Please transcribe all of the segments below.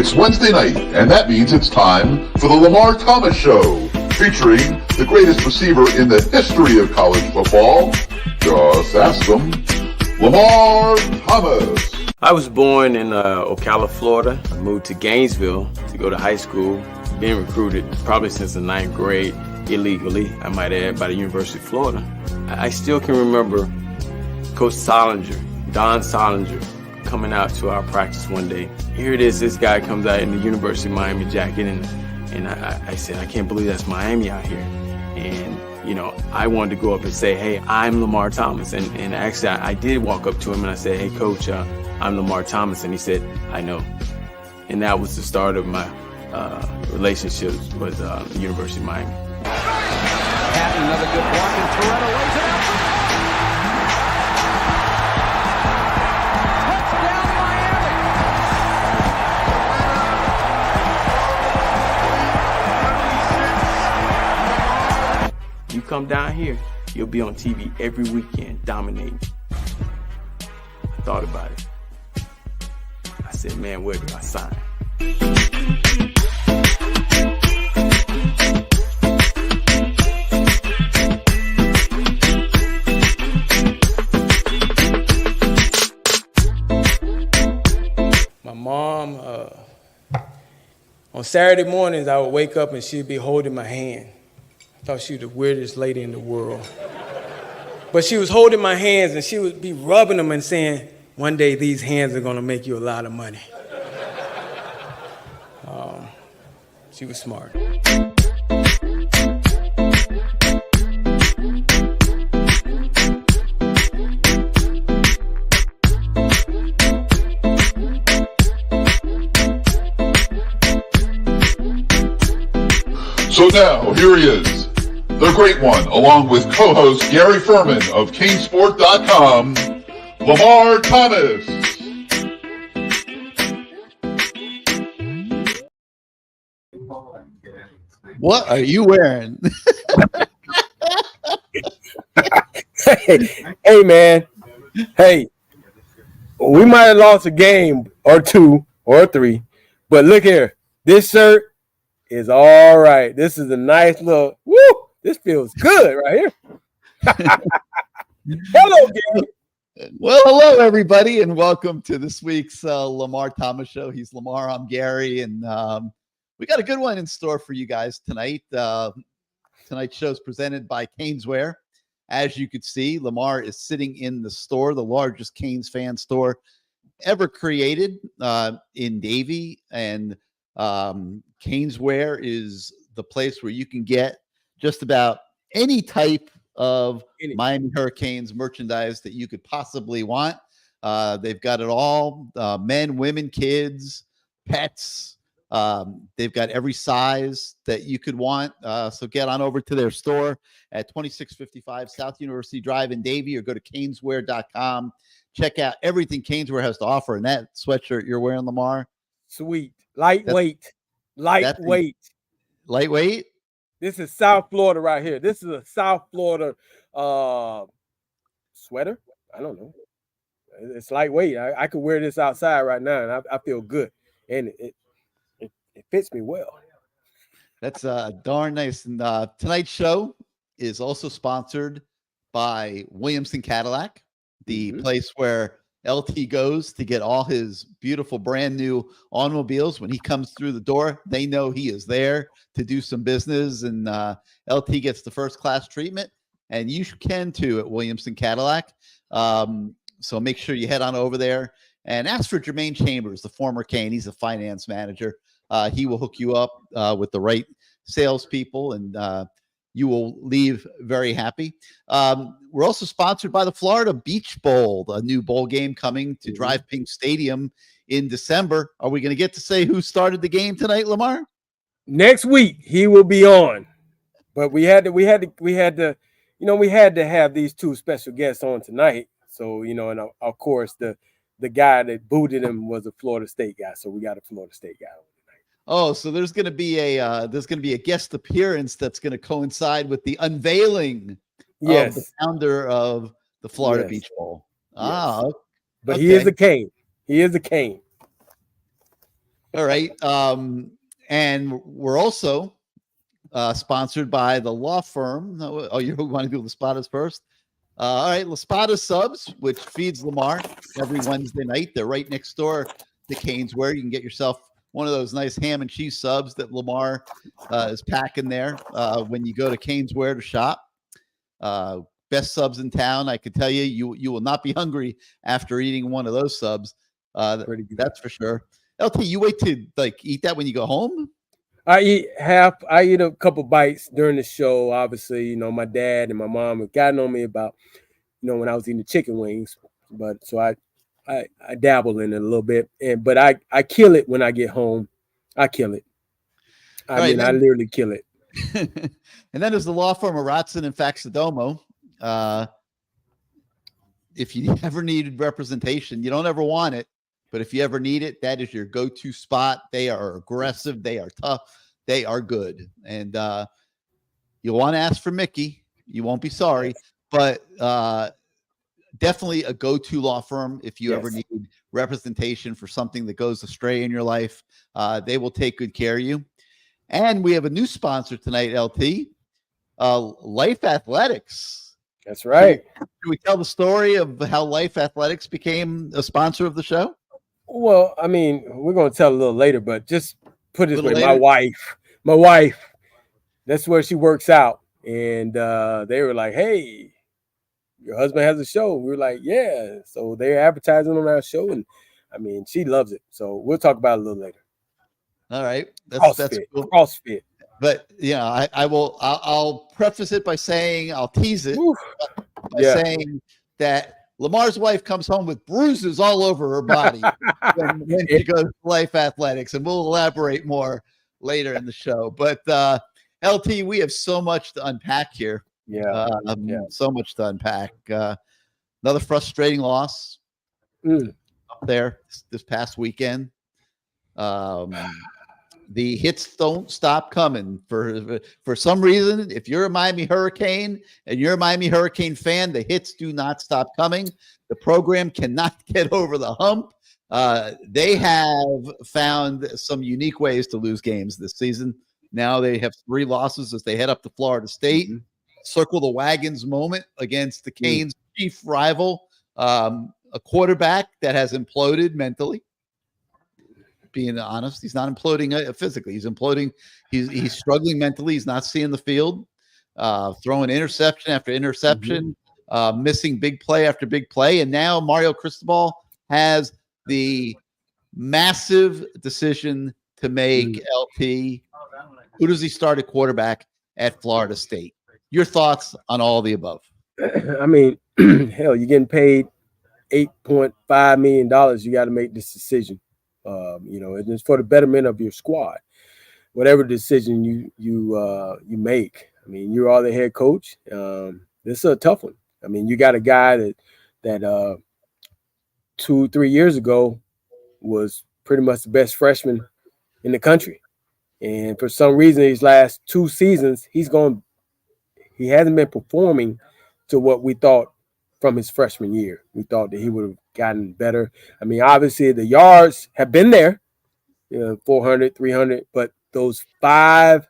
It's Wednesday night, and that means it's time for the Lamar Thomas Show, featuring the greatest receiver in the history of college football. Just ask them, Lamar Thomas. I was born in Ocala, Florida. I moved to Gainesville to go to high school. Being recruited probably since the 9th grade, illegally, I might add, by the University of Florida. I still can remember Coach Solinger, Don Solinger, coming out to our practice one day. Here it is, this guy comes out in the University of Miami jacket, and I said, I can't believe that's Miami out here. And, you know, I wanted to go up and say, hey, I'm Lamar Thomas. And actually, I did walk up to him and I said, hey, Coach, I'm Lamar Thomas. And he said, I know. And that was the start of my relationship with the University of Miami. Patton, another good block, and Toretto lays it out. Touchdown, Miami. You come down here, you'll be on TV every weekend, dominating. I thought about it. I said, man, where do I sign? My mom, on Saturday mornings, I would wake up and she'd be holding my hand. I thought she was the weirdest lady in the world. But she was holding my hands and she would be rubbing them and saying, one day these hands are gonna make you a lot of money. She was smart. So now, here he is, the great one, along with co-host Gary Ferman of CaneSport.com, Lamar Thomas. What are you wearing? Hey, man. Hey, we might have lost a game or two or three, but look here. This shirt is all right. This is a nice little, woo, this feels good right here. Hello, Gary. Well, hello, everybody, and welcome to this week's Lamar Thomas Show. He's Lamar, I'm Gary, and we got a good one in store for you guys tonight. Tonight's show is presented by Caneswear. As you could see, Lamar is sitting in the store, the largest Canes fan store ever created in Davie, and Caneswear is the place where you can get just about any type of Miami Hurricanes merchandise that you could possibly want. They've got it all, men, women, kids, pets. They've got every size that you could want. So get on over to their store at 2655 South University Drive in Davie, or go to caneswear.com. Check out everything Caneswear has to offer. And that sweatshirt you're wearing, Lamar, Sweet. Lightweight. Lightweight. Lightweight? This is South Florida right here. This is a South Florida sweater. I don't know. It's lightweight. I could wear this outside right now, and I feel good. And it fits me well. That's darn nice. And tonight's show is also sponsored by Williamson Cadillac, the place where LT goes to get all his beautiful brand new automobiles. When he comes through the door, they know he is there to do some business, and LT gets the first class treatment, and you can too at Williamson Cadillac. So make sure you head on over there and ask for Jermaine Chambers, the former Cane. He's a finance manager. He will hook you up with the right salespeople, and you will leave very happy. We're also sponsored by the Florida Beach Bowl, a new bowl game coming to Drive Pink Stadium in December. Are we going to get to say who started the game tonight, Lamar? Next week he will be on, but we had to have these two special guests on tonight. So, you know, and of course the guy that booted him was a Florida State guy. So we got a Florida State guy on tonight. Oh, so there's going to be a guest appearance that's going to coincide with the unveiling of the founder of the Florida Beach Bowl. Ah, but okay. He is a Cane. He is a Cane. All right. And we're also sponsored by the law firm. Oh, you want to do Laspadas first? All right, Laspadas Subs, which feeds Lamar every Wednesday night. They're right next door to CaneSport. You can get yourself one of those nice ham and cheese subs that Lamar is packing there when you go to CaneSport to shop. Best subs in town. I can tell you, you will not be hungry after eating one of those subs. That's for sure. LT, you wait to eat that when you go home? I eat a couple bites during the show. Obviously, my dad and my mom have gotten on me about, when I was eating the chicken wings. But so I dabble in it a little bit. But I kill it when I get home. I kill it. I literally kill it. And then there's the law firm of Ratson and Faxadomo. If you ever needed representation, you don't ever want it, but if you ever need it, that is your go-to spot. They are aggressive. They are tough. They are good. And you'll want to ask for Mickey. You won't be sorry, but definitely a go-to law firm if you ever need representation for something that goes astray in your life. They will take good care of you. And we have a new sponsor tonight, LT, Life Athletics. That's right. Can we tell the story of how Life Athletics became a sponsor of the show? Well, I mean, we're going to tell a little later, but just put it this way. Later? My wife, that's where she works out. And they were like, hey, your husband has a show. We were like, yeah. So they're advertising on our show. And I mean, she loves it. So we'll talk about it a little later. All right. That's cool. CrossFit. But I'll preface it by saying, I'll tease it by saying that Lamar's wife comes home with bruises all over her body when she goes to Life Athletics, and we'll elaborate more later in the show. But LT, we have so much to unpack here. So much to unpack. Another frustrating loss up there this past weekend. The hits don't stop coming for some reason. If you're a Miami Hurricane and you're a Miami Hurricane fan, the hits do not stop coming. The program cannot get over the hump. They have found some unique ways to lose games this season. Now they have 3 losses as they head up to Florida State. Circle the wagons moment against the Canes' chief rival, a quarterback that has imploded mentally. Being honest, he's not imploding physically. He's imploding. He's struggling mentally. He's not seeing the field, throwing interception after interception, missing big play after big play. And now Mario Cristobal has the massive decision to make. LT, who does he start at quarterback at Florida State? Your thoughts on all the above? I mean, hell, you're getting paid $8.5 million. You got to make this decision. And it's for the betterment of your squad. Whatever decision you make. I mean, you are the head coach. This is a tough one. I mean, you got a guy that 2-3 years ago was pretty much the best freshman in the country, and for some reason, these last 2 seasons, he hasn't been performing to what we thought from his freshman year. We thought that he would have gotten better. I mean, obviously the yards have been there, 400, 300, but those 5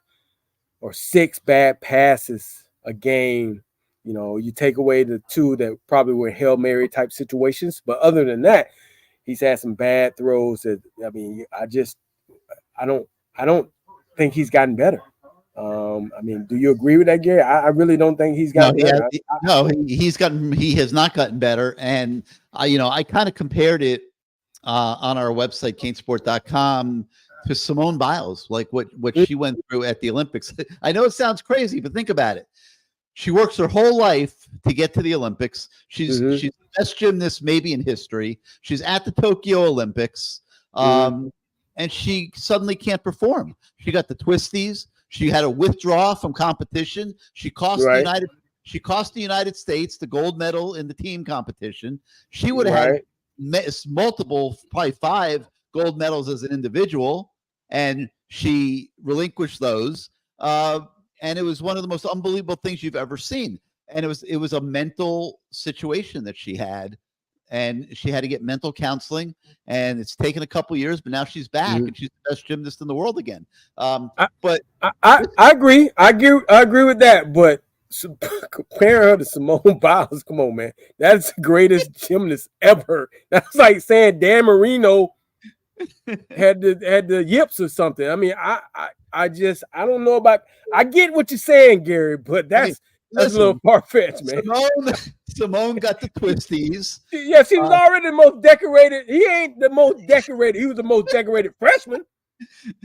or 6 bad passes a game, you take away the 2 that probably were Hail Mary type situations. But other than that, he's had some bad throws that, I mean, I don't think he's gotten better. I mean, do you agree with that, Gary? I really don't think he's gotten better. He has not gotten better. And I kind of compared it on our website, CaneSport.com, to Simone Biles, like what she went through at the Olympics. I know it sounds crazy, but think about it. She works her whole life to get to the Olympics. She's the best gymnast maybe in history. She's at the Tokyo Olympics. And she suddenly can't perform. She got the twisties. She had to withdraw from competition. She cost the United States the gold medal in the team competition. She would have had multiple, probably 5 gold medals as an individual, and she relinquished those. And it was one of the most unbelievable things you've ever seen. And it was a mental situation that she had, and she had to get mental counseling, and it's taken a couple years, but now she's back and she's the best gymnast in the world again. But I agree. I agree with that. But comparing her to Simone Biles, come on, man, that's the greatest gymnast ever. That's like saying Dan Marino had the yips or something. I mean, I don't know about. I get what you're saying, Gary, but that's a little far-fetched, man. Simone got the twisties. Yeah, she was already the most decorated. He ain't the most decorated. He was the most decorated freshman.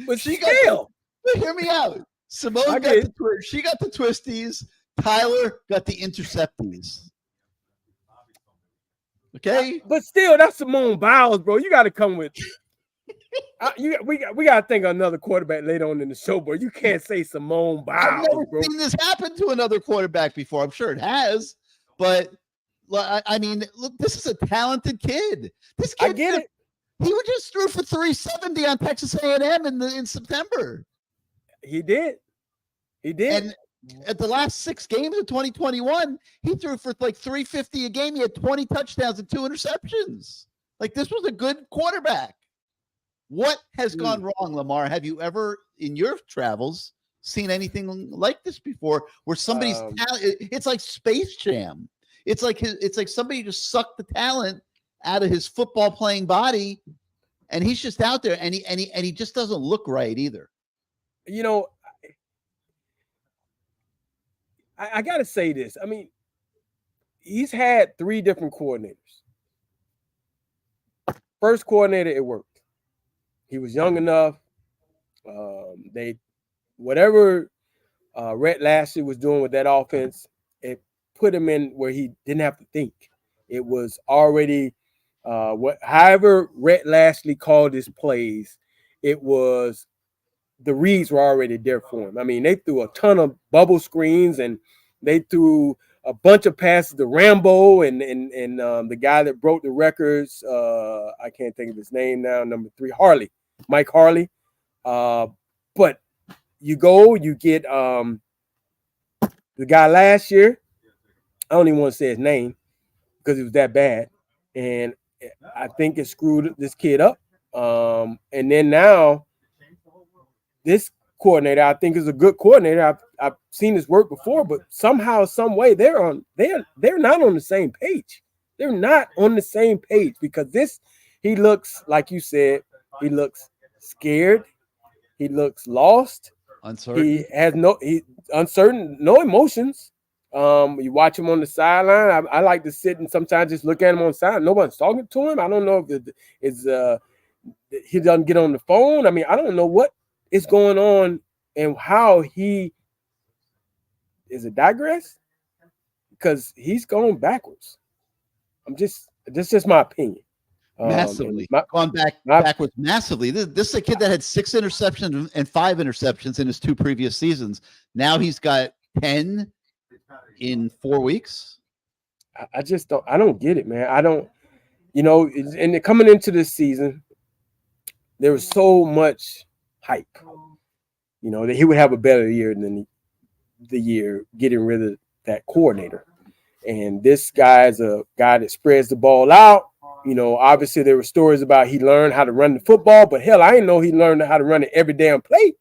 But she still. Hear me out. Simone got she got the twisties. Tyler got the intercepties. Okay? But still, that's Simone Biles, bro. You got to come with we got to think of another quarterback later on in the show, bro. You can't say Simone Biles, I've never bro. seen this happen to another quarterback before. I'm sure it has, but I mean, look, this is a talented kid. This kid, I get it. He just threw for 370 on Texas A&M in September. He did. And at the last 6 games of 2021, he threw for like 350 a game. He had 20 touchdowns and 2 interceptions. Like, this was a good quarterback. What has gone wrong, Lamar? Have you ever, in your travels, seen anything like this before? Where somebody's talent, it's like Space Jam. It's like somebody just sucked the talent out of his football playing body, and he's just out there, and he just doesn't look right either. You know, I got to say this. I mean, he's had 3 different coordinators. First coordinator, it worked. He was young enough. Whatever Rhett Lashley was doing with that offense, it put him in where he didn't have to think. It was already however Rhett Lashley called his plays, it was the reads were already there for him. I mean, they threw a ton of bubble screens and they threw a bunch of passes to Rambo and the guy that broke the records. I can't think of his name now. Number 3, Mike Harley. But you get the guy last year. I don't even want to say his name because it was that bad. And I think it screwed this kid up. And then now this coordinator, I think, is a good coordinator. I've seen his work before, but somehow, some way, they're not on the same page. They're not on the same page because he looks, like you said, he looks scared. He looks lost. Uncertain. He has uncertain, no emotions. You watch him on the sideline. I like to sit and sometimes just look at him on the side. Nobody's talking to him. I don't know if he doesn't get on the phone. I mean, I don't know what is going on and how he is a digress because he's going backwards. This is just my opinion. Massively. Gone backwards massively. This is a kid that had 6 interceptions and 5 interceptions in his 2 previous seasons. Now he's got 10 in 4 weeks. I don't get it, man. I don't, and coming into this season, there was so much hype, that he would have a better year than the year getting rid of that coordinator. And this guy is a guy that spreads the ball out. Obviously there were stories about he learned how to run the football, but hell, I didn't know he learned how to run it every damn play.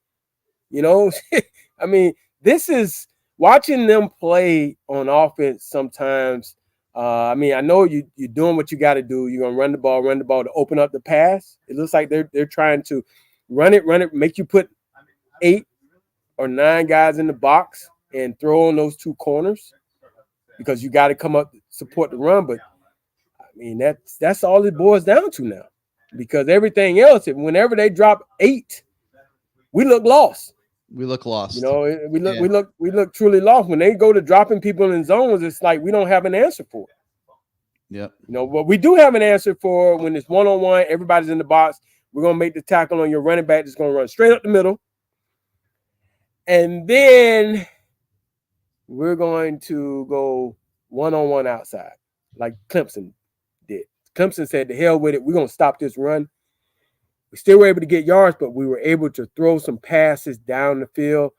I mean, this is watching them play on offense sometimes. I mean, I know you're doing what you got to do. You're going to run the ball to open up the pass. It looks like they're trying to run it, make you put 8 or 9 guys in the box and throw on those 2 corners because you got to come up support the run. But I mean, that's all it boils down to now, because everything else, whenever they drop 8, we look lost. We look lost. We look truly lost. When they go to dropping people in zones, it's like we don't have an answer for it. Yeah. But we do have an answer for when it's one-on-one, everybody's in the box. We're going to make the tackle on your running back that's going to run straight up the middle. And then we're going to go one-on-one outside, like Clemson did. Clemson said, to hell with it. We're going to stop this run. We still were able to get yards, but we were able to throw some passes down the field.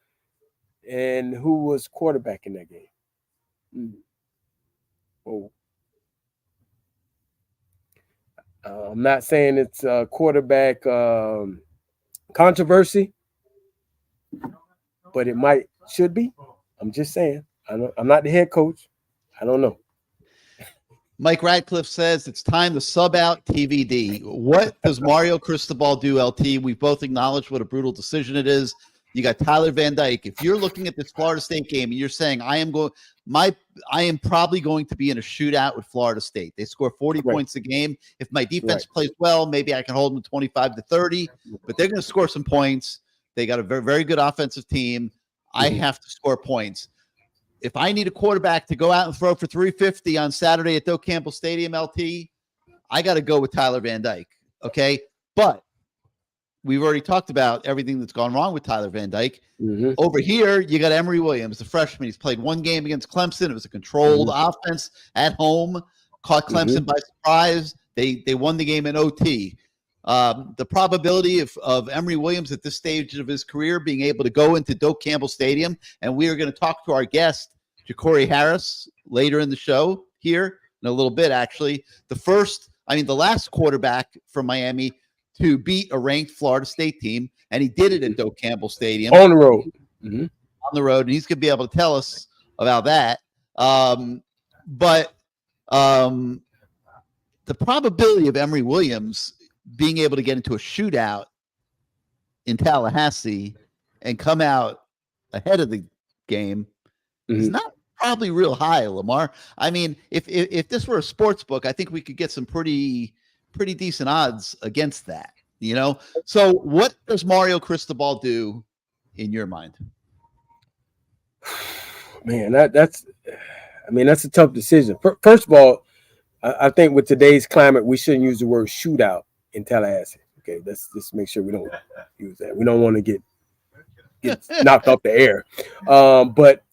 And who was quarterback in that game? I'm not saying it's a quarterback controversy, but it should be. I'm just saying. I'm not the head coach. I don't know. Mike Radcliffe says it's time to sub out TVD. What does Mario Cristobal do, LT? We've both acknowledged what a brutal decision it is. You got Tyler Van Dyke. If you're looking at this Florida State game and you're saying I am probably going to be in a shootout with Florida State. They score 40 points a game. If my defense plays well, maybe I can hold them 25 to 30, but they're going to score some points. They got a very, very good offensive team. I have to score points. If I need a quarterback to go out and throw for 350 on Saturday at Doak Campbell Stadium, LT, I got to go with Tyler Van Dyke. Okay. But we've already talked about everything that's gone wrong with Tyler Van Dyke. Over here, you got Emory Williams, the freshman. He's played one game against Clemson. It was a controlled offense at home, caught Clemson by surprise. They won the game in OT. The probability of Emory Williams at this stage of his career being able to go into Doak Campbell Stadium, and we are going to talk to our guest, Jakori Harris, later in the show here in a little bit, actually. The last quarterback from Miami to beat a ranked Florida State team, and he did it at Doak Campbell Stadium. On the road. On the road, and he's going to be able to tell us about that. But the probability of Emory Williams being able to get into a shootout in Tallahassee and come out ahead of the game is not probably real high, Lamar. I mean, if this were a sports book, I think we could get some pretty decent odds against that, you know? So what does Mario Cristobal do in your mind? Man, that's a tough decision. First of all, I think with today's climate, we shouldn't use the word shootout in Tallahassee. Okay, let's just make sure we don't use that. We don't want to get knocked off the air. But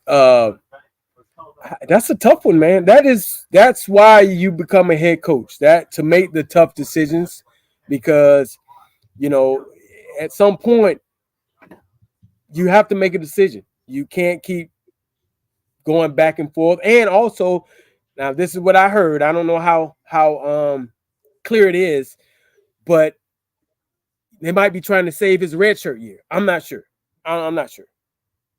that's a tough one, man. That's why you become a head coach. That to make the tough decisions, because at some point you have to make a decision. You can't keep going back and forth. And also, now this is what I heard. I don't know how clear it is, but they might be trying to save his redshirt year. I'm not sure. I'm not sure.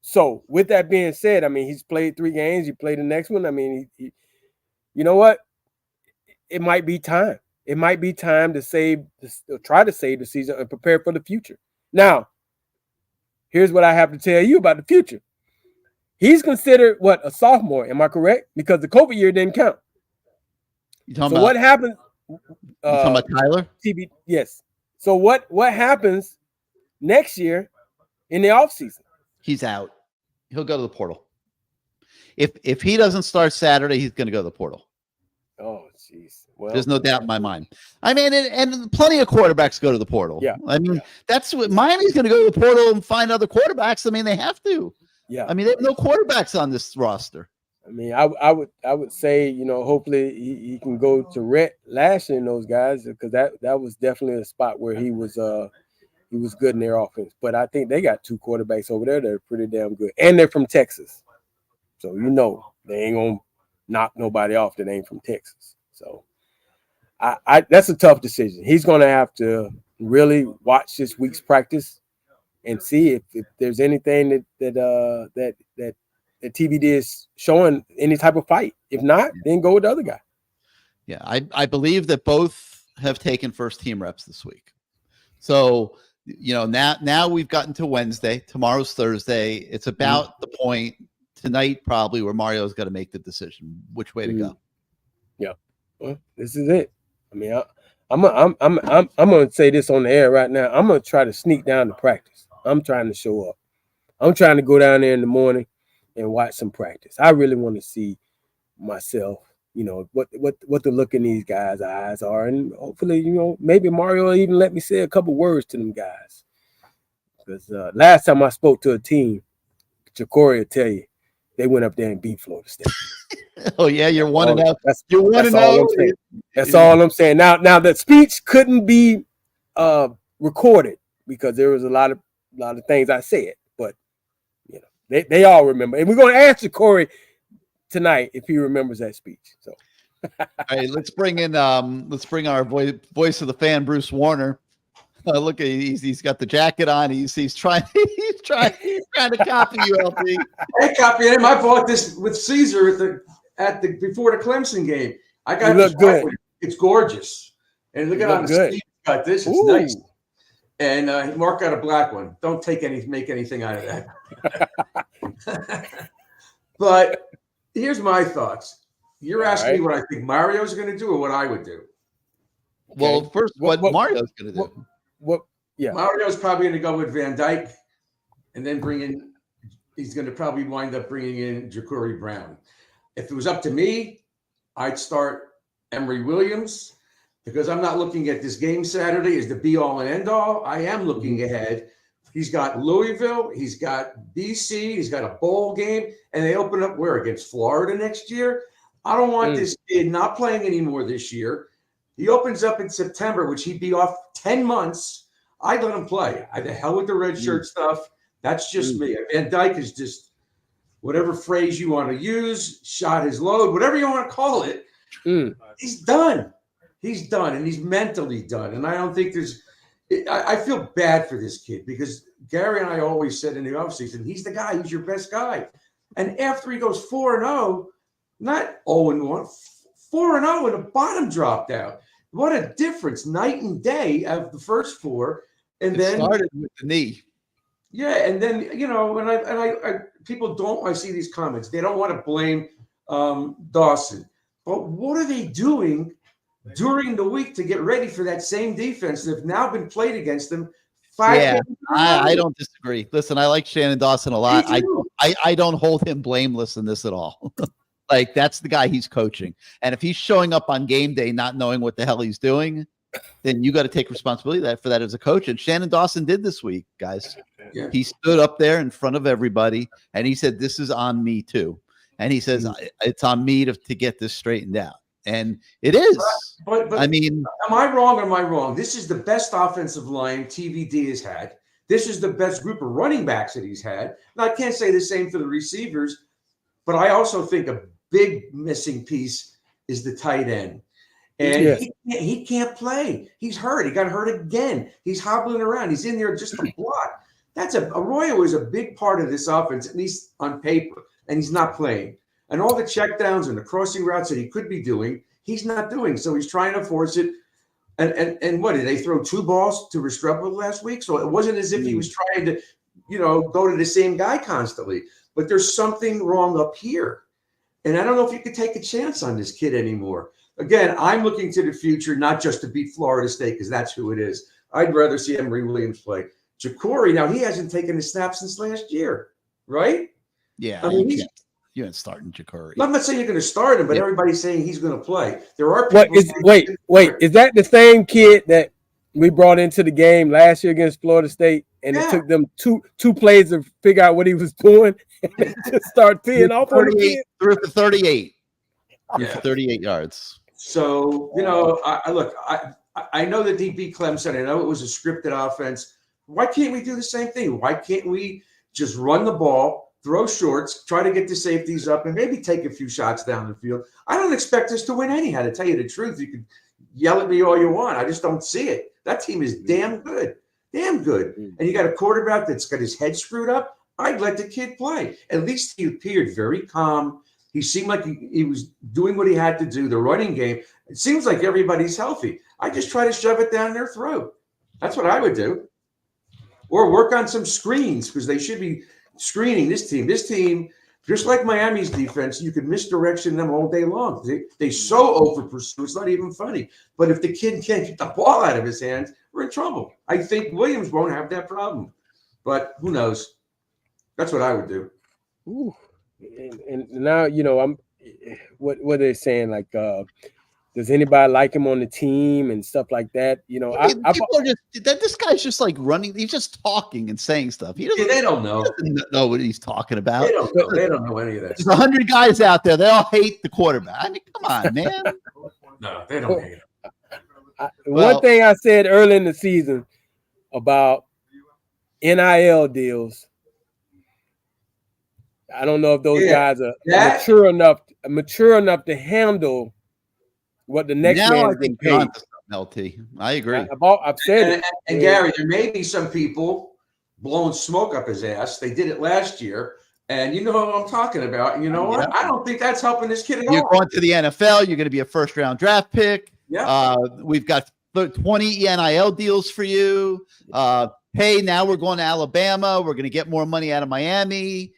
So with that being said, I mean, he's played 3 games. He played the next one. I mean, he you know what? It might be time. It might be time to try to save the season and prepare for the future. Now, here's what I have to tell you about the future. He's considered a sophomore. Am I correct? Because the COVID year didn't count. What happens? You talking about Tyler? Yes. So what happens next year in the offseason? He's out. He'll go to the portal. If he doesn't start Saturday, he's going to go to the portal. Oh, jeez. Well, there's no doubt in my mind. I mean, and plenty of quarterbacks go to the portal. Yeah. I mean, that's what Miami's going to go to the portal and find other quarterbacks. I mean, they have to. Yeah. I mean, they have no quarterbacks on this roster. I mean, I would say, hopefully he can go to Rhett Lashley and those guys, because that was definitely a spot where he was good in their offense. But I think they got 2 quarterbacks over there that are pretty damn good, and they're from Texas, so they ain't gonna knock nobody off that ain't from Texas. So I that's a tough decision. He's gonna have to really watch this week's practice and see if there's anything that TVD is showing any type of fight. If not, then go with the other guy. Yeah, I believe that both have taken first team reps this week. So, now we've gotten to Wednesday. Tomorrow's Thursday. It's about the point tonight probably where Mario's got to make the decision which way to go. Yeah. Well, this is it. I mean, I'm going to say this on the air right now. I'm going to try to sneak down to practice. I'm trying to show up. I'm trying to go down there in the morning and watch some practice. I really want to see myself, what the look in these guys' eyes are. And hopefully, maybe Mario will even let me say a couple words to them guys. Because last time I spoke to a team, Jakori will tell you, they went up there and beat Florida State. Oh, yeah, you're 1-0. You're 1-0. That's all I'm saying. Now the speech couldn't be recorded because there was a lot of things I said. But, they all remember. And we're going to ask Jakori tonight if he remembers that speech. So All right, let's bring our voice of the fan, Bruce Warner. Look, he's got the jacket on. He's trying to copy you, LP. I copied him. I bought this with Caesar at the before the Clemson game. I got this good. It's gorgeous, and look at on the sleeve. Got this. It's nice. And Mark got a black one. Don't make anything out of that. But here's my thoughts. You're asking me what I think Mario's going to do or what I would do. Well, first, what Mario's going to do. Mario's probably going to go with Van Dyke and then he's going to probably wind up bringing in Jakori Brown. If it was up to me, I'd start Emory Williams because I'm not looking at this game Saturday as the be-all and end-all. I am looking ahead. He's got Louisville. He's got BC. He's got a bowl game. And they open up where? Against Florida next year? I don't want this kid not playing anymore this year. He opens up in September, which he'd be off 10 months. I'd let him play. The hell with the red shirt stuff. That's just me. Van Dyke is just whatever phrase you want to use, shot his load, whatever you want to call it. He's done. He's done, and he's mentally done. And I don't think I feel bad for this kid because Gary and I always said in the offseason, he's the guy. He's your best guy. And after he goes 4-0, not 0-1, 4-0, and the bottom dropped out. What a difference, night and day of the first four. And then started with the knee. Yeah, and then I people don't. I see these comments. They don't want to blame Dawson, but what are they doing during the week to get ready for that same defense that have now been played against them? I don't disagree. Listen, I like Shannon Dawson a lot. I don't hold him blameless in this at all. Like that's the guy he's coaching, and if he's showing up on game day not knowing what the hell he's doing, then you got to take responsibility for that as a coach. And Shannon Dawson did this week, guys. Yeah. He stood up there in front of everybody and he said, "This is on me too." And he says, "It's on me to get this straightened out." And it is. But I mean, am I wrong or am I wrong? This is the best offensive line TVD has had. This is the best group of running backs that he's had. Now, I can't say the same for the receivers, but I also think a big missing piece is the tight end. And he can't play. He's hurt. He got hurt again. He's hobbling around. He's in there just to block. Arroyo is a big part of this offense, at least on paper, and he's not playing. And all the checkdowns and the crossing routes that he could be doing, he's not doing. So he's trying to force it. And what, did they throw 2 balls to Restrepo last week? So it wasn't as if he was trying to, go to the same guy constantly. But there's something wrong up here. And I don't know if you could take a chance on this kid anymore. Again, I'm looking to the future, not just to beat Florida State, because that's who it is. I'd rather see Emory Williams play. Jakori, now he hasn't taken a snap since last year, right? Yeah, I mean, you ain't starting Jakori. I'm not saying you're going to start him, but everybody's saying he's going to play. There are people. Wait, is that the same kid that we brought into the game last year against Florida State, and it took them two plays to figure out what he was doing and to start teeing off on the kid? Threw for 38. For 38 yards. So, I know that he beat Clemson. I know it was a scripted offense. Why can't we do the same thing? Why can't we just run the ball, throw shorts, try to get the safeties up, and maybe take a few shots down the field? I don't expect us to win anyhow, to tell you the truth. You can yell at me all you want. I just don't see it. That team is damn good. Damn good. And you got a quarterback that's got his head screwed up. I'd let the kid play. At least he appeared very calm. He seemed like he was doing what he had to do, the running game. It seems like everybody's healthy. I just try to shove it down their throat. That's what I would do. Or work on some screens, because they should be screening this team. This team, just like Miami's defense, you can misdirection them all day long. They so over-pursue, it's not even funny. But if the kid can't get the ball out of his hands, we're in trouble. I think Williams won't have that problem. But who knows? That's what I would do. Ooh. And now, I'm what are they saying? Like, does anybody like him on the team and stuff like that? People are just this guy's just like running. He's just talking and saying stuff. They don't know. He doesn't know what he's talking about. They don't know any of that. There's 100 guys out there. They all hate the quarterback. I mean, come on, man. No, they don't hate him. One thing I said early in the season about NIL deals, I don't know if those guys are mature enough to handle what the next now man I is getting think you're paid. onto something, LT. I agree. I've said it. And Gary, there may be some people blowing smoke up his ass. They did it last year. And you know what I'm talking about. And you know what? I don't think that's helping this kid at all. You're going to the NFL. You're going to be a first-round draft pick. Yeah. We've got 20 NIL deals for you. Hey, now we're going to Alabama. We're going to get more money out of Miami.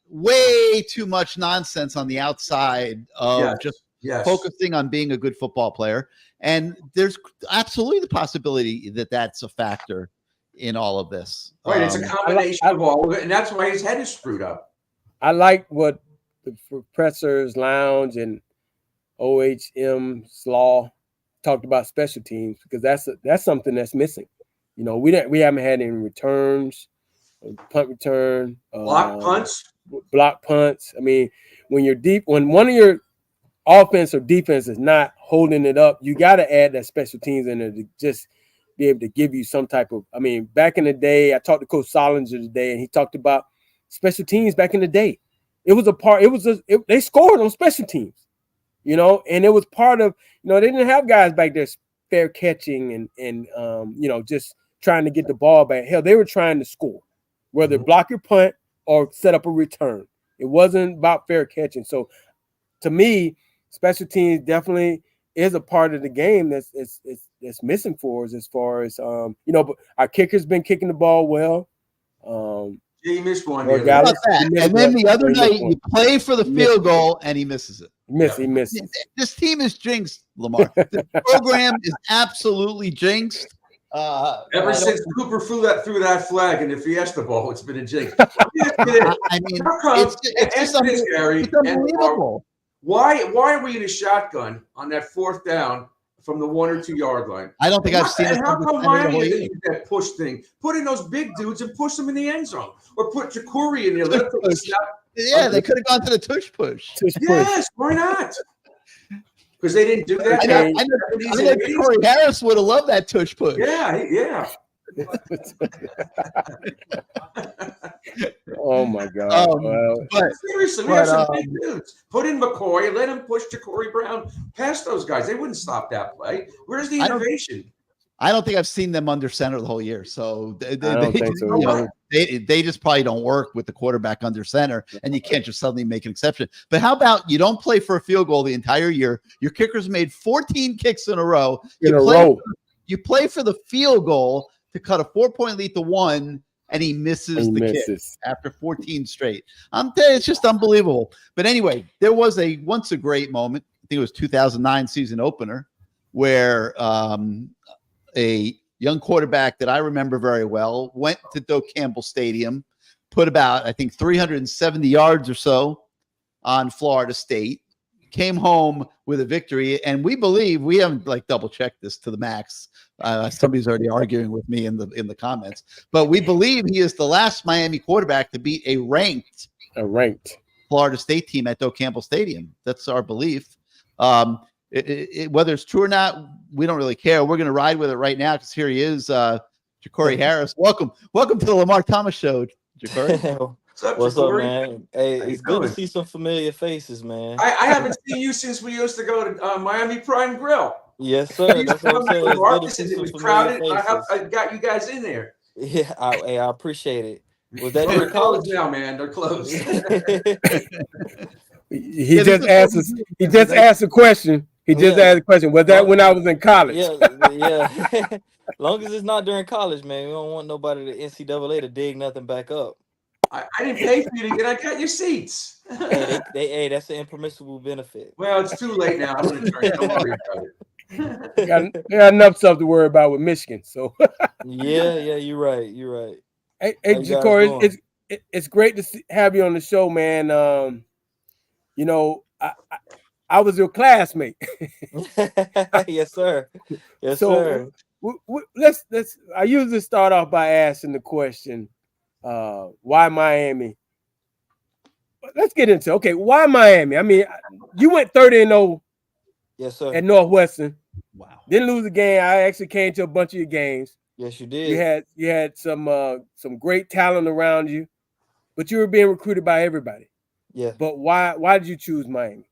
Way too much nonsense on the outside of just focusing on being a good football player. And there's absolutely the possibility that that's a factor in all of this. Right. It's a combination of all of it. And that's why his head is screwed up. I like what the Professor's Lounge and OHM Slaw talked about special teams, because that's something that's missing. You know, we haven't had any returns, punt return, block punts. I mean, when you're deep, when one of your offense or defense is not holding it up, you got to add that special teams in there to just be able to give you some type of. I mean, back in the day, I talked to Coach Solinger today, and he talked about special teams back in the day. It was a part. They scored on special teams, you know, and it was part of. You know, they didn't have guys back there fair catching and you know, just trying to get the ball back. Hell, they were trying to score, whether block your punt or set up a return. It wasn't about fair catching. So, to me, special teams definitely is a part of the game that's missing for us as far as you know. But our kicker's been kicking the ball well. He missed one. And then the other night, you play for the field goal and he misses it. He misses. This team is jinxed, Lamar. The program is absolutely jinxed. Ever since Cooper threw that flag in the Fiesta Bowl, it's been a jinx. I mean, it's unbelievable. Why are we in a shotgun on that fourth down from the 1 or 2 yard line? I don't think I've seen it. How come Miami didn't use that push thing? Put in those big dudes and push them in the end zone, or put Jakori in there. Yeah, they could have gone to the tush push. Yes, why not? Because they didn't do that. I know Jakori Harris would have loved that tush push. Yeah. Oh my God! Seriously, we have some big dudes. Put in McCoy and let him push Jakori Brown past those guys. They wouldn't stop that play. Where's the innovation? I don't think I've seen them under center the whole year. So they just probably don't work with the quarterback under center, and you can't just suddenly make an exception. But how about you don't play for a field goal the entire year? Your kicker's made 14 kicks in a row. You play for the field goal to cut a 4-point lead to 1, and he misses the kick after 14 straight. I'm telling you, it's just unbelievable. But anyway, there was once a great moment. I think it was 2009 season opener where a young quarterback that I remember very well went to Doak Campbell Stadium, put about, I think, 370 yards or so on Florida State, came home with a victory. And we believe, we haven't double checked this to the max. Somebody's already arguing with me in the comments, but we believe he is the last Miami quarterback to beat a ranked Florida State team at Doak Campbell Stadium. That's our belief. Whether it's true or not, we don't really care. We're going to ride with it right now because here he is, Jakori Harris. Welcome to the Lamar Thomas Show, Jakori. What's up, man? Hey, it's good to see some familiar faces, man. I haven't seen you since we used to go to Miami Prime Grill. Yes, sir. That's what I'm saying. It was crowded. I got you guys in there. Yeah, I appreciate it. Was that they're closed now, man? They're closed. He just asked a question. Was that when I was in college? Yeah. Long as it's not during college, man. We don't want nobody to NCAA to dig nothing back up. I didn't pay for you to get. I got your seats. Hey, that's an impermissible benefit. Well, it's too late now. I'm going to turn it. Don't worry about it. Got enough stuff to worry about with Michigan. So yeah, you're right. Hey, Jakori, it's great to have you on the show, man. You know, I was your classmate. Yes, sir. Yes, sir. Let's. I usually start off by asking the question, why Miami? Let's get into why Miami? I mean, you went 30-0. Yes, sir. At Northwestern. Wow. Didn't lose a game. I actually came to a bunch of your games. Yes, you did. You had some great talent around you, but you were being recruited by everybody. Yeah. But why did you choose Miami?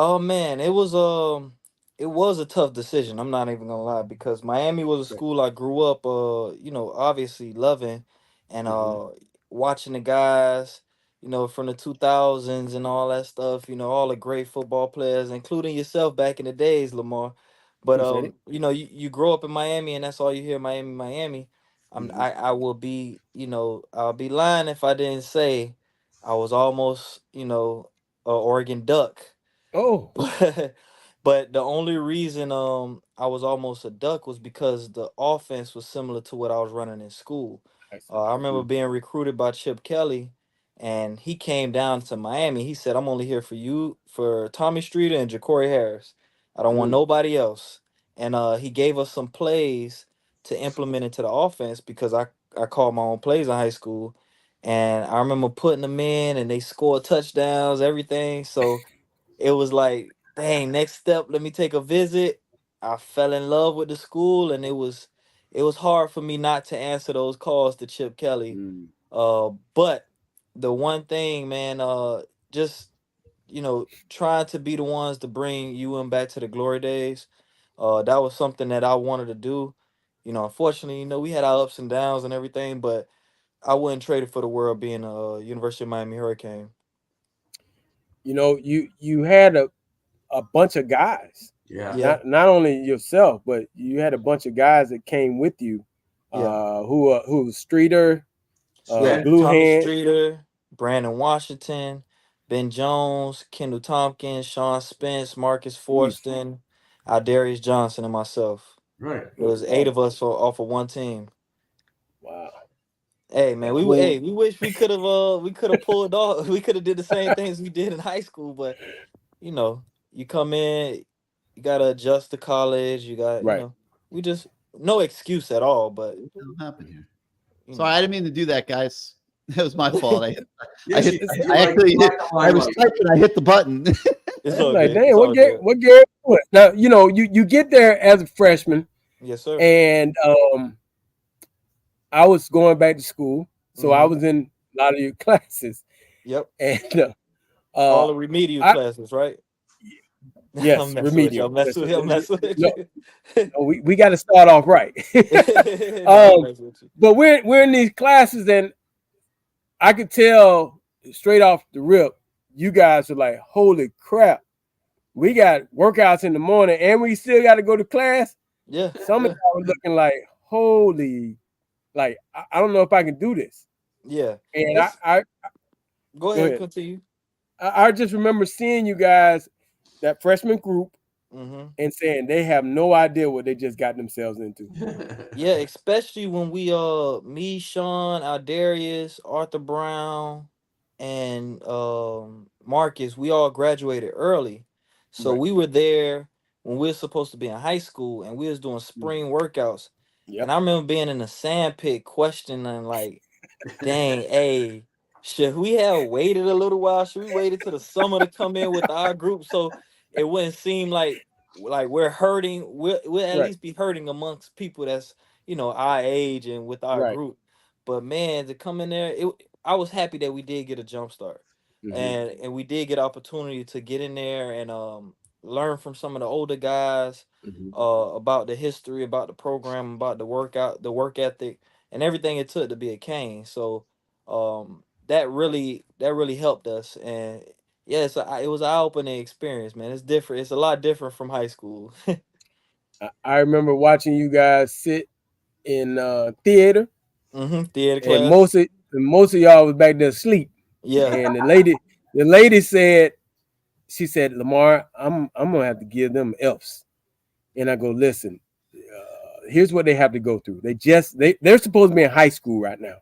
Oh man, it was a tough decision. I'm not even gonna lie, because Miami was a Okay. school I grew up obviously loving, and watching the guys, from the 2000s and all that stuff, all the great football players, including yourself back in the days, Lamar. But Appreciate it. you grow up in Miami and that's all you hear, Miami, Miami. I will be, I'll be lying if I didn't say I was almost, a Oregon Duck. Oh, but but the only reason I was almost a Duck was because the offense was similar to what I was running in school. I see. I remember being recruited by Chip Kelly, and he came down to Miami. He said, "I'm only here for you, for Tommy Streeter and Jakori Harris. I don't want nobody else." And he gave us some plays to implement into the offense, because I called my own plays in high school, and I remember putting them in, and they scored touchdowns, everything. So it was like, dang, next step, let me take a visit. I fell in love with the school, and it was hard for me not to answer those calls to Chip Kelly. But the one thing, man, just trying to be the ones to bring UM back to the glory days. That was something that I wanted to do. Unfortunately, we had our ups and downs and everything, but I wouldn't trade it for the world, being a University of Miami Hurricane. You had a bunch of guys. Yeah. Yeah. Not only yourself, but you had a bunch of guys that came with you. Yeah. Who was Streeter, Yeah, Blue Tommy Hand. Streeter, Brandon Washington, Ben Jones, Kendall Tompkins, Sean Spence, Marcus Forston, Aldarius Johnson, and myself. Right. It was 8 of us off of one team. Wow. Hey man, we Well, we wish we could have pulled off. We could have did the same things we did in high school, but you come in, you gotta adjust to college. You got right. we just, no excuse at all, but What happened here? you Sorry, know. I didn't mean to do that, guys. It was my fault. I Yes, hit, you did. I You like- actually you hit, like the I was limelight. typing, I hit the button. It's I'm all like, good. damn, It's all good. what Gary doing? Now, you get there as a freshman, Yes, sir. and I was going back to school, so I Mhm. was in a lot of your classes, Yep. and All the remedial I- classes, right? yes, I'm messing with you. remedial. I'm messing with you. I'm messing with No, you. no, we got to start off right. No, I'm messing with you. But we're in these classes, and I could tell straight off the rip, you guys are like, holy crap, we got workouts in the morning, and we still got to go to class. Yeah. Some of y'all were looking like, holy, like I don't know if I can do this. Yeah. And It's- I Go ahead. Continue. I just remember seeing you guys, that freshman group, Mm-hmm. and saying they have no idea what they just got themselves into. Yeah, especially when we me, Sean, Aldarius, Arthur Brown, and Marcus, we all graduated early. So Right. we were there when we were supposed to be in high school, and we was doing spring workouts. Yep. And I remember being in the sand pit questioning, like, dang, hey, should we have waited a little while? Should we waited till the summer to come in with our group, so it wouldn't seem like we're hurting? We'll at Right. least be hurting amongst people that's our age and with our Right. group. But man, to come in there, I was happy that we did get a jump start, and we did get opportunity to get in there and learn from some of the older guys about the history, about the program, about the workout, the work ethic, and everything it took to be a Cane. So that really helped us. And yeah, it was an eye-opening experience, man. It's different. It's a lot different from high school. I remember watching you guys sit in theater, Theater class. and most of y'all was back there asleep. Yeah. And the lady said, she said, Lamar, I'm gonna have to give them F's. And I go, listen, here's what they have to go through. They're supposed to be in high school right now.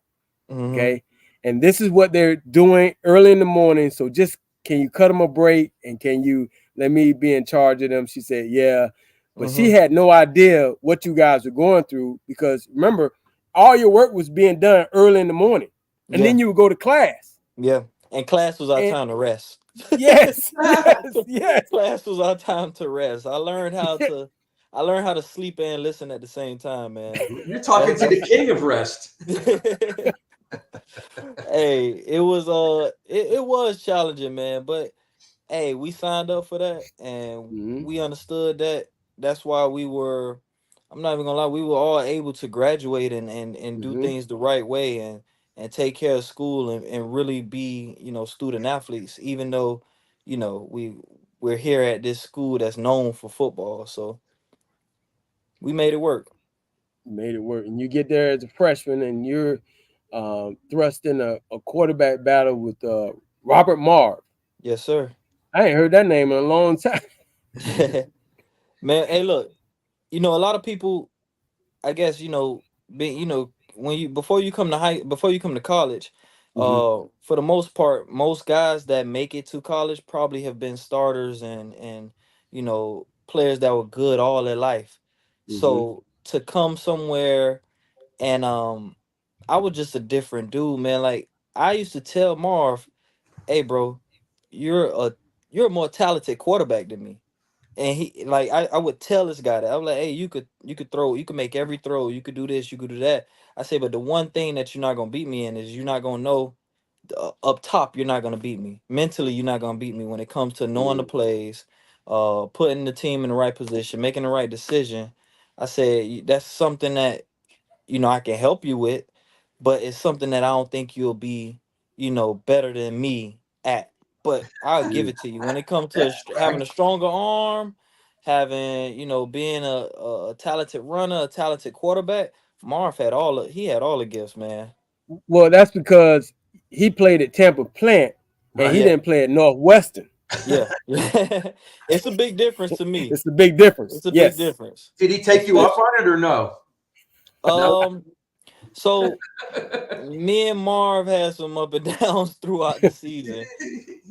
Okay. And this is what they're doing early in the morning. So just, can you cut them a break, and can you let me be in charge of them? She said, yeah. But she had no idea what you guys were going through, because remember, all your work was being done early in the morning, and then you would go to class. Yeah. And class was our time to rest. Yes. Yes. Class was our time to rest. I learned how to sleep and listen at the same time, man. You're talking to the king of rest. Hey, it was challenging, man, but hey, we signed up for that, and Mm-hmm. we understood that. That's why we were. I'm not even gonna lie. We were all able to graduate and do Mm-hmm. things the right way and take care of school and really be student athletes. Even though we're here at this school that's known for football, so we made it work. Made it work. And you get there as a freshman, and you're thrust in a quarterback battle with Robert Marv. Yes, sir. I ain't heard that name in a long time. Man, hey, look. A lot of people, I guess, being, when you before you come to college, Mm-hmm. for the most part, most guys that make it to college probably have been starters and players that were good all their life. Mm-hmm. So to come somewhere and I was just a different dude, man. Like I used to tell Marv, "Hey, bro, you're a you're a more talented quarterback than me." And he like I would tell this guy that I was like, hey, you could throw, you could make every throw, you could do this, you could do that. I say, but the one thing that you're not gonna beat me in is you're not gonna know up top, you're not gonna beat me. Mentally, you're not gonna beat me when it comes to knowing the plays, putting the team in the right position, making the right decision. I said that's something that I can help you with, but it's something that I don't think you'll be, better than me at. But I'll give it to you when it comes to having a stronger arm, having, being a talented runner, a talented quarterback. Marv had he had all the gifts, man. Well, that's because he played at Tampa Plant, and he Right. Yeah, didn't play at Northwestern. yeah. It's a big difference to me. It's a big difference. It's a big Yes. difference. Did he take you up on it or no? No. Um, so me and Marv had some up and downs throughout the season.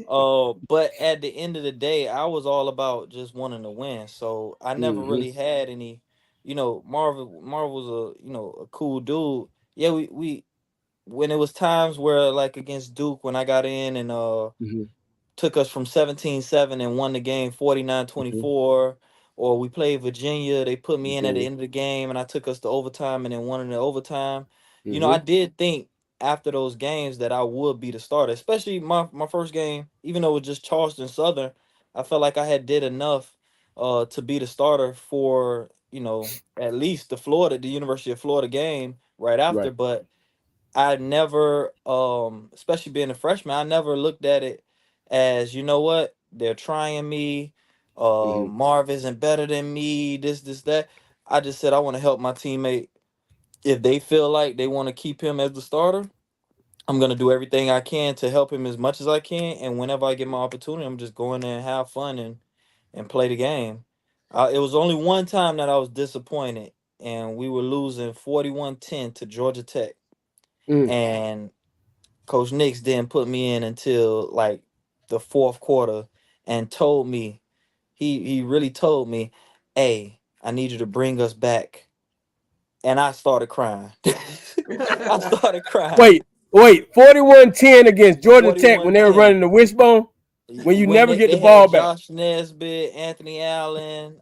But at the end of the day, I was all about just wanting to win. So I never Mm-hmm. really had any, Marv was a cool dude. Yeah, we when it was times where like against Duke when I got in and Mm-hmm. took us from 17-7 and won the game Mm-hmm. 49-24, or we played Virginia, they put me in at the Virginia. end of the game and I took us to overtime and then won in the overtime. I Mm-hmm. did think after those games that I would be the starter, especially my first game, even though it was just Charleston Southern. I felt like I had did enough to be the starter for, at least the University of Florida game right after. Right. But I never, especially being a freshman, I never looked at it as, what, they're trying me. Mm-hmm. Marv isn't better than me. This, that. I just said I want to help my teammate. If they feel like they want to keep him as the starter, I'm gonna do everything I can to help him as much as I can. And whenever I get my opportunity, I'm just going there and have fun and play the game. It was only one time that I was disappointed, and we were losing 41-10 to Georgia Tech. Mm. And Coach Nix didn't put me in until like the fourth quarter and told me, he really told me, hey, I need you to bring us back. And I started crying. I started crying. Wait. 41-10 against Georgia Tech when they were 41-10. running the wishbone, when you When never they, get the they had ball back. Josh Nesbitt, Anthony Allen,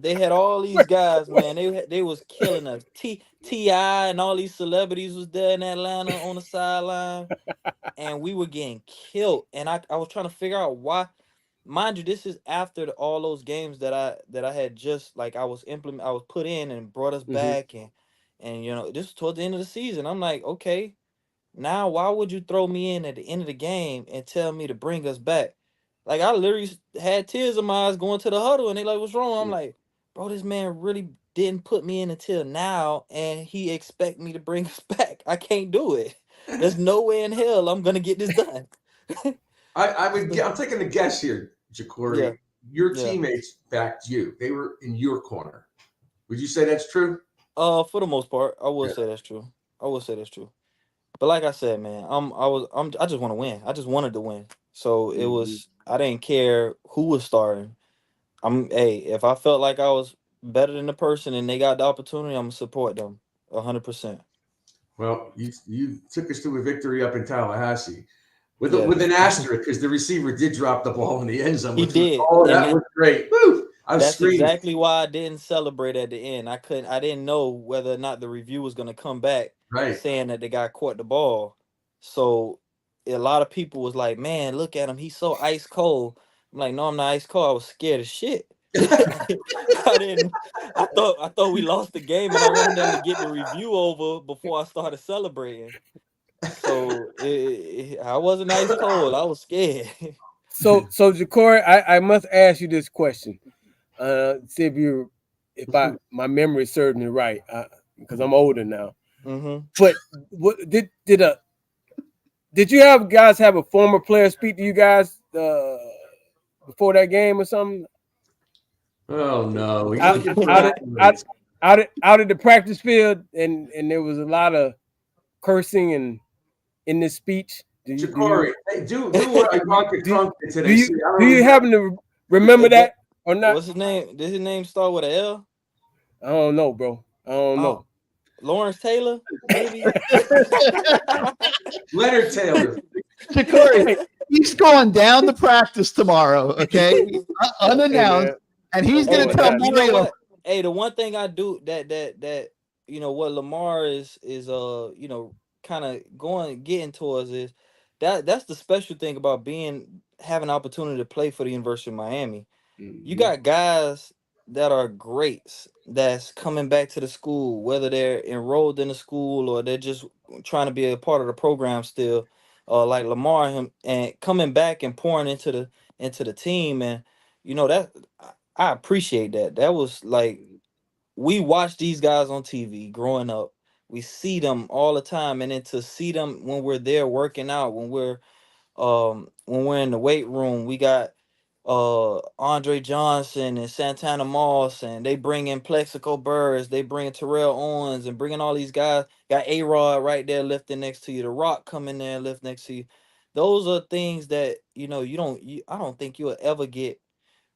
they had all these guys, man. They was killing us. T.I. and all these celebrities was there in Atlanta on the sideline. And we were getting killed. And I was trying to figure out why. Mind you, this is after all those games that I had just like I was put in and brought us Mm-hmm. back and this was towards the end of the season. I'm like, okay, now why would you throw me in at the end of the game and tell me to bring us back? Like I literally had tears in my eyes going to the huddle and they like, what's wrong? I'm like, bro, this man really didn't put me in until now and he expect me to bring us back. I can't do it. There's no way in hell I'm gonna get this done. I'm taking a guess here, Yeah, Jakori. Your yeah. teammates backed you. They were in your corner. Would you say that's true? For the most part, I would Yeah. say that's true. I would say that's true. But like I said, man, I just want to win. I just wanted to win. So it Mm-hmm. was I didn't care who was starting. If I felt like I was better than the person and they got the opportunity, I'm gonna support them 100%. Well, you took us to a victory up in Tallahassee Yeah, with an asterisk because the receiver did drop the ball in the end zone, he which was did, and that was great. Woo! I was that's screaming. exactly why I didn't celebrate at the end. I didn't know whether or not the review was gonna come back Right. saying that the guy caught the ball. So a lot of people was like, man, look at him, he's so ice cold. I'm like, no, I'm not ice cold. I was scared as shit. I didn't. I thought we lost the game, and I wanted them to get the review over before I started celebrating. So I wasn't ice cold. I was scared. So Jakori, I must ask you this question. See if my memory serves me right, because I'm older now. Mm-hmm. But what did you guys have a former player speak to you guys before that game or something? Oh no! Out of the practice field, and there was a lot of cursing and in this speech. Jakori, do what Ivanka Trump did today. Do you happen to remember that or not? What's his name? Did his name start with an L? I don't know, bro. I don't know. Lawrence Taylor, maybe. Leonard Taylor. Jakori, he's going down to practice tomorrow, okay? Unannounced. And he's going to tell Mario. Hey, the one thing I do that what Lamar is kind of getting towards is that's the special thing about having an opportunity to play for the University of Miami. Mm-hmm. You got guys that are greats that's coming back to the school, whether they're enrolled in the school or they're just trying to be a part of the program still, like Lamar and coming back and pouring into the team. And that I appreciate that. That was like, we watch these guys on TV growing up. We see them all the time, and then to see them when we're there working out, when we're in the weight room, we got Andre Johnson and Santana Moss, and they bring in Plexico Burrs, they bring Terrell Owens, and bringing all these guys. Got A-Rod right there lifting next to you, The Rock coming there and lift next to you. Those are things that I don't think you'll ever get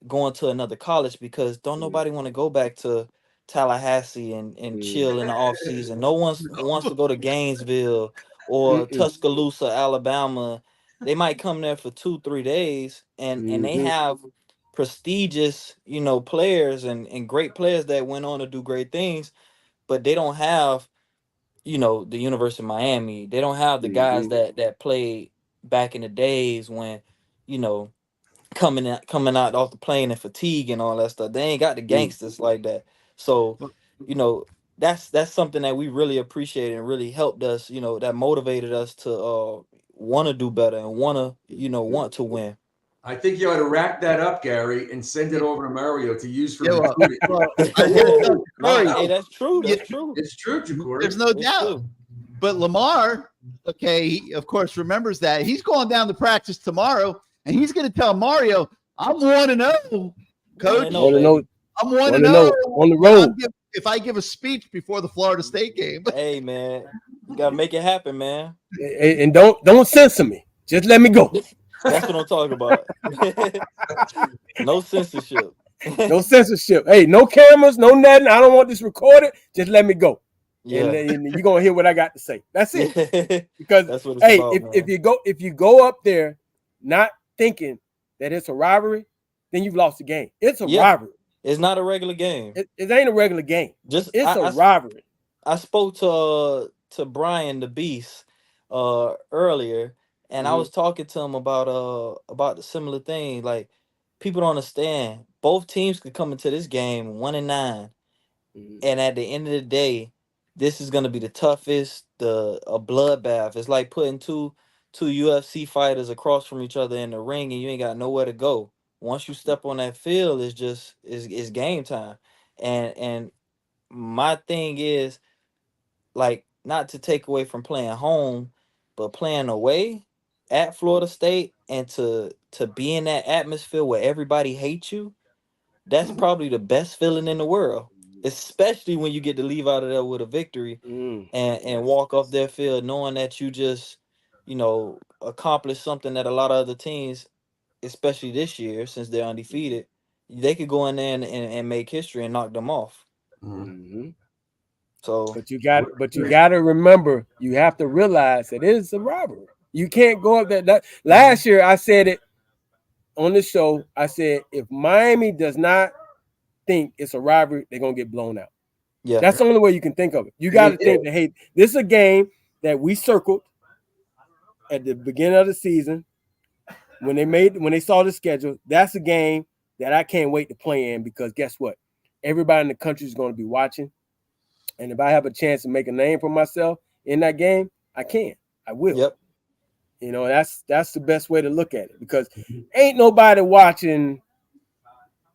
going to another college, because don't nobody want to go back to Tallahassee and chill in the off season. No one wants to go to Gainesville or Tuscaloosa, Alabama. They might come there for 2-3 days and they have prestigious, players and great players that went on to do great things, but they don't have, the University of Miami. They don't have the guys that played back in the days when, coming out off the plane and fatigue and all that stuff. They ain't got the gangsters like that. So, that's something that we really appreciate and really helped us, that motivated us to want to do better and want to win. I think you ought to wrap that up, Gary, and send it over to Mario to use for recruiting. Hey, that's true. That's true. It's true, Jakori. There's no doubt. But Lamar, he, of course, remembers that. He's going down to practice tomorrow, and he's going to tell Mario, I'm 1-0, coach. I'm 1-0 on the road. If I give a speech before the Florida State game. Hey, man, you got to make it happen, man. And don't censor me. Just let me go. That's what I'm talking about. No censorship. No censorship. Hey, no cameras, no nothing. I don't want this recorded. Just let me go. Yeah. And you're gonna hear what I got to say. That's it. Because that's what it's about, if you go up there not thinking that it's a rivalry, then you've lost the game. It's a rivalry. It's not a regular game. It ain't a regular game. It's a rivalry. I spoke to Brian the Beast earlier, and I was talking to him about the similar thing. Like, people don't understand. Both teams could come into this game 1-9, and at the end of the day, this is gonna be the toughest, a bloodbath. It's like putting two UFC fighters across from each other in the ring, and you ain't got nowhere to go. Once you step on that field, it's game time. And my thing is, like, not to take away from playing home, but playing away at Florida State, and to be in that atmosphere where everybody hates you, that's probably the best feeling in the world. Especially when you get to leave out of there with a victory and walk off their field knowing that you just, accomplished something that a lot of other teams, especially this year, since they're undefeated, they could go in there and make history and knock them off. Mm-hmm. So, but you got to remember, you have to realize that it is a rivalry. You can't go up there. Last year, I said it on the show. I said, if Miami does not think it's a rivalry, they're gonna get blown out. Yeah, that's the only way you can think of it. You got to think that, hey, this is a game that we circled. at the beginning of the season, when they saw the schedule, that's a game that I can't wait to play in, because guess what? Everybody in the country is going to be watching. And if I have a chance to make a name for myself in that game, I can. I will. Yep. You know, that's the best way to look at it, because ain't nobody watching.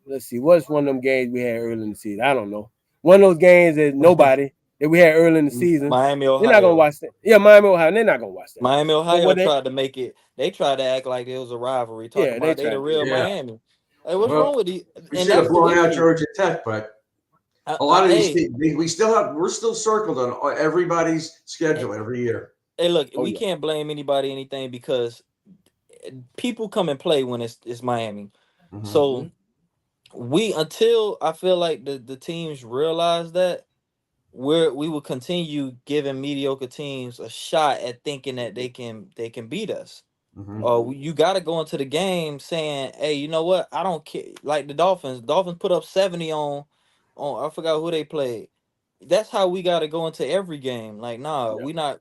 Let's see, what's one of them games we had early in the season? I don't know. One of those games that nobody that we had early in the season. Miami, They're not gonna Ohio. watch that. Yeah, Miami, Ohio. They're not gonna watch that. Miami, But Ohio what tried to make it. They tried to act like it was a rivalry, talking Yeah, about they they the tried to. real Yeah. Miami. Hey, what's Well, wrong with you? We And should have that's the blown out issue. Georgia Tech, but a lot of these teams, we're still circled on everybody's schedule every year. Hey, look, Oh, we yeah. can't blame anybody anything, because people come and play when it's Miami. Mhm. So until I feel like the teams realize that, we will continue giving mediocre teams a shot at thinking that they can beat us. Mhm. You got to go into the game saying, hey, you know what? I don't care. Like the Dolphins put up 70 on I forgot who they played. That's how we got to go into every game. Like, nah, we not.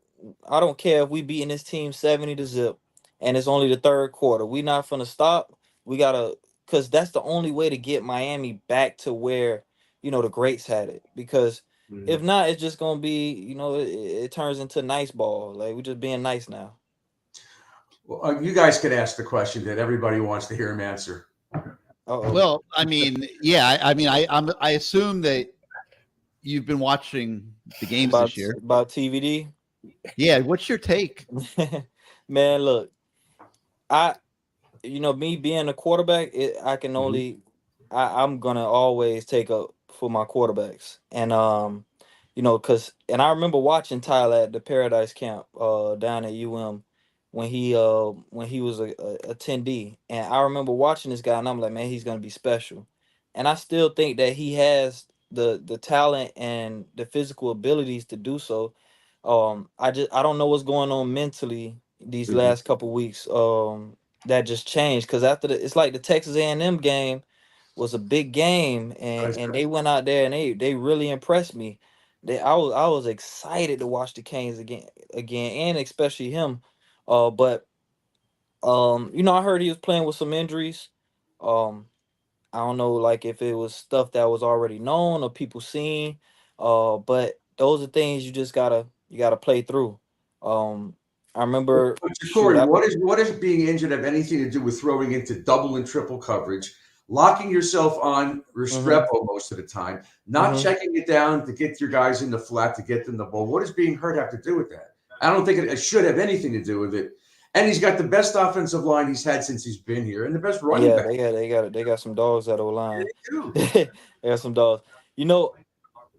I don't care if we beating this team 70-0, and it's only the third quarter. We not finna stop. We gotta, cause that's the only way to get Miami back to where the greats had it. Because if not, it's just gonna be it turns into nice ball. Like, we just being nice now. Well, you guys could ask the question that everybody wants to hear him answer. Uh-oh. Well, I mean, yeah, I assume that you've been watching the games this year. About TVD. Yeah, what's your take? Man, look, me being a quarterback, I can only, I'm gonna always take up for my quarterbacks, and and I remember watching Tyler at the Paradise Camp, down at UM, when he was a attendee, and I remember watching this guy, and I'm like, man, he's gonna be special, and I still think that he has the talent and the physical abilities to do so. I don't know what's going on mentally these last couple weeks. That just changed, because after it's like the Texas A&M game was a big game, and they went out there and they really impressed me. I was excited to watch the Canes again, and especially him. But I heard he was playing with some injuries. Um, I don't know, like, if it was stuff that was already known or people seen. But those are things you gotta play through. I remember, shoot, Jakori, what is being injured have anything to do with throwing into double and triple coverage, locking yourself on Restrepo most of the time, not checking it down to get your guys in the flat to get them the ball? What does being hurt have to do with that? I don't think it should have anything to do with it. And he's got the best offensive line he's had since he's been here, and the best running back. They got some dogs at O-line. They They got some dogs.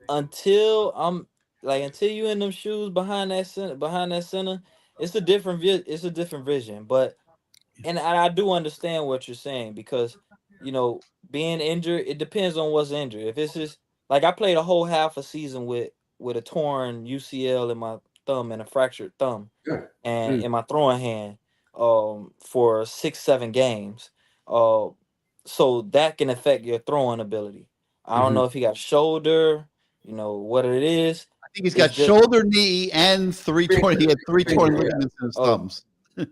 Until you in them shoes behind that center, it's a different vision. But and I do understand what you're saying, because being injured, it depends on what's injured. If it's just like, I played a whole half a season with a torn UCL in my thumb and a fractured thumb, and in my throwing hand, for 6-7 games. So that can affect your throwing ability. I don't know if he got shoulder, what it is. I think he's got shoulder, knee, and 3 He had 3 torn ligaments in his thumbs. So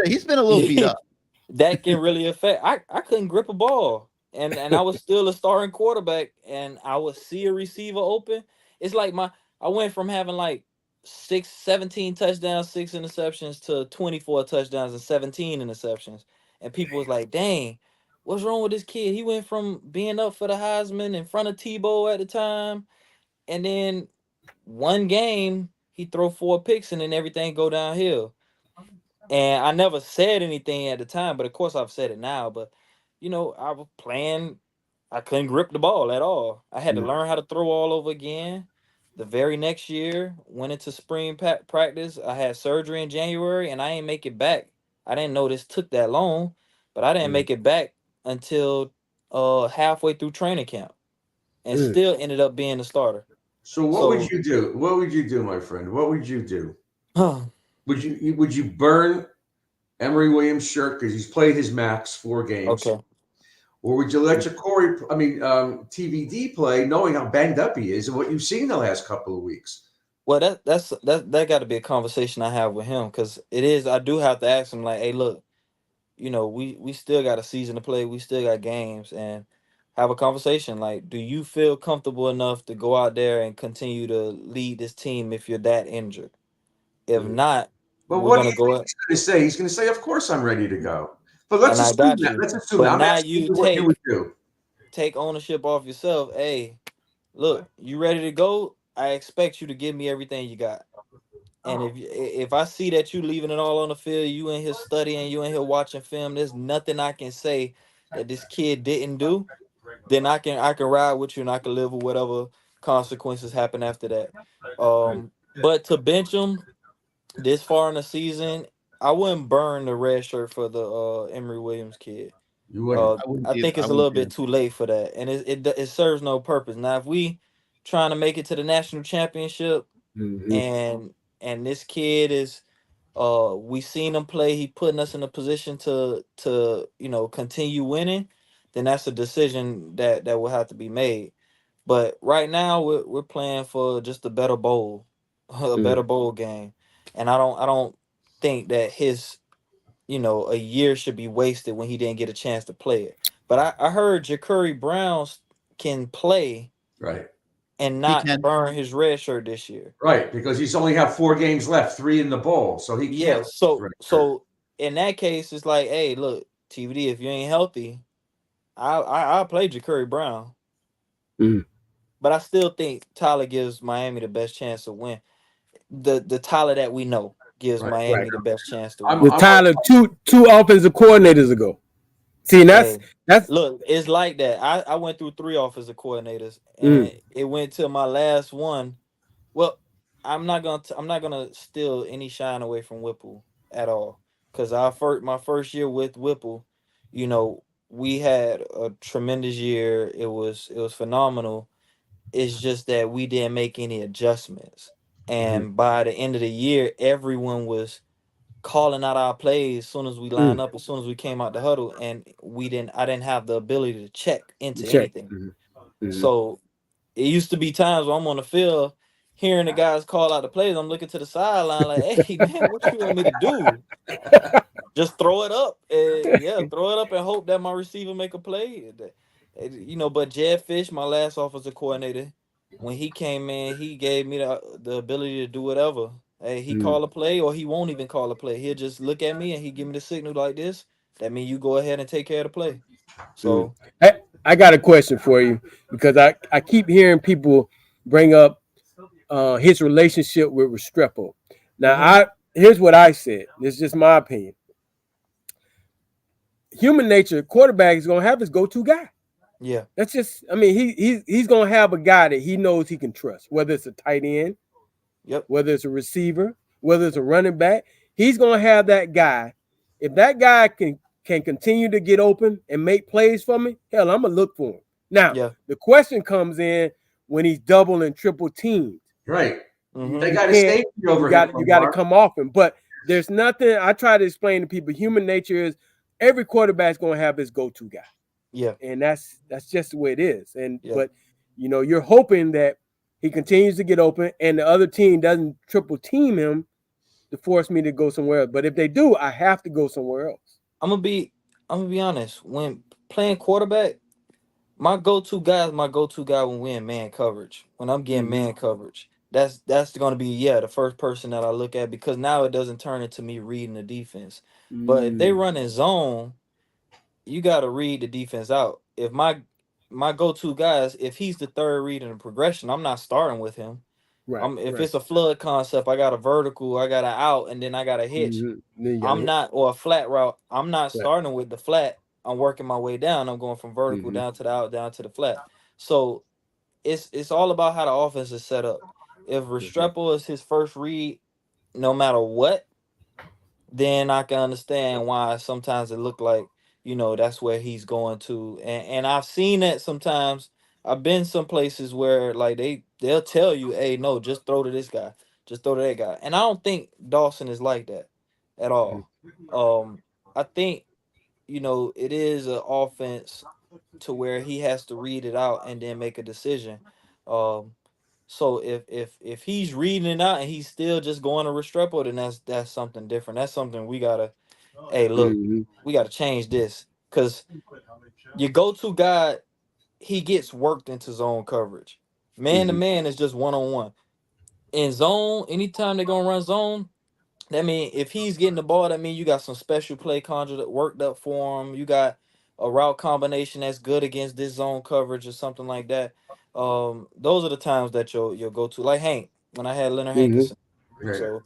he's been a little beat up. That can really affect. I couldn't grip a ball, and I was still a starting quarterback, and I would see a receiver open. It's like I went from having like 17 touchdowns, 6 interceptions, to 24 touchdowns and 17 interceptions. And people was like, dang, what's wrong with this kid? He went from being up for the Heisman in front of Tebow at the time, and then one game he throw 4 picks, and then everything go downhill. And I never said anything at the time, but of course I've said it now. But I was playing, I couldn't grip the ball at all. I had to learn how to throw all over again. The very next year, went into spring practice. I had surgery in January, and I didn't make it back. I didn't know this took that long, but I didn't make it back until halfway through training camp, and still ended up being the starter. So what would you do? What would you do, my friend? What would you do? Would you burn Emory Williams' shirt because he's played his max 4 games? Okay. Or would you let TVD play, knowing how banged up he is and what you've seen the last couple of weeks? Well, that got to be a conversation I have with him because it is. I do have to ask him like, hey, look, we still got a season to play. We still got games and have a conversation. Like, do you feel comfortable enough to go out there and continue to lead this team if you're that injured? If not, But we're what do gonna you think go up. he's going to say? He's going to say, "Of course, I'm ready to go." But And let's I assume got that. you. Let's assume that. But I'm now asking you you what you would take do. ownership off yourself. Hey, look, you ready to go? I expect you to give me everything you got. And if I see that you leaving it all on the field, you in here studying, you in here watching film, there's nothing I can say that this kid didn't do, then I can ride with you and I can live with whatever consequences happen after that. But to bench him this far in the season, I wouldn't burn the red shirt for the Emory Williams kid. You wouldn't. I wouldn't I either. think I it's a wouldn't little bit either. too late for that, and it serves no purpose. Now, if we trying to make it to the national championship, Mhm. and this kid is we seen him play, he putting us in a position to continue winning, then that's a decision that will have to be made. But right now we're playing for just a better bowl, a Mm. better bowl game. And I don't think that his a year should be wasted when he didn't get a chance to play it. But I heard Jakori Browns can play Right. and He not can. burn his red shirt this year. Right. Because he's only have 4 games left, 3 in the bowl, so he can't. Yeah, so in that case, it's like, hey, look, TVD, if you ain't healthy, I'll play Jakuri Brown, Mm. but I still think Tyler gives Miami the best chance to win. The Tyler that we know gives Right. Right. Miami the best chance to I'm, win. With I'm Tyler, two offensive coordinators ago. See, and Hey, that's look, it's like that. I went through 3 offensive coordinators, mm, and it went to my last one. Well, I'm not gonna steal any shine away from Whipple at all, because my first year with Whipple, we had a tremendous year. It was phenomenal. It's just that we didn't make any adjustments, mhm, and by the end of the year, everyone was calling out our plays as soon as we line mm, up, as soon as we came out the huddle, and I didn't have the ability to check into check. anything. Mhm. So it used to be times where I'm on the field hearing the guys call out the plays. I'm looking to the sideline like, hey man, what you want me to do? Just throw it up. And yeah, throw it up and hope that my receiver make a play. But Jed Fish, my last offensive coordinator, when he came in, he gave me the ability to do whatever. Hey, he Mm, call a play or he won't even call a play. He'll just look at me and he give me the signal like this. That means you go ahead and take care of the play. mm. So I got a question for you because I keep hearing people bring up his relationship with Restrepo. Now, mhm, here's what I said. This is just my opinion. Human nature, quarterback is gonna have his go-to guy. yeah, That's just, I mean, he's gonna have a guy that he knows he can trust, whether it's a tight end, yep, whether it's a receiver, whether it's a running back. He's gonna have that guy. If that guy can continue to get open and make plays for me, hell, I'm gonna look for him. Now, yeah, the question comes in when he's double and triple teamed. right. mhm, They You got a can't. safety over him, You got to Lamar. come off him. But there's nothing. I try to explain to people. Human nature is every quarterback's gonna have his go-to guy, yeah, and that's just the way it is. And yeah. but you're hoping that he continues to get open, and the other team doesn't triple team him to force me to go somewhere else. But if they do, I have to go somewhere else. I'm gonna be honest. When playing quarterback, my go-to guy when we're in man coverage. When I'm getting Mm-hmm. man coverage, that's gonna be the first person that I look at because now it doesn't turn into me reading the defense. But if they Mm, run in zone, you gotta read the defense out. If my go-to guys, if he's the third read in the progression, I'm not starting with him. right, If right. it's a flood concept, I got a vertical, I got an out, and then I got a hitch. Mm-hmm. Then you got to I'm hit. not or a flat route. I'm not Right. starting with the flat. I'm working my way down. I'm going from vertical Mm-hmm. down to the out, down to the flat. So it's all about how the offense is set up. If Mm-hmm. Restrepo is his first read, no matter what, then I can understand why sometimes it look like that's where he's going to. And I've seen that sometimes. I've been some places where like they'll tell you, hey, no, just throw to this guy, just throw to that guy. And I don't think Dawson is like that at all. I think it is an offense to where he has to read it out and then make a decision. Um, So if he's reading it out and he's still just going to Restrepo, then that's something different. That's something we gotta. Hey, look, we gotta change this because your go-to guy, he gets worked into zone coverage. Man to man is just one-on-one. In zone, anytime they're gonna run zone, that mean if he's getting the ball, that mean you got some special play conjured that worked up for him. You got a route combination that's good against this zone coverage or something like that. Those are the times that you'll go to. Like Hank, when I had Leonard Hankerson. Right. So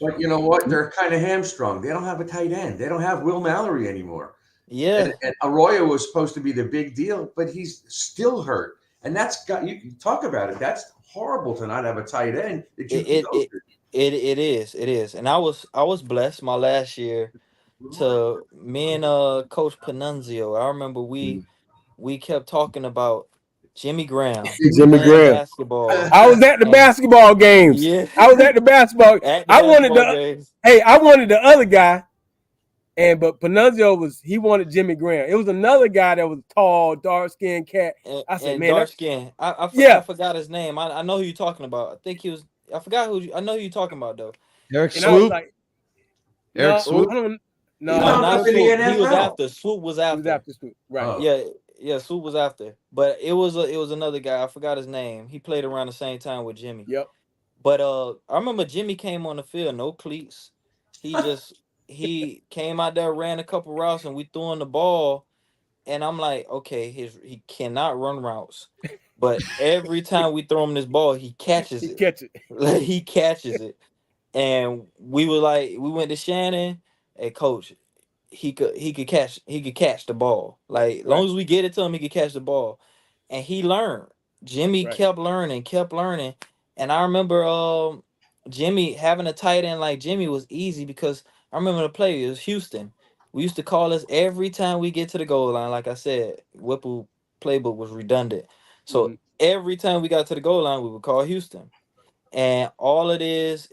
But you know what? They're kind of hamstrung. They don't have a tight end. They don't have Will Mallory anymore. yeah. And Arroyo was supposed to be the big deal, but he's still hurt. And that's got you can talk about it. That's horrible to not have a tight end that you can go to. It is. And I was blessed my last year to me and Coach Panunzio. I remember we kept talking about Jimmy Graham. Jimmy playing Graham. basketball. I was at the basketball games. Yeah. I was at the basketball. At the I wanted basketball the games. I wanted the other guy, but Panunzio he wanted Jimmy Graham. It was another guy that was tall, dark skinned cat. I said, and man, dark skin. I forgot his name. I know who you're talking about. I think he was. I forgot I know who you're talking about though. Eric and I was Swoop. like, Eric Swoop. Not Swoop. He was after. Swoop was after. He was after Swoop. Right. Oh. Yeah. Swoop was after. But it was another guy. I forgot his name. He played around the same time with Jimmy. Yep. But I remember Jimmy came on the field, no cleats. He came out there, ran a couple routes, and we threw him the ball. And I'm like, okay, he cannot run routes. But every time we throw him this ball, he catches it. Like, he catches it. And we went to Shannon, hey coach, he could catch the ball. Like, as long as we get it to him, he could catch the ball. And he learned. Jimmy kept learning. And I remember Jimmy having a tight end like Jimmy was easy because I remember the play, it was Houston. We used to call us every time we get to the goal line. Like I said, Whipple playbook was redundant. So every time we got to the goal line, we would call Houston. And all it is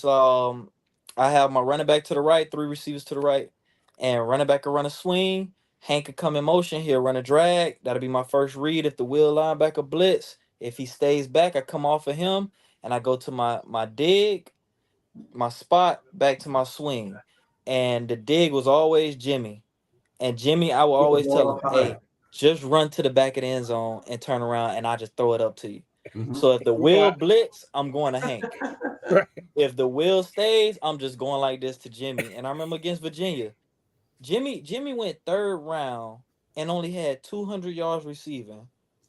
I have my running back to the right, 3 receivers to the right, and running back will run a swing. Hank could come in motion, he'll run a drag. That'll be my first read if the wheel linebacker blitz. If he stays back, I come off of him and I go to my dig, my spot, back to my swing. And the dig was always Jimmy. And Jimmy, I will always tell him, hey, just run to the back of the end zone and turn around and I just throw it up to you. So if the wheel blitz, I'm going to Hank. If the wheel stays, I'm just going like this to Jimmy. And I remember against Virginia, Jimmy went 3rd round and only had 200 yards receiving,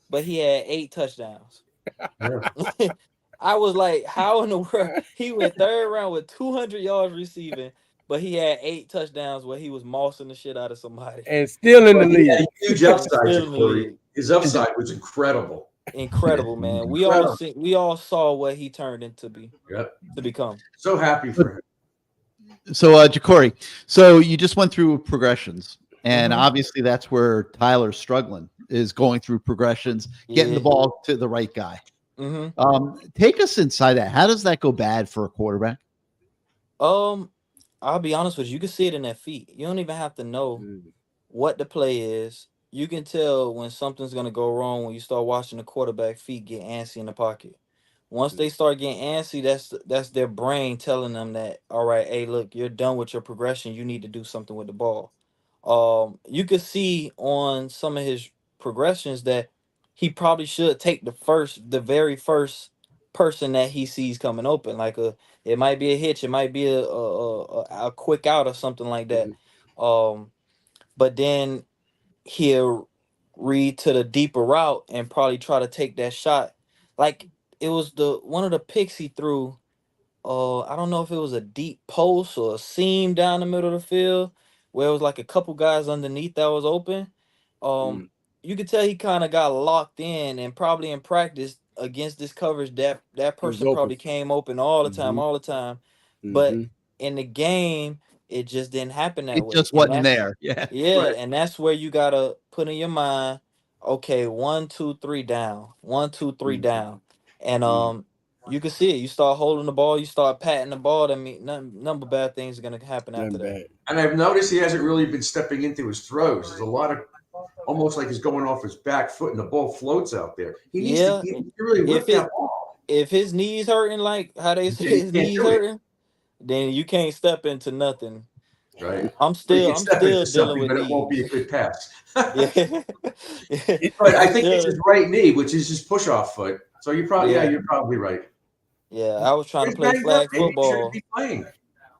but he had 8 touchdowns. I was like, how in the world? He went 3rd round with 200 yards receiving, but he had 8 touchdowns where he was mossing the shit out of somebody. And still in the league. Huge upside. His upside was incredible. Incredible, man. We all saw what he turned into to become. So happy for him. So Jakori, so you just went through progressions, and obviously that's where Tyler's struggling, is going through progressions, getting the ball to the right guy. Take us inside that. How does that go bad for a quarterback? I'll be honest with you. You can see it in their feet. You don't even have to know what the play is. You can tell when something's going to go wrong when you start watching the quarterback feet get antsy in the pocket. Once they start getting antsy, that's their brain telling them that, all right, hey, look, you're done with your progression. You need to do something with the ball. You could see on some of his progressions that he probably should take the very first person that he sees coming open. Like it might be a hitch, it might be a quick out or something like that. But then he'll read to the deeper route and probably try to take that shot. Like it was one of the picks he threw. I don't know if it was a deep post or a seam down the middle of the field where it was like a couple guys underneath that was open. You could tell he kind of got locked in, and probably in practice against this coverage that person probably came open all the time. But in the game, it just didn't happen that way. It just wasn't there. Yeah. And that's where you gotta put in your mind, okay, 1, 2, 3 down. 1, 2, 3 down. And you can see it. You start holding the ball, you start patting the ball. I mean, none but bad things are gonna happen after that. And I've noticed he hasn't really been stepping into his throws. There's a lot of almost like he's going off his back foot, and the ball floats out there. He needs Yeah, to really whip that ball. if his knees hurting, like how they say his knees hurting, then you can't step into nothing. Right. I'm still dealing with but knees. it won't be a good pass. Yeah. But I think it's his right knee, which is his push-off foot. So you're probably you're probably right. Yeah, I was trying to play flag football. Be playing.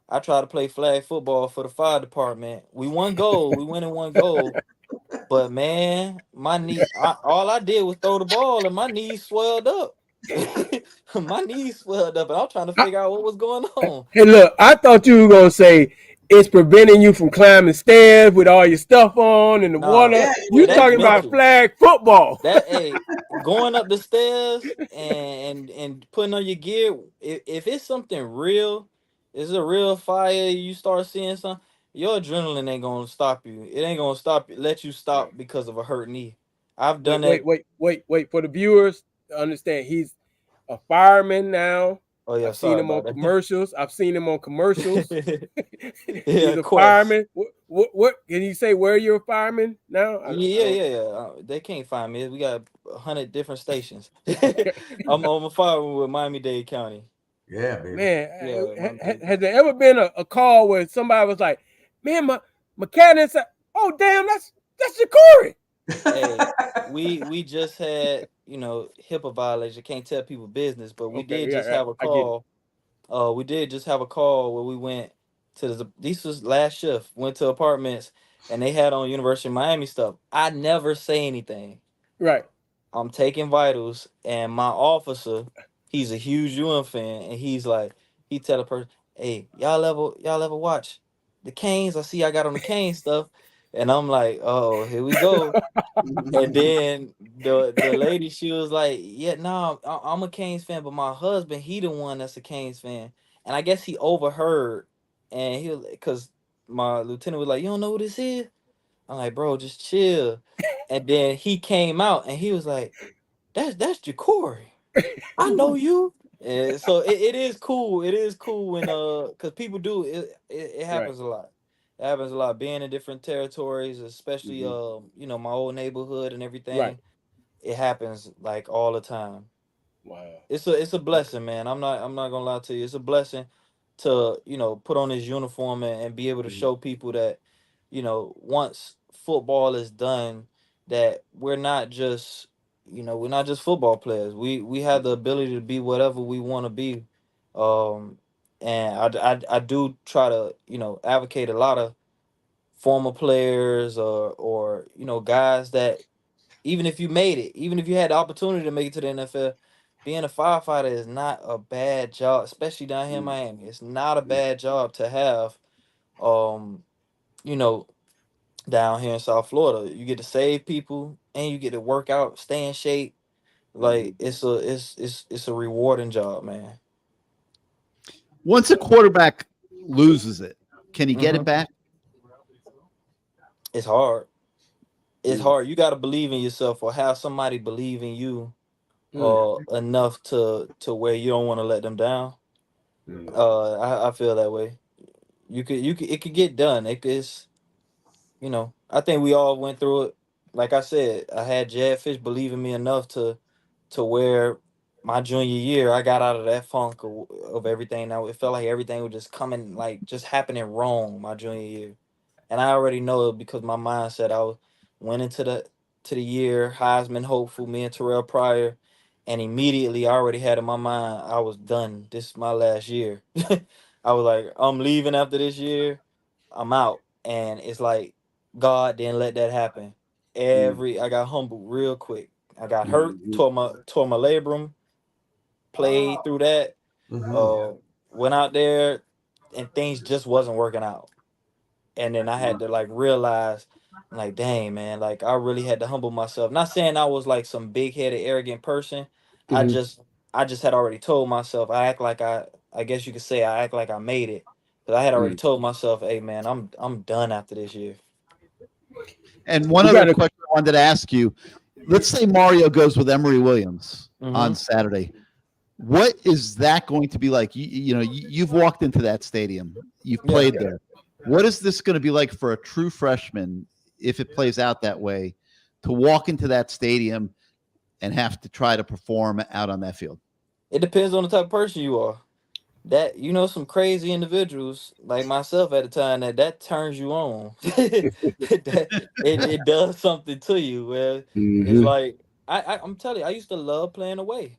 I tried to play flag football for the fire department. We won gold. We went in one goal. But man, my knee, all I did was throw the ball and my knees swelled up. My knees swelled up, and I'm trying to figure out what was going on. Hey, look, I thought you were going to say it's preventing you from climbing stairs with all your stuff on and the water. Yeah, you talking about flag football. That going up the stairs and putting on your gear, if it's something real, it's a real fire, you start seeing something, your adrenaline ain't gonna stop you. It ain't gonna let you stop because of a hurt knee. I've done that. Wait. For the viewers to understand, he's a fireman now. Oh yeah, I've seen him on commercials. He's a fireman. What can you say? Where you're a fireman now? Yeah. They can't find me. We got 100 different stations. I'm a fireman with Miami-Dade County. Yeah, baby. Man, has there ever been a call where somebody was like, "Man, my mechanic said, oh damn, that's Jakori." Hey, we just had, HIPAA violation. Can't tell people business, but we did just have a call. We did just have a call where we went to this was last shift. Went to apartments and they had on University of Miami stuff. I never say anything. Right. I'm taking vitals, and my officer, he's a huge UM fan, and he's like, he tell the person, "Hey, y'all ever watch the Canes? I see I got on the Canes stuff." And I'm like, "Oh, here we go." And then the lady, she was like, "Yeah, no, I'm a Canes fan, but my husband, he the one that's a Canes fan." And I guess he overheard, and he was, because my lieutenant was like, "You don't know who this is?" I'm like, "Bro, just chill." And then he came out and he was like, That's Jakori. I know you." And so it is cool. It is cool when because people do it happens a lot. It happens a lot. Being in different territories, especially my old neighborhood and everything. Right. It happens like all the time. Wow. It's a blessing, man. I'm not gonna lie to you. It's a blessing to, put on this uniform and be able to show people that, once football is done, that we're not just football players. We have the ability to be whatever we want to be. And I do try to, advocate a lot of former players or guys that, even if you made it, even if you had the opportunity to make it to the NFL, being a firefighter is not a bad job, especially down here in Miami. It's not a bad job to have, down here in South Florida. You get to save people and you get to work out, stay in shape. Like it's a rewarding job, man. Once a quarterback loses it, can he get it back? It's hard. It's hard. You got to believe in yourself or have somebody believe in you enough to where you don't want to let them down. I feel that way. It could get done. It's I think we all went through it. Like I said, I had Jad Fish believe in me enough to where my junior year I got out of that funk of everything. Now it felt like everything was just coming, like just happening wrong my junior year. And I already know it because my mindset, went into the year Heisman hopeful, me and Terrell Pryor, and immediately I already had in my mind I was done. This is my last year. I was like, I'm leaving after this year. I'm out. And it's like God didn't let that happen. I got humbled real quick. I got hurt, tore my labrum, played through that, went out there, and things just wasn't working out. And then I had to like realize, like, dang, man, like I really had to humble myself. Not saying I was like some big-headed, arrogant person. I just had already told myself, I guess you could say I act like I made it. But I had already told myself, hey man, I'm done after this year. And one other question I wanted to ask you. Let's say Mario goes with Emory Williams on Saturday. What is that going to be like? You've walked into that stadium. You've played there. What is this going to be like for a true freshman if it plays out that way? to walk into that stadium and have to try to perform out on that field? It depends on the type of person you are. That some crazy individuals like myself at the time that turns you on. It does something to you. Where it's like I'm telling you, I used to love playing away.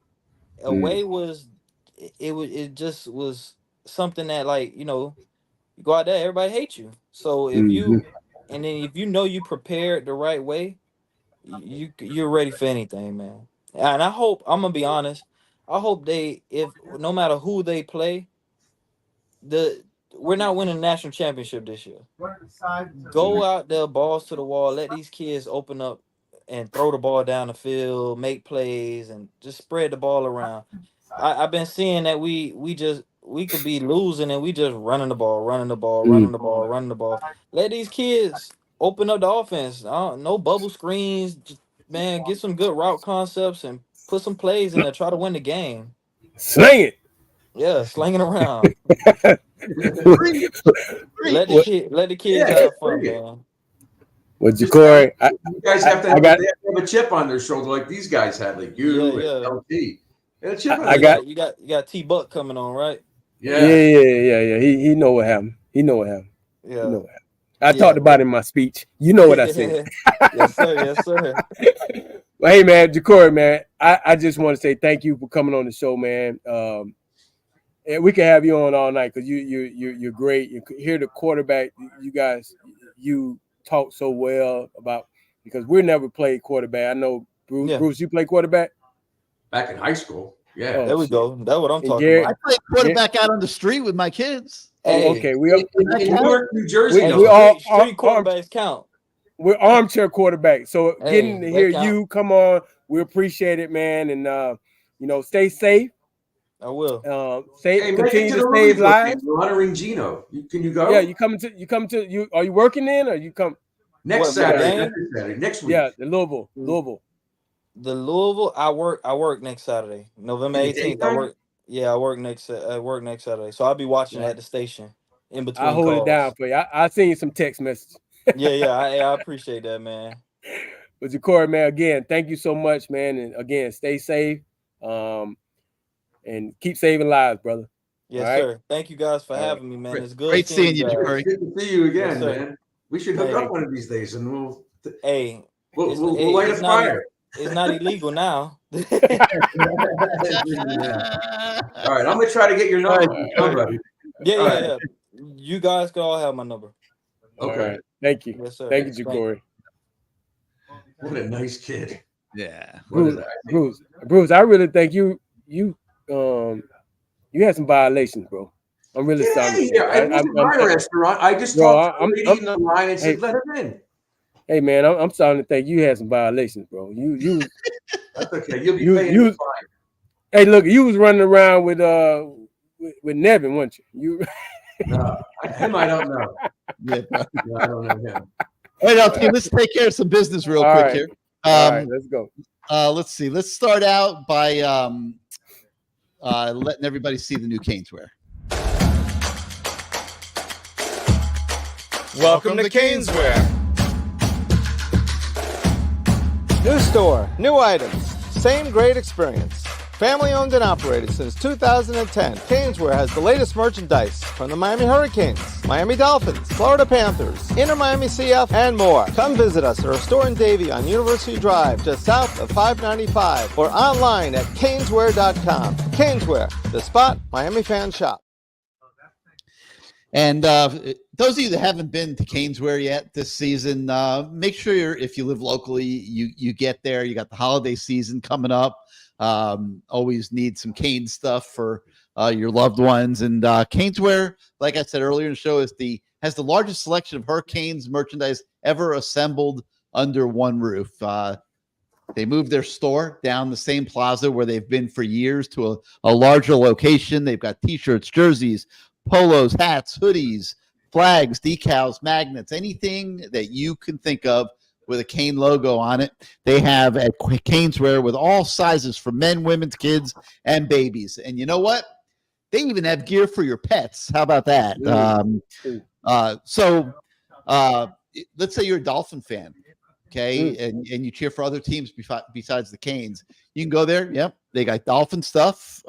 Away was it just was something that you go out there, everybody hates you. So if you you prepared the right way, you're ready for anything, man. And I hope, I'm gonna be honest, I hope if no matter who they play, we're not winning the national championship this year. Go out there, balls to the wall, let these kids open up and throw the ball down the field, make plays, and just spread the ball around. I've been seeing that we could be losing and we just running the ball. Let these kids open up the offense. No bubble screens. Just, man, get some good route concepts and put some plays in there. Try to win the game. Sling it. Yeah, slinging around. Let the kids have fun, man. Well, Jakori, you guys have to have a chip on their shoulder like these guys had, like you and LT. You got T-Buck coming on, right? Yeah. He know what happened. Yeah. He know what happened. I talked about it in my speech. You know what I said. Yes, sir. Well, hey, man, Jakori, man, I just want to say thank you for coming on the show, man. And we can have you on all night because you're great. You hear the quarterback. You guys, you talk so well about, because we never played quarterback. I know Bruce. Yeah. Bruce, you play quarterback back in high school. Yeah, there we go. That's what I'm talking about. I played quarterback out on the street with my kids. Hey, okay, we in Newark, New Jersey. We all street quarterbacks count. We're armchair quarterbacks. So getting to hear you come on, we appreciate it, man. And stay safe. I will. Continue to save lives. We're honoring Gino. Can you go? Yeah, you come to. Are you working in, or you come next Saturday? Next week. Yeah, the Louisville. The Louisville. I work next Saturday, November 18th. I work next Saturday. So I'll be watching at the station in between. I'll hold it down for you. I'll send you some text messages. I appreciate that, man. But Jakori, man, again, thank you so much, man, and again, stay safe. And keep saving lives, brother. Yes, right? Sir. Thank you guys for having me, man. It's good. Great seeing you, Jakori. Good to see you again, man. We should hook up one of these days, and we'll light a fire. It's not illegal now. All right, I'm gonna try to get your number. Yeah. You guys can all have my number. Okay. Right. Thank you. Yes, sir. Thank you, Jakori. What a nice kid. Yeah. Bruce, I really think you had some violations, bro. I'm really sorry. I went to my restaurant. I just talked to the lady in the line and said, "Let her in." Hey, man, I'm starting to think you had some violations, bro. You. That's okay. You'll be paying the fine. Hey, look, you was running around with Nevin, weren't you? No, him I don't know. No, I don't know him. All right, LT, let's take care of some business real quick here. All right, let's go. Let's see. Let's start out by letting everybody see the new CaneSwear. Welcome to CaneSwear. New store, new items, same great experience. Family owned and operated since 2010, CaneSwear has the latest merchandise from the Miami Hurricanes, Miami Dolphins, Florida Panthers, Inter Miami CF, and more. Come visit us at our store in Davie on University Drive, just south of 595, or online at caneswear.com. CaneSwear, the spot Miami fans shop. And those of you that haven't been to CaneSwear yet this season, make sure if you live locally, you get there. You got the holiday season coming up. Always need some Cane stuff for your loved ones. And CaneSwear, like I said earlier in the show, has the largest selection of Hurricanes merchandise ever assembled under one roof. They moved their store down the same plaza where they've been for years to a larger location. They've got T-shirts, jerseys, polos, hats, hoodies, flags, decals, magnets, anything that you can think of with a Cane logo on it. They have at CaneSwear with all sizes for men, women's, kids, and babies. And you know what? They even have gear for your pets. How about that? So let's say you're a Dolphin fan. okay, and you cheer for other teams besides the Canes, you can go there. Yep, they got Dolphin stuff,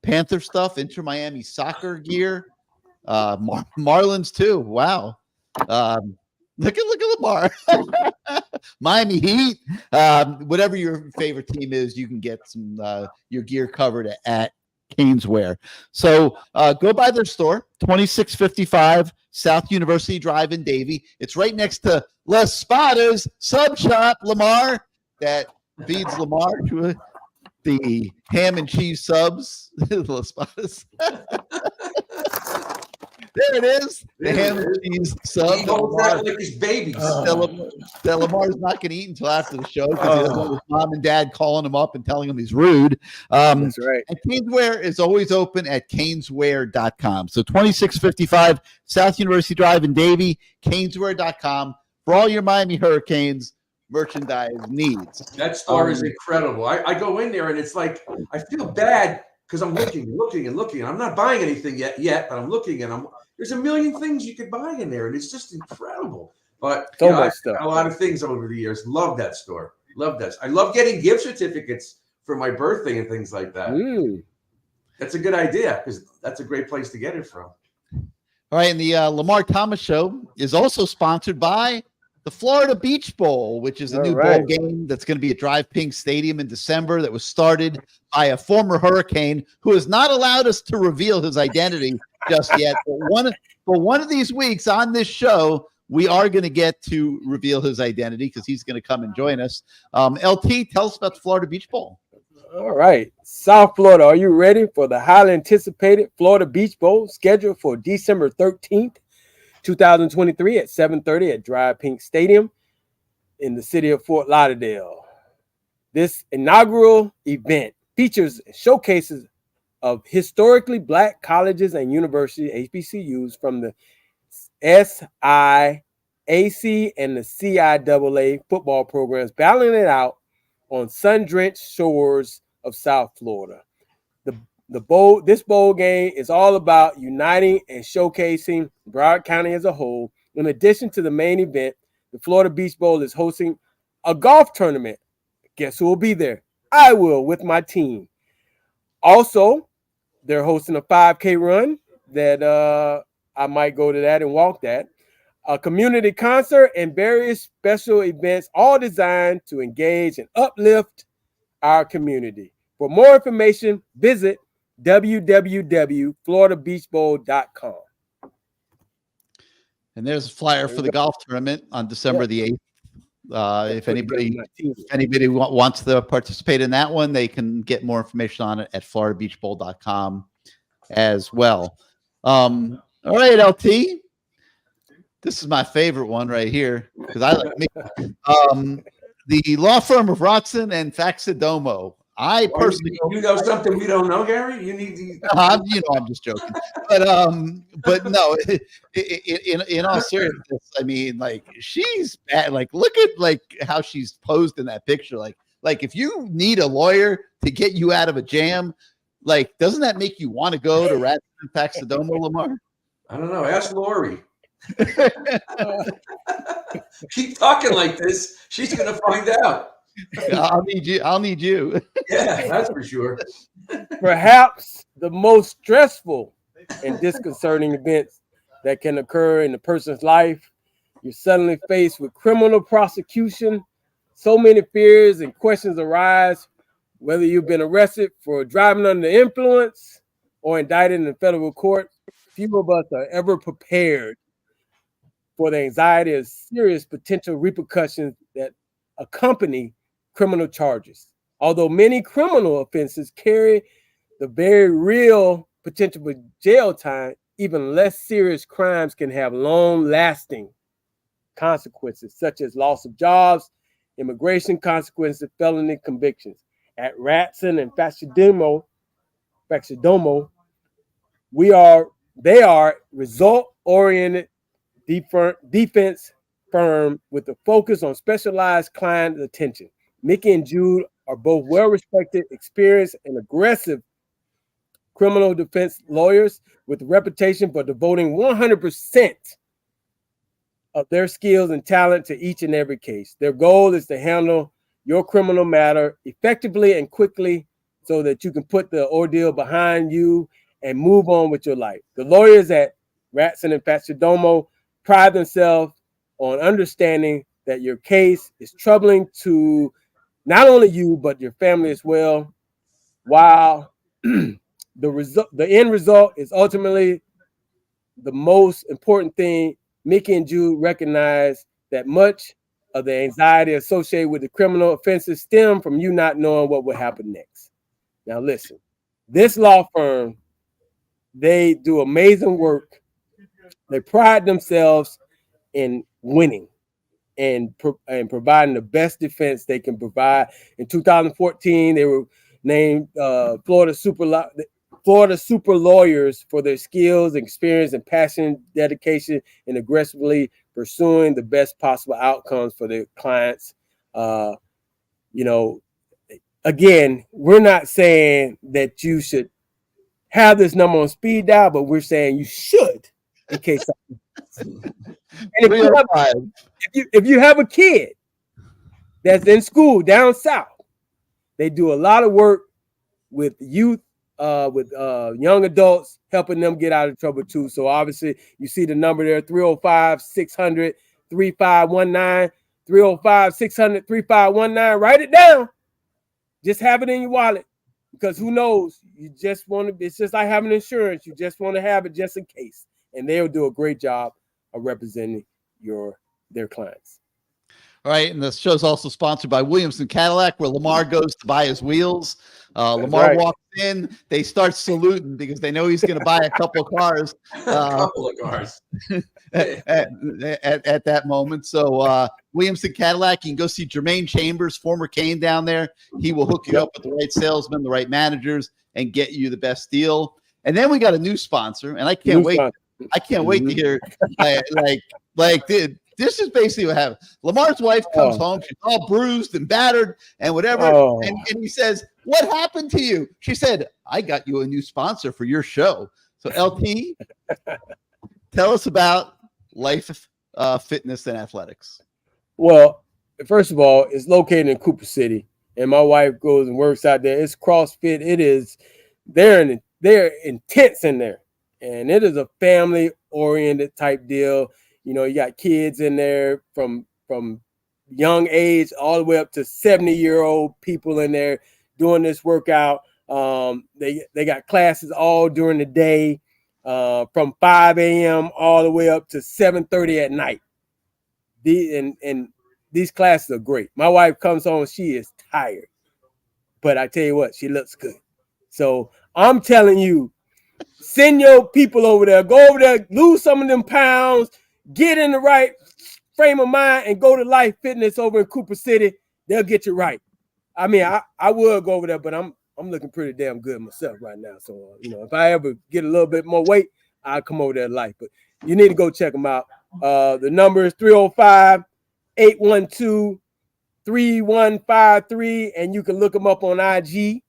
Panther stuff, Inter Miami soccer gear, Marlins too. Wow, look at Lamar, Miami Heat, whatever your favorite team is, you can get some your gear covered at CaneSwear. So go by their store, 2655 South University Drive in Davie. It's right next to Les Spada's Sub Shop, Lamar, that feeds Lamar to the ham and cheese subs. Les Spada's. There it is. The ham and cheese sub. He holds that like his babies. That Lamar's not going to eat until after the show because he doesn't want his mom and dad calling him up and telling him he's rude. That's right. And CaneSwear is always open at CaneSwear.com. So 2655 South University Drive in Davie, CaneSwear.com for all your Miami Hurricanes merchandise needs. That store is incredible. I go in there and it's like I feel bad because I'm looking. I'm not buying anything yet, but I'm looking and there's a million things you could buy in there, and it's just incredible. But I've got a lot of things over the years. Love that store. Love that. I love getting gift certificates for my birthday and things like that. That's a good idea because that's a great place to get it from. All right, and the Lamar Thomas Show is also sponsored by the Florida Beach Bowl, which is a new bowl game that's going to be at Drive Pink Stadium in December, that was started by a former Hurricane who has not allowed us to reveal his identity just yet. But one of these weeks on this show, we are going to get to reveal his identity because he's going to come and join us. LT, tell us about the Florida Beach Bowl. All right. South Florida, are you ready for the highly anticipated Florida Beach Bowl scheduled for December 13th? 2023 at 7:30 at Drive Pink Stadium in the city of Fort Lauderdale. This inaugural event features showcases of historically Black colleges and universities, HBCUs, from the SIAC and the CIAA football programs, battling it out on sun-drenched shores of South Florida. This bowl game is all about uniting and showcasing Broward County as a whole. In addition to the main event, the Florida Beach Bowl is hosting a golf tournament. Guess who will be there? I will, with my team. Also, they're hosting a 5K run that I might go to that and walk that. A community concert and various special events, all designed to engage and uplift our community. For more information, visit www.floridabeachbowl.com. And there's a flyer for the golf tournament on December the 8th. If anybody wants to participate in that one, they can get more information on it at floridabeachbowl.com as well. All right, LT. This is my favorite one right here because I like me. The law firm of Rotson and Faxidomo. I personally, you know something we don't know, Gary. You need to. I'm just joking, but no. In all seriousness, I mean, like, she's bad. Like, look at how she's posed in that picture. Like if you need a lawyer to get you out of a jam, like, doesn't that make you want to go to Rotson and Faxidomo, Lamar? I don't know. Ask Lori. Keep talking like this. She's gonna find out. I'll need you. Yeah, that's for sure. Perhaps the most stressful and disconcerting events that can occur in a person's life. You're suddenly faced with criminal prosecution. So many fears and questions arise, whether you've been arrested for driving under the influence or indicted in federal court. Few of us are ever prepared for the anxiety of serious potential repercussions that accompany criminal charges. Although many criminal offenses carry the very real potential for jail time, even less serious crimes can have long-lasting consequences, such as loss of jobs, immigration consequences, felony convictions. At Rotson and Faxidomo, they are result-oriented defense firm with a focus on specialized client attention. Mickey and Jude are both well-respected, experienced, and aggressive criminal defense lawyers with a reputation for devoting 100% of their skills and talent to each and every case. Their goal is to handle your criminal matter effectively and quickly so that you can put the ordeal behind you and move on with your life. The lawyers at Ratson and Patridomo pride themselves on understanding that your case is troubling to not only you, but your family as well, while the end result is ultimately the most important thing. Mickey and Jude recognize that much of the anxiety associated with the criminal offenses stem from you not knowing what will happen next. Now listen, this law firm, they do amazing work. They pride themselves in winning and providing the best defense they can provide. In 2014, they were named Florida Super Lawyers for their skills, experience, and passion, dedication, and aggressively pursuing the best possible outcomes for their clients. Again, we're not saying that you should have this number on speed dial, but we're saying you should, in case something. And if you have a kid that's in school down south, they do a lot of work with youth, with young adults, helping them get out of trouble too. So obviously you see the number there, 305-600-3519, 305-600-3519. Write it down. Just have it in your wallet, because who knows? You just want to, it's just like having insurance. You just want to have it just in case. And they'll do a great job of representing their clients. All right, and the show's also sponsored by Williamson Cadillac, where Lamar goes to buy his wheels. Lamar walks in, they start saluting because they know he's going to buy a couple of cars. A couple of cars. at that moment. So Williamson Cadillac, you can go see Jermaine Chambers, former Cane, down there. He will hook you up with the right salesmen, the right managers, and get you the best deal. And then we got a new sponsor, and I can't wait. I can't wait to hear this is basically what happened. Lamar's wife comes home. She's all bruised and battered and whatever. And he says, "What happened to you?" She said, "I got you a new sponsor for your show." So LT, tell us about Life Fitness and Athletics. Well, first of all, it's located in Cooper City, and my wife goes and works out there. It's CrossFit. It is, they're intense in there, and it is a family-oriented type deal. You know, you got kids in there from young age all the way up to 70-year-old people in there doing this workout. They got classes all during the day, from 5 a.m. all the way up to 7:30 at night. These classes are great. My wife comes home, she is tired, but I tell you what, she looks good. So I'm telling you, send your people over there, go over there, lose some of them pounds, get in the right frame of mind, and go to Life Fitness over in Cooper City. They'll get you right. I mean, I would go over there, but I'm looking pretty damn good myself right now. So, if I ever get a little bit more weight, I'll come over there to Life. But you need to go check them out. The number is 305-812-3153, and you can look them up on IG.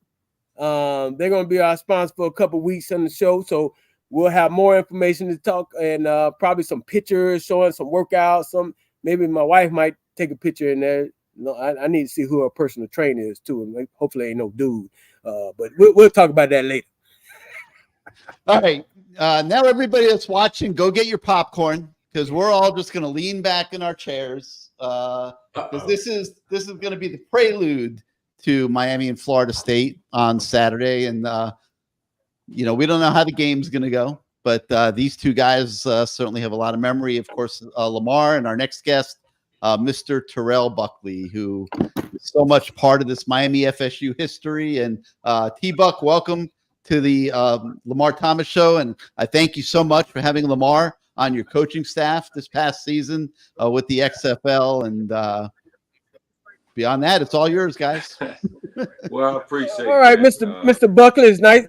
They're going to be our sponsor for a couple weeks on the show, so we'll have more information to talk, and probably some pictures showing some workouts. Maybe my wife might take a picture in there. I need to see who her personal trainer is too, and hopefully ain't no dude. But we'll talk about that later. All right, now everybody that's watching, go get your popcorn, because we're all just going to lean back in our chairs. Because this is going to be the prelude to Miami and Florida State on Saturday, and we don't know how the game's going to go, but these two guys certainly have a lot of memory. Of course, Lamar, and our next guest, Mr. Terrell Buckley, who is so much part of this Miami FSU history. And T-Buck, welcome to the Lamar Thomas Show, and I thank you so much for having Lamar on your coaching staff this past season with the XFL. And beyond that, it's all yours, guys. Well, I appreciate it. All right, Mr. Buckley is nice.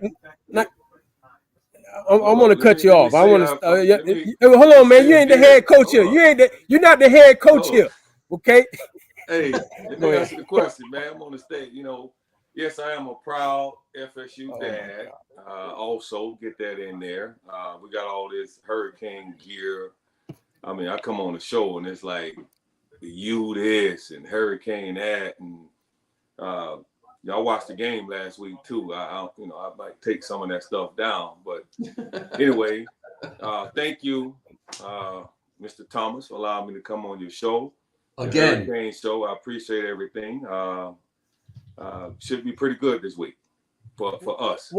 I'm going to cut you off. I want to. Hold on, man. You ain't the head coach here. You're not the head coach here. Okay. Hey, let me ask you the question, man. I'm on the stage. Yes, I am a proud FSU dad. Also, get that in there. We got all this hurricane gear I mean, I come on the show and it's like you this and Hurricane that, and y'all watched the game last week too. I might take some of that stuff down, but anyway, thank you, Mr. Thomas, for allowing me to come on your show. Again, Hurricane show. I appreciate everything. Should be pretty good this week for us.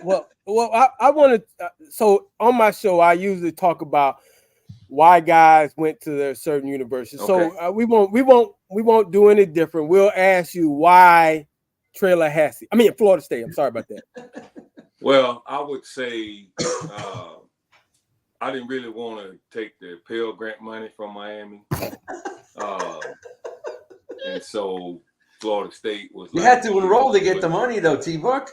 Well, I want to. So on my show, I usually talk about why guys went to their certain universities. Okay. So we won't do any different. We'll ask you why Florida State. I'm sorry about that. Well, I would say I didn't really want to take the Pell Grant money from Miami, and so Florida State was. You had to enroll to get the money, though, T-Buck.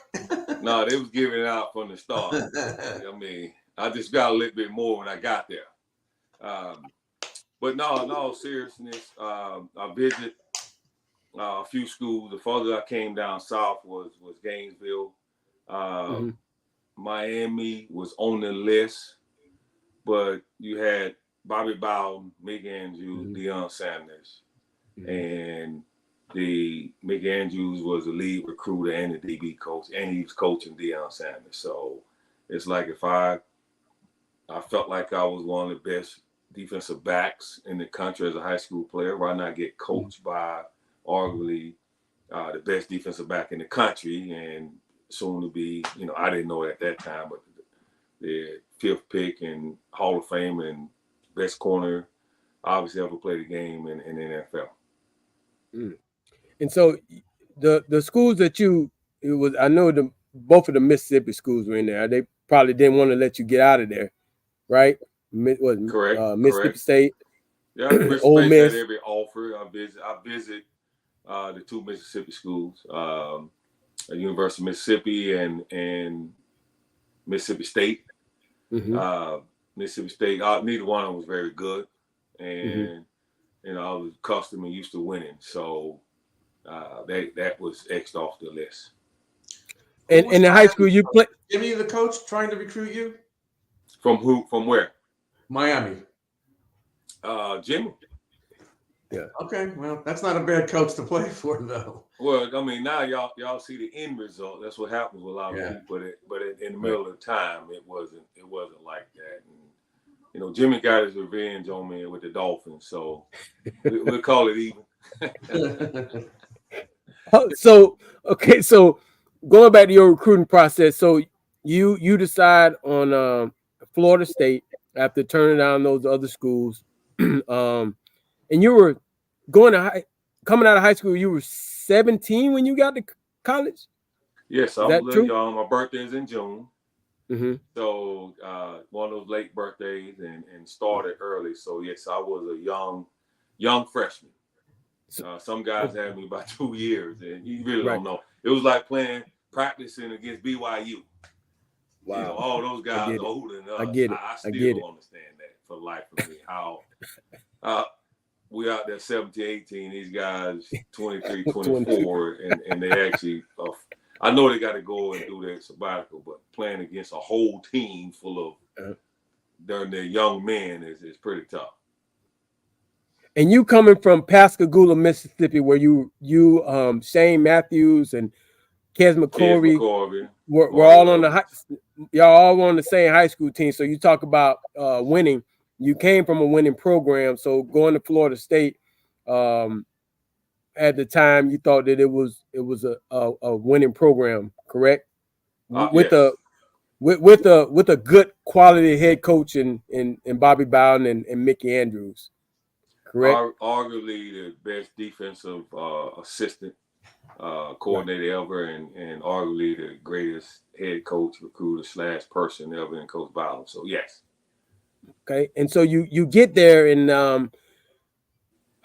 No, they was giving it out from the start. I mean, I just got a little bit more when I got there. But no, in all seriousness, I visited a few schools. The further I came down south was Gainesville. Miami was on the list, but you had Bobby Bowden, Mick Andrews, Deion Sanders, and Mick Andrews was the lead recruiter and the DB coach, and he was coaching Deion Sanders. So it's like if I felt like I was one of the best defensive backs in the country as a high school player, why not get coached by arguably the best defensive back in the country, and soon to be, I didn't know it at that time, but the 5th pick and Hall of Fame and best corner obviously ever played a game in the NFL. And so the schools that I know both of the Mississippi schools were in there. They probably didn't want to let you get out of there, right? Correct. Mississippi State. Yeah, Mississippi Ole State Miss. had every offer. I visit the 2 Mississippi schools, University of Mississippi and Mississippi State. Mississippi State, neither one of them was very good, and I was accustomed and used to winning, so that was X'd off the list. And in the high school, you play. Jimmy, the coach, trying to recruit you? From who? From where? Miami. Jimmy. Yeah. Okay. Well, that's not a bad coach to play for, though. Well, I mean, now y'all see the end result. That's what happens with a lot of people. But in the middle of the time, it wasn't like that. And, Jimmy got his revenge on me with the Dolphins, so we'll call it even. So going back to your recruiting process, so you decide on Florida State after turning down those other schools, and you were coming out of high school. You were 17 when you got to college. Yes, I was a little young. My birthday is in June, so one of those late birthdays, and started early. So yes, I was a young freshman. Some guys had me about 2 years, and you really don't know. It was like practicing against BYU. Wow. All those guys are older than us. I get it. I still understand that for the life of me. How we out there 17, 18, these guys 23, 24, and they actually I know they got to go and do their sabbatical, but playing against a whole team full of their young men is pretty tough. And you coming from Pascagoula, Mississippi, where you Shane Matthews and Kes McCorvey were all on y'all all on the same high school team. So you talk about winning. You came from a winning program. So going to Florida State, at the time, you thought that it was a winning program, correct? With yes. a good quality head coach in Bobby Bowden and Mickey Andrews. Correct. Arguably the best defensive assistant coordinator ever, and arguably the greatest head coach, recruiter / person ever in Coach Bowden. So yes. Okay, and so you get there, and I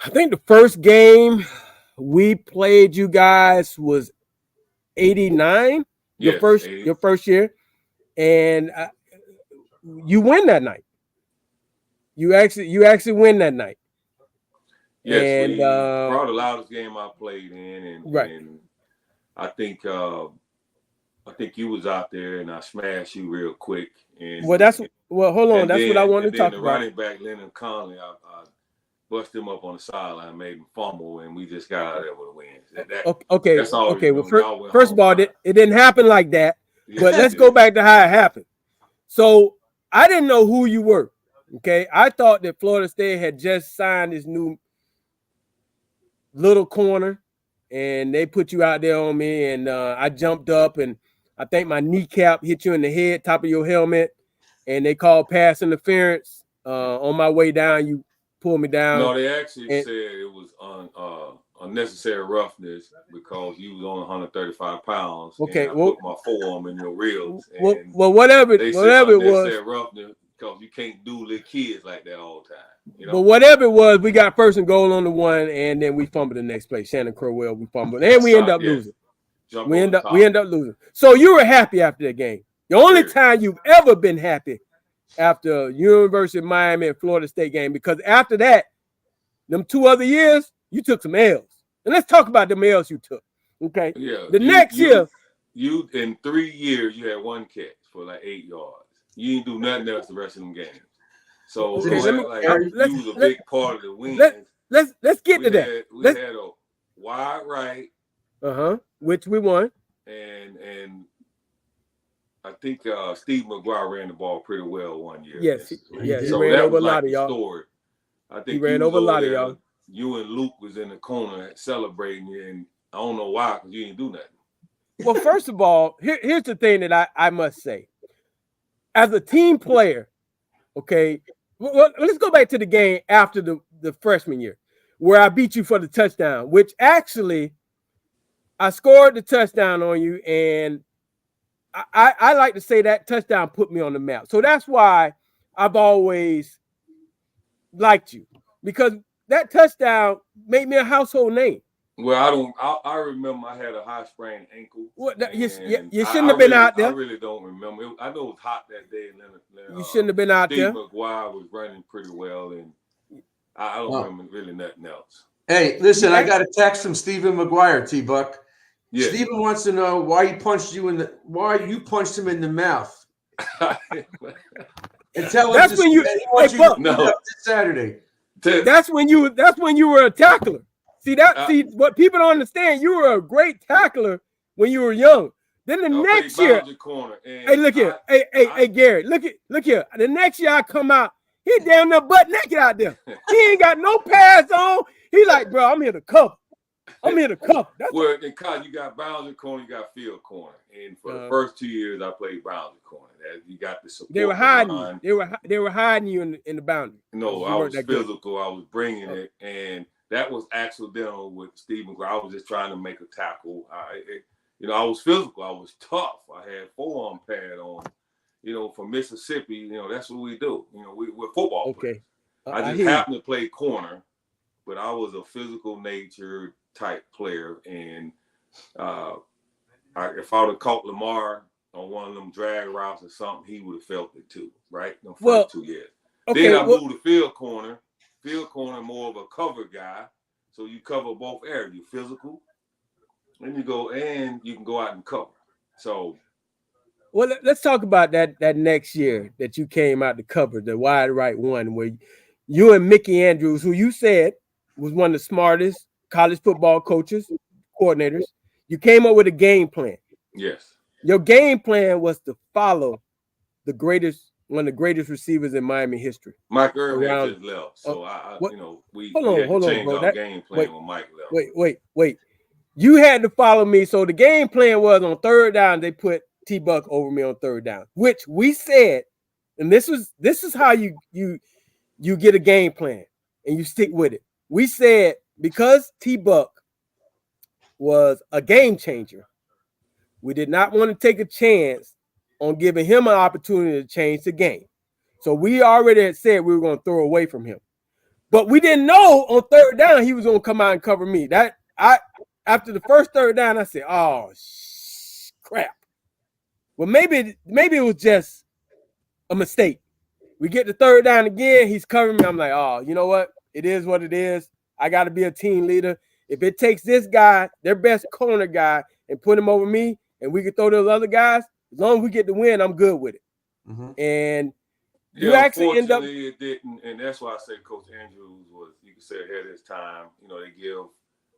think the first game we played you guys was 89. Your first year, and you win that night. You actually win that night. Yes, and probably the loudest game I played in, and I think you was out there, and I smashed you real quick. And well, that's Well, hold on. And That's then, what I wanted to talk the about. running back, Lennon Conley, I bust him up on the sideline, made him fumble, and we just got out of there with a win. Okay. That's all. Okay. Well, Y'all first of all, it didn't happen like that. Yeah, but let's go back to how it happened. So I didn't know who you were. Okay. I thought that Florida State had just signed this new little corner, and they put you out there on me, and I jumped up, and I think my kneecap hit you in the head, top of your helmet, and they called pass interference. On my way down, you pulled me down. No, they actually said it was unnecessary roughness because you was only 135 pounds. Okay, and I put my forearm in your ribs. Well, whatever it was. Roughness because you can't do little kids like that all the time. You know? But whatever it was, we got first and goal on the one, and then we fumbled the next play. Shannon Crowell, we fumbled, and we end up losing. We end up losing. So you were happy after the game. The only time you've ever been happy after University of Miami and Florida State game, because after that, them 2 other years, you took some L's. And let's talk about the L's you took. Okay. Yeah. Next year. You in 3 years, you had 1 catch for like 8 yards. You didn't do nothing else the rest of them games. So you was a big part of the win. Let's get to that. We had a wide right. Which we won. And I think Steve McGuire ran the ball pretty well one year. Yes, so he ran over a lot of y'all. Story. I think he ran over a lot of y'all. You and Luke was in the corner celebrating, and I don't know why, because you didn't do nothing. Well, first of all, here's the thing that I must say. As a team player, okay, well, let's go back to the game after the freshman year where I beat you for the touchdown, which actually I scored the touchdown on you, and I like to say that touchdown put me on the map. So that's why I've always liked you, because that touchdown made me a household name. Well, I remember I had a high sprained ankle. Well, you shouldn't have been out there. I really don't remember. I know it was hot that day. And you shouldn't have been out there. Steve McGuire was running pretty well, and I don't remember really nothing else. Hey, listen, I got a text from Stephen McGuire, T-Buck. Yeah. Stephen wants to know why you punched him in the mouth. And tell him that's when you Saturday. That's when you were a tackler. See what people don't understand. You were a great tackler when you were young. Then the next year, hey, look here, hey, Gary, look here. The next year I come out, he damn near butt naked out there. He ain't got no pads on. He like, bro, I'm here to cover. Well, in college, you got boundary corner, you got field corner, and for the first 2 years, I played boundary corner. You got the support. They were hiding you. They were hiding you in the boundary. No, I was physical. I was bringing it, and that was accidental with Steve McGuire. I was just trying to make a tackle. I was physical. I was tough. I had forearm pad on. From Mississippi, that's what we do. We're football players. I just happened to play corner, but I was a physical nature type player, and if I would have caught Lamar on one of them drag routes or something, he would have felt it too, right? The first 2 years. Then I moved to field corner. Field corner, more of a cover guy, so you cover both areas. You're physical, and you can go out and cover. So, well, let's talk about that next year that you came out to cover the wide right one, where you and Mickey Andrews, who you said was one of the smartest college football coordinators, you came up with a game plan. Yes. Your game plan was to follow one of the greatest receivers in Miami history. Mike Irvin just left, so we had to change our game plan when Mike left. Wait. You had to follow me, so the game plan was on third down, they put T-Buck over me on third down, which we said, and this is how you get a game plan and you stick with it. We said because T-Buck was a game changer, we did not want to take a chance on giving him an opportunity to change the game. So we already had said we were going to throw away from him. But we didn't know on third down he was going to come out and cover me. After the first third down, I said, oh, crap. Well, maybe it was just a mistake. We get the third down again, he's covering me. I'm like, oh, you know what? It is what it is. I got to be a team leader. If it takes this guy, their best corner guy, and put him over me, and we can throw those other guys, as long as we get the win, I'm good with it. Mm-hmm. And You Yeah, actually end up. unfortunately, it didn't, and that's why I say Coach Andrews was, you can say, ahead of his time. You know, they give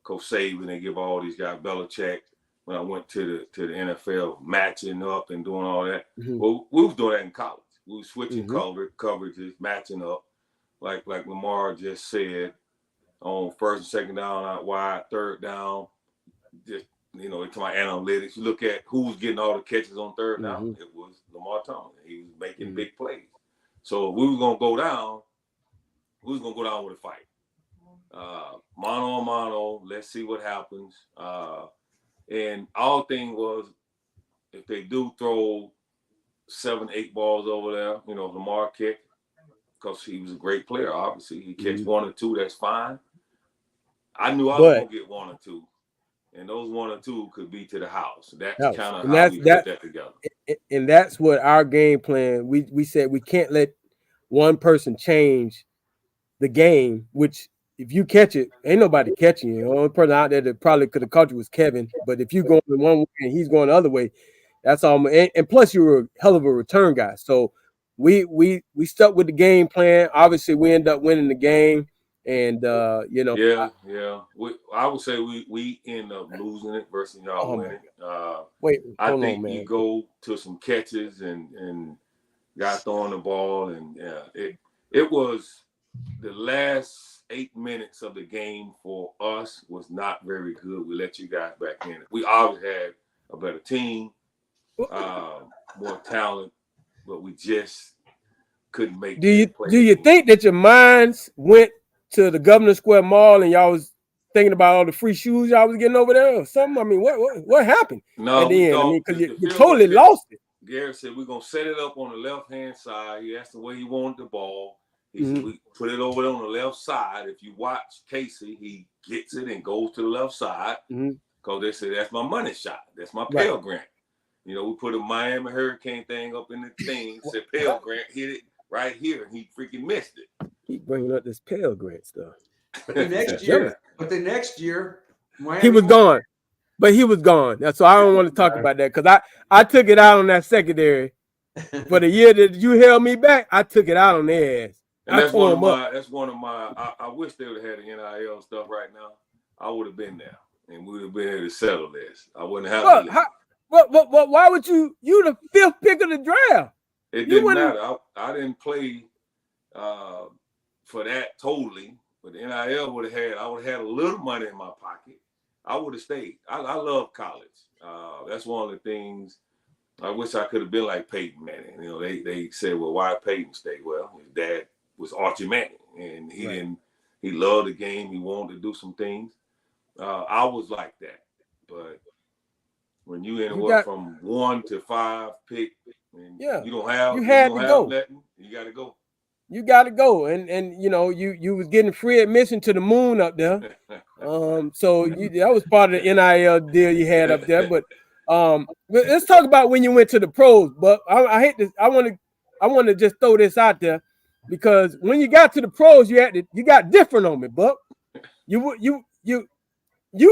Coach Saban, they give all these guys, Belichick. When I went to the NFL, matching up and doing all that. Mhm. Well, we was doing that in college. We was switching Mhm. coverages, matching up, like Lamar just said, on first and second down, out wide, third down. Just, you know, it's my analytics. You look at who's getting all the catches on third down. Mhm. It was Lamar Thomas. He was making big plays. So if we were gonna go down, we was gonna go down with a fight. Mano a mano. Let's see what happens. And our thing was, if they do throw 7, 8 balls over there, you know, Lamar kick, because he was a great player. Obviously, he catch 1 or 2. That's fine. I knew I was gonna get 1 or 2. And those 1 or 2 could be to the house. That's kind of how we put that together. And that's what our game plan. We said we can't let one person change the game. Which, if you catch it, ain't nobody catching you. The only person out there that probably could have caught you was Kevin. But if you going one way and he's going the other way, that's all. And plus, you were a hell of a return guy. So we stuck with the game plan. Obviously, we end up winning the game. And you know, I would say we end up losing it versus y'all winning. I think man. you go to some catches and got throwing the ball, and it was the last 8 minutes of the game for us was not very good. We let you guys back in. We obviously had a better team, more talent, but we just couldn't make. Do you think that your minds went to the Governor Square Mall and y'all was thinking about all the free shoes y'all was getting over there or something? I mean, what happened at the end? I mean, because you totally lost it. Gary said, we're going to set it up on the left-hand side. He asked the way he wanted the ball. He said, we put it over there on the left side. If you watch Casey, he gets it and goes to the left side because they said, that's my money shot. That's my Pell Grant. You know, we put a Miami Hurricane thing up in the thing. Said Pell Grant hit it right here, and he freaking missed it. Keep bringing up this Pell Grant stuff. But the next year, Miami he was gone. But he was gone. So I don't want to talk about that because I took it out on that secondary. For the year that you held me back, I took it out on their ass. And that's one of my. I wish they would have had the NIL stuff right now. I would have been there, and we would have been able to settle this. I wouldn't have. Why would you? You the 5th pick of the draft. It didn't matter. I didn't play for that totally. But the NIL I would have had a little money in my pocket. I would have stayed. I love college. That's one of the things I wish I could have been like Peyton Manning. You know, they said, well, why Peyton stay? Well, his dad was Archie Manning, and he loved the game. He wanted to do some things. I was like that. But when you end up from 1 to 5 pick, and you don't have nothing, you got to go. You got to go, and you know you was getting free admission to the moon up there, so that was part of the NIL deal you had up there. But let's talk about when you went to the pros. But I hate this. I want to just throw this out there because when you got to the pros, you got different on me, Buck. You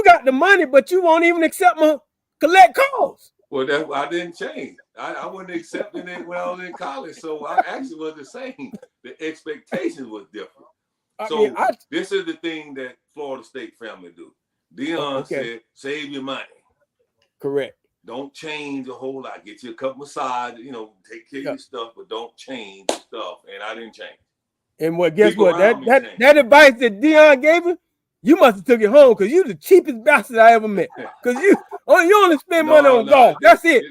got the money, but you won't even accept my collect calls. Well, I didn't change. I wasn't accepting it when I was in college, so I actually was the same. The expectations was different. This is the thing that Florida State family do. Deion said, save your money. Correct. Don't change a whole lot. Get you a couple massages, you know, take care of your stuff, but don't change your stuff. And I didn't change. And guess what? That advice that Deion gave him, you must have took it home because you're the cheapest bastard I ever met. Because you only spend money on golf. That's it.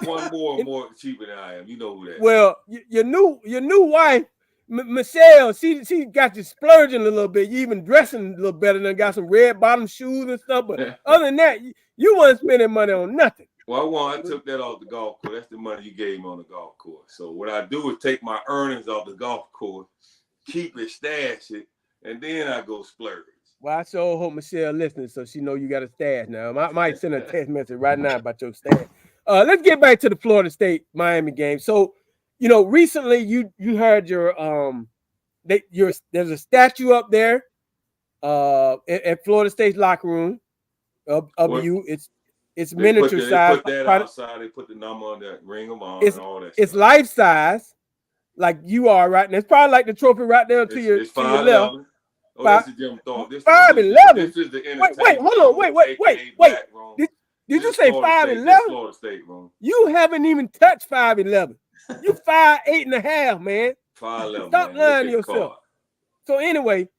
One more cheaper than I am. You know who that is. Well, your new wife, Michelle, she got you splurging a little bit. You even dressing a little better than got some red bottom shoes and stuff. But other than that, you wasn't spending money on nothing. Well, I took that off the golf course. That's the money you gave me on the golf course. So what I do is take my earnings off the golf course, keep it, stash it, and then I go splurge. Well, I sure hope Michelle listening so she know you got a stash now. I might send her a text message right now about your stash. Let's get back to the Florida State Miami game. So, you know, recently you heard there's a statue up there at Florida State's locker room of you. It's miniature size. They put that outside. They put the number on that ring of honor and all that. It's stuff. life size. like you are right now. It's probably like the trophy right there to your It's to your left. 5'11". Oh, that's the Jim Thorpe. 5'11". This is the Wait, hold on, wait. Did you say 5'11"? Florida State, bro. You haven't even touched 5'11". You 5'8.5", man. 5'11". Stop man. lying to yourself. So anyway,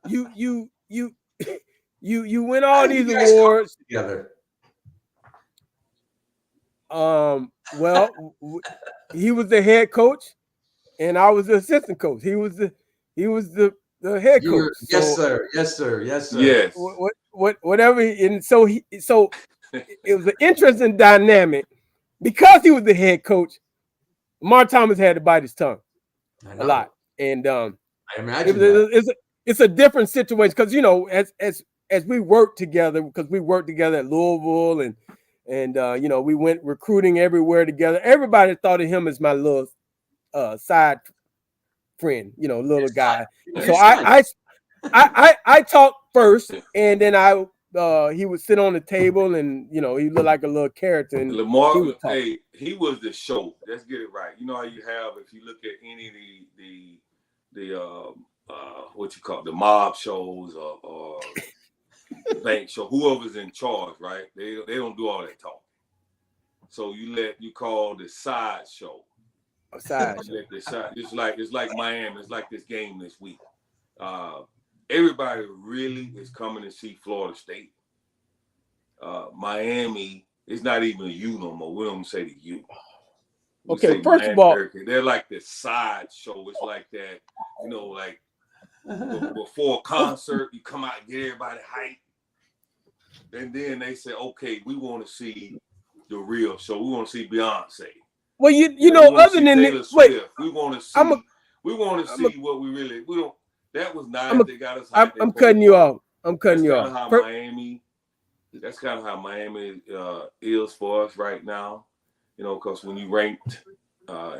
you win all these awards together. Well, he was the head coach, and I was the assistant coach. He was the head coach. Yes, sir. Yes, sir. Yes, sir. Yes. Whatever. And so it was an interesting dynamic because he was the head coach. Lamar Thomas had to bite his tongue a lot, and I imagine it's a different situation because as we work together, because we worked together at Louisville and we went recruiting everywhere together. Everybody thought of him as my little side friend, little guy. So I talked first, and then he would sit on the table, and he looked like a little character. And Lamar, he was the show. Let's get it right. You know how you have, if you look at any of the what you call it, the mob shows or bank show, whoever's in charge, right? They don't do all that talk. So you call the side show. A side show. It's like Miami. It's like this game this week. Everybody really is coming to see Florida State. Miami is not even a U no more. We don't say the U. Okay, first of all, they're like the side show. It's like that, like before a concert, you come out and get everybody hyped. And then they say, okay, we want to see the real show. We want to see Beyonce. Well, other than wait, we want to see what we don't. That was nice. They got us. I'm cutting you off. That's kind of how Miami is for us right now. Because when you ranked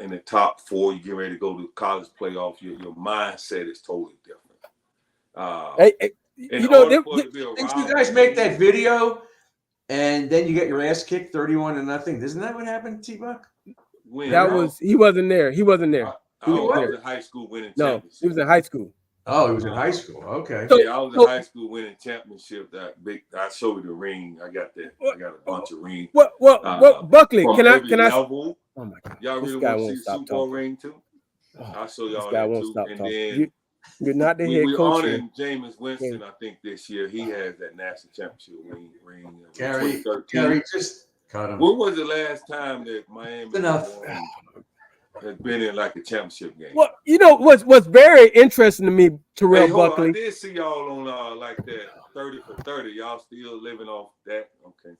in the top 4, you get ready to go to college playoff. Your mindset is totally different. Didn't you guys make that video, and then you get your ass kicked 31-0? Isn't that what happened, T-Buck? He wasn't there. He wasn't there. I was in high school winning championship. He was in high school. Oh, he was in high school. Okay. I was in high school winning championship. I showed you the ring. I got a bunch of rings. What Buckley? Can I? Level. Oh my God! Y'all really want to see the Super Bowl ring too? I'll show y'all that too. And then you're not the head coach. We're honoring Jameis Winston. I think this year he has that national championship ring. Gary, just cut him. When was the last time that Miami has been in like a championship game? Well, what's very interesting to me, Terrell Buckley. I did see y'all on like that 30 for 30. Y'all still living off that? Okay.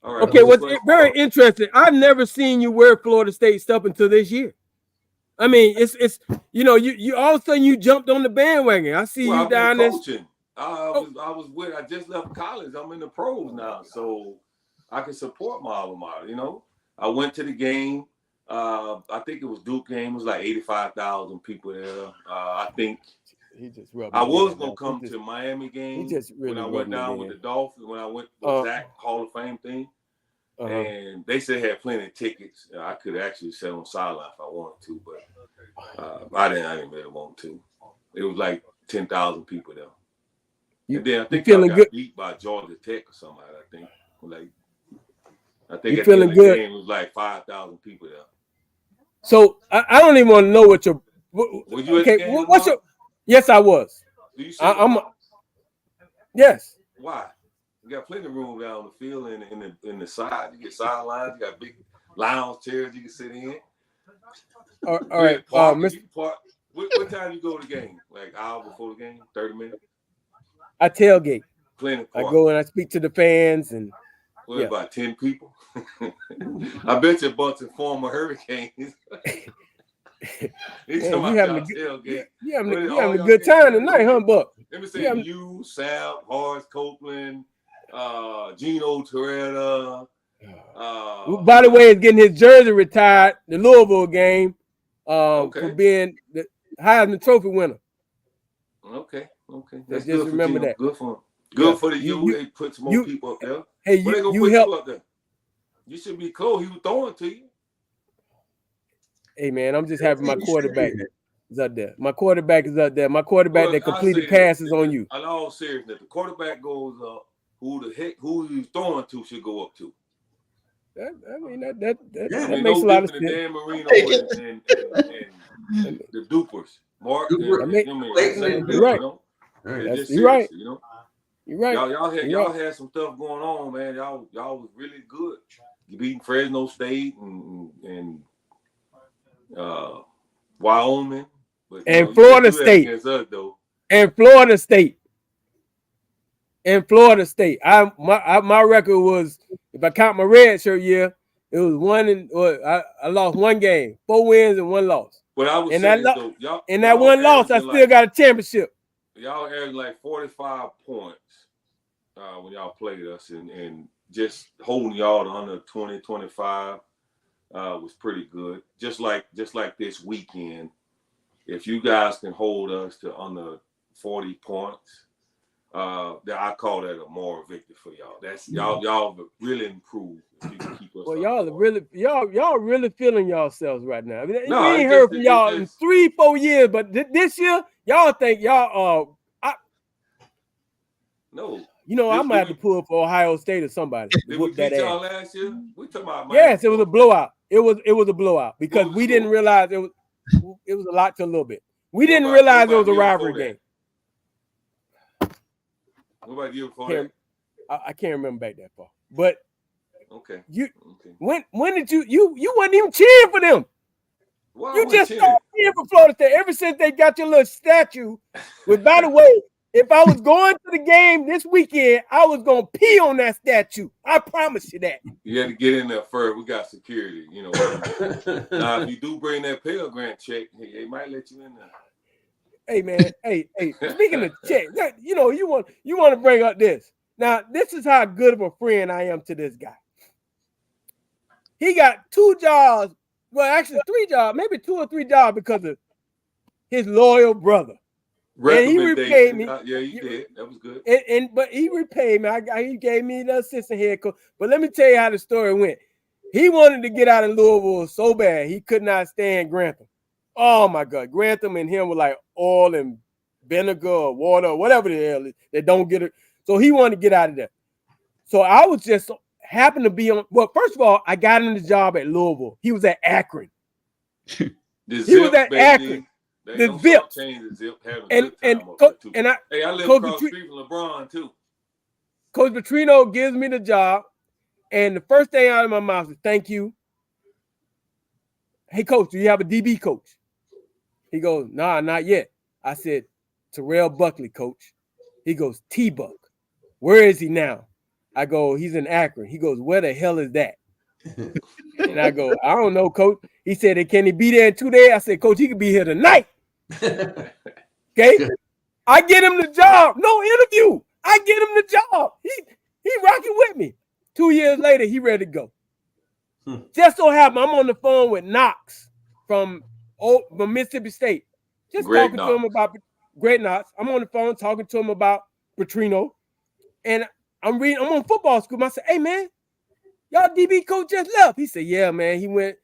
All right. Okay, what's very interesting, I've never seen you wear Florida State stuff until this year. I mean, it's you all of a sudden you jumped on the bandwagon. I see you down there. I just left college. I'm in the pros now, so I can support my alma mater. I went to the game. I think it was Duke game. It was like 85,000 people there. I think I was gonna come to Miami game when I went down with the Dolphins. When I went to Zach Hall of Fame thing, and they said they had plenty of tickets. I could actually sit on sideline if I wanted to, but I didn't really want to. It was like 10,000 people there. And then I think I got beat by Georgia Tech or somebody. I think at the end of the game it was like 5,000 people there. So I don't even want to know what your. Were you at the game, what's your? Yes, I was. Do you Yes. Why? You got plenty of room down the field and in the side. You get sidelines. You got big lounge chairs you can sit in. All right. What time you go to the game? Like hour before the game? 30 minutes? I tailgate. Plenty. I go and I speak to the fans and. About 10 people. I bet you a bunch of former Hurricanes. You having a good time tonight, huh, Buck? Let me say you, Sam, Horace Copeland, Gino Toretta. By the way, is getting his jersey retired, the Louisville game, for being the Heisman Trophy winner. Okay. That's just remember that. Good for him. Good for the U. They put some more people up there. Hey, you help. Up there? You should be close. He was throwing to you. Hey man, I'm just happy my quarterback is up there. My quarterback is up there. My quarterback that completed passes on you. In all seriousness, the quarterback goes up. Who he's throwing to should go up to. That makes a lot of sense. Dan Marino and the Dupers, Mark. You're right. You're right. You know, you're right. Y'all had some stuff going on, man. Y'all was really good. You beating Fresno State and Wyoming, but, and Florida State. Us, though. And Florida State. My record was, if I count my red shirt year, it was I lost one game, 4 wins and 1 loss. But I was and saying, that 1 loss, I still got a championship. Y'all averaged like 45 points when y'all played us, and just holding y'all to under 20, 25 was pretty good. Just like this weekend, if you guys can hold us to under 40 points, that I call that a moral victory for y'all. That's y'all really improved. If you can keep us. Well, y'all really feeling yourselves right now. I mean, we I ain't heard from y'all in 3-4 years, but this year y'all think y'all no. You know, I might have to pull for Ohio State or somebody. Did we beat y'all last year? We talking about yes, it was a blowout. It was a blowout because we didn't realize it was a lot to a little bit. We didn't realize it was a rivalry game. What about you before that? I can't remember back that far. But okay. When did you wasn't even cheering for them? Why you just started cheering for Florida State ever since they got your little statue. Which, by the way, if I was going to the game this weekend, I was gonna pee on that statue. I promise you that. You had to get in there first. We got security, you know. Now, if you do bring that Pell Grant check, they might let you in there. Hey man, hey. Speaking of check, you know, you want to bring up this. Now, this is how good of a friend I am to this guy. He got 2 jobs, well, actually 3 jobs, maybe 2 or 3 jobs because of his loyal brother. And he repaid me. Yeah, he did. That was good. But he repaid me. He gave me the assistant head coach. But let me tell you how the story went. He wanted to get out of Louisville so bad he could not stand Grantham. Oh my God, Grantham and him were like oil and vinegar or water or whatever the hell is. They don't get it. So he wanted to get out of there. So I was just happened to be on. Well, first of all, I got him the job at Louisville. He was at Akron. He was at Akron. The Zip. I live across the street from LeBron too. Coach Petrino gives me the job, and the first thing out of my mouth is thank you. Hey, coach, do you have a DB coach? He goes, nah, not yet. I said, Terrell Buckley, coach. He goes, T-Buck. Where is he now? I go, he's in Akron. He goes, where the hell is that? And I go, I don't know, coach. He said, can he be there in 2 days? I said, coach, he could be here tonight. Okay. I get him the job. No interview. I get him the job. He rocking with me. 2 years later, he ready to go. Just so happen I'm on the phone with Knox from Mississippi State. Just talking to him about Great Knox. I'm on the phone talking to him about Petrino. And I'm on football school. I said, hey man, y'all DB coach just left. He said, yeah, man. He went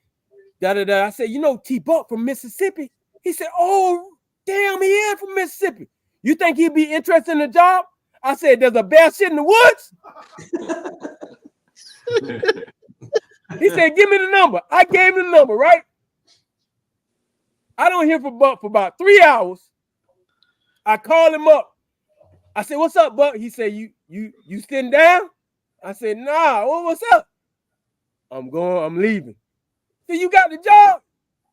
da-da-da. I said, you know T-Buck from Mississippi? He said, oh, damn, he is from Mississippi. You think he'd be interested in the job? I said, there's a bear shit in the woods? He said, give me the number. I gave him the number, right? I don't hear from Buck for about 3 hours. I called him up. I said, what's up, Buck? He said, you sitting down? I said, nah, what's up? I'm leaving. So you got the job?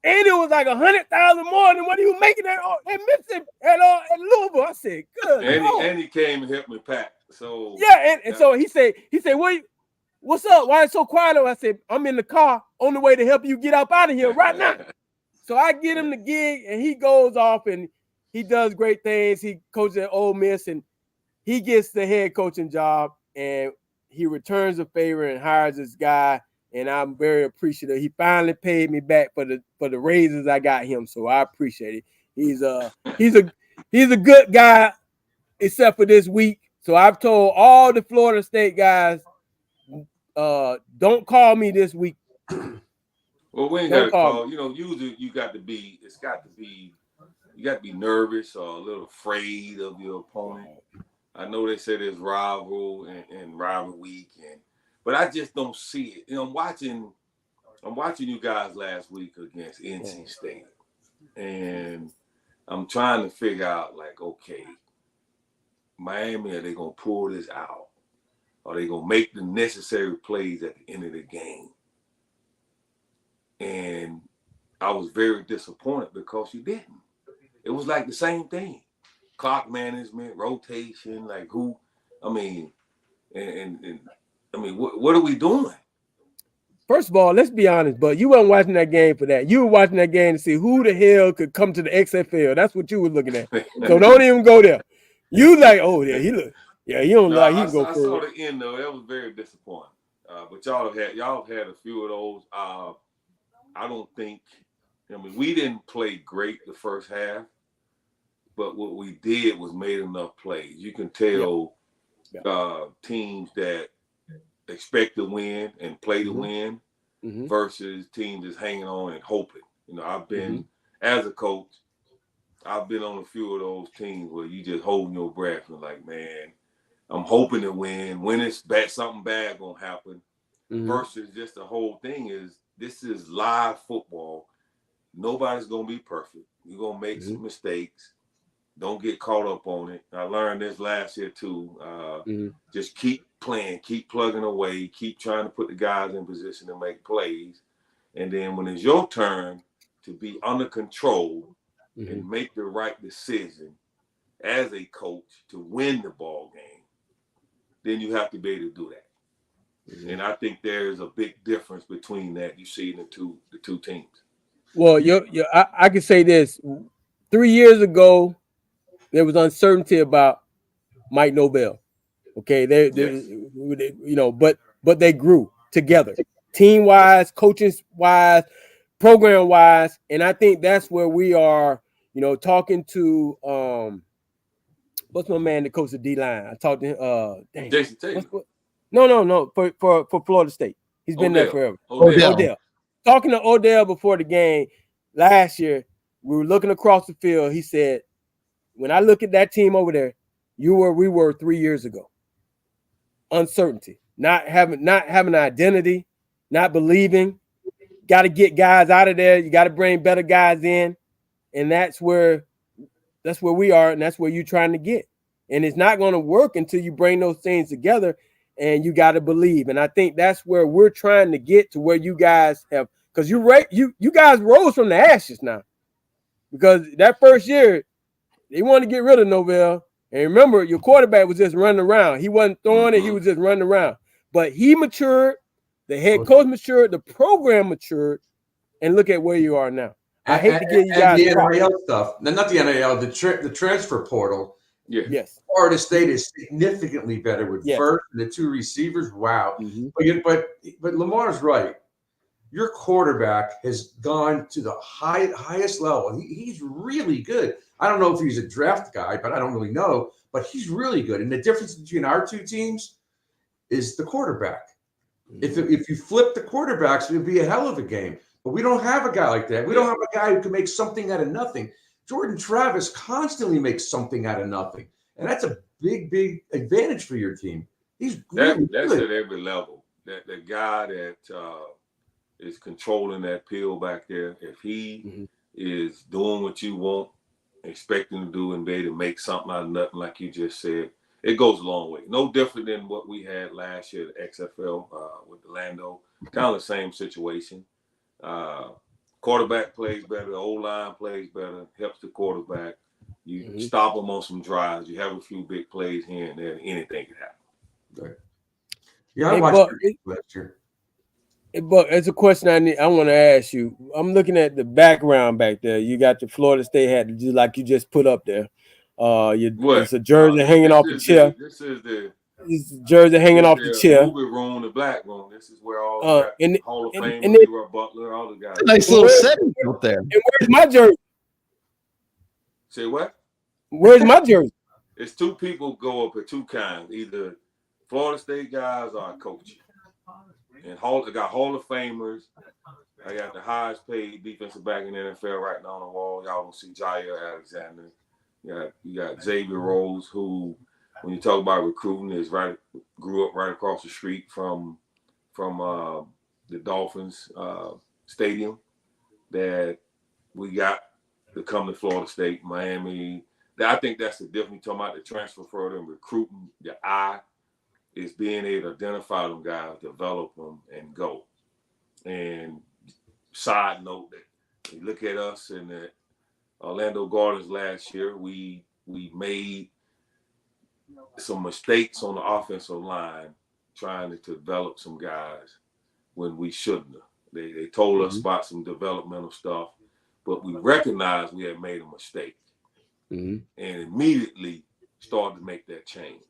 And it was like 100,000 more than what he was making at Mississippi at Louisville. I said, good. And he came and helped me pack. So yeah, and so he said, what's up? Why it's so quiet? I said, I'm in the car on the way to help you get up out of here right now. So I get him the gig, and he goes off and he does great things. He coaches at Ole Miss, and he gets the head coaching job, and he returns a favor and hires this guy. And I'm very appreciative. He finally paid me back for the raises I got him, so I appreciate it. He's a good guy, except for this week. So I've told all the Florida State guys, don't call me this week. Well, we ain't got to call. You know, usually you got to be. You got to be nervous or a little afraid of your opponent. I know they said it's rival and rival week, but I just don't see it. You know, I'm watching you guys last week against NC State, and I'm trying to figure out, like, okay, Miami, are they gonna pull this out? Are they gonna make the necessary plays at the end of the game? And I was very disappointed because you didn't. It was like the same thing. Clock management, rotation, like who, I mean, and I mean, what are we doing? First of all, let's be honest, but you weren't watching that game for that. You were watching that game to see who the hell could come to the XFL. That's what you were looking at. So don't even go there. You like, oh, yeah, he look, yeah, he don't like, he can go I saw the end though. That was very disappointing. But y'all have had a few of those. I don't think. I mean, we didn't play great the first half, but what we did was made enough plays. You can tell teams that expect to win and play to win versus teams that's hanging on and hoping. You know, I've been, as a coach, I've been on a few of those teams where you just holding your breath and like, man, I'm hoping to win. When it's bad, something bad gonna happen. Versus just the whole thing is, this is live football. Nobody's gonna be perfect. You're gonna make some mistakes. Don't get caught up on it. I learned this last year too. Just keep playing, keep plugging away, keep trying to put the guys in position to make plays. And then when it's your turn to be under control and make the right decision as a coach to win the ball game, then you have to be able to do that. And I think there's a big difference between that you see in the two teams. Well, I can say this. 3 years ago, there was uncertainty about Mike Nobel. Okay, but they grew together, team wise, coaching wise, program wise, and I think that's where we are. You know, talking to what's my man that coaches the D line? I talked to him. Jason Taylor. No, for Florida State. He's been there forever. Odell. Talking to Odell before the game last year, we were looking across the field. He said, when I look at that team over there, we were 3 years ago. Uncertainty, not having an identity, not believing. Got to get guys out of there. You got to bring better guys in, and that's where we are, and that's where you're trying to get. And it's not going to work until you bring those things together, and you got to believe. And I think that's where we're trying to get to, where you guys have, because you guys rose from the ashes now, because that first year they wanted to get rid of Novell. And remember, your quarterback was just running around. He wasn't throwing it. He was just running around. But he matured. The head coach matured. The program matured. And look at where you are now. I hate to give you guys the NIL stuff. No, not the NIL, the transfer portal. Yeah. Yes. Florida State is significantly better with First and the two receivers. Wow. But Lamar's right. Your quarterback has gone to the highest level. He's really good. I don't know if he's a draft guy, but I don't really know. But he's really good. And the difference between our two teams is the quarterback. If you flip the quarterbacks, it would be a hell of a game. But we don't have a guy like that. We don't have a guy who can make something out of nothing. Jordan Travis constantly makes something out of nothing. And that's a big, big advantage for your team. He's really that's good. At every level. That the guy that is controlling that pill back there, if he is doing what you want, expecting to do, and be able to make something out of nothing, like you just said, it goes a long way. No different than what we had last year at XFL with Orlando. Kind of the same situation. Quarterback plays better, the O-line plays better, helps the quarterback. You stop them on some drives. You have a few big plays here and there, and anything can happen. Right. Yeah, I watched it last year. But it's a question I want to ask you. I'm looking at the background back there. You got the Florida State hat, like you just put up there. It's a jersey hanging off the chair. This is the jersey hanging off the chair. Movie room, the black room. This is where all the Hall of Fame, Leroy Butler, all the guys. Nice little setting out there. And where's my jersey? Say what? Where's my jersey? It's two people go up at two kinds, either Florida State guys or a coach. And got Hall of Famers I got the highest paid defensive back in the NFL right now on the wall. Y'all don't see Jair Alexander. You got Xavier Rose, who, when you talk about recruiting, grew up right across the street from the Dolphins stadium that we got to come to Florida State, Miami. I think that's the difference. Talking about the transfer further and recruiting, your eye is being able to identify them guys, develop them, and go. And side note, that you look at us in the Orlando Gardens last year, we made some mistakes on the offensive line trying to develop some guys when we shouldn't have. They told us about some developmental stuff, but we recognized we had made a mistake and immediately started to make that change.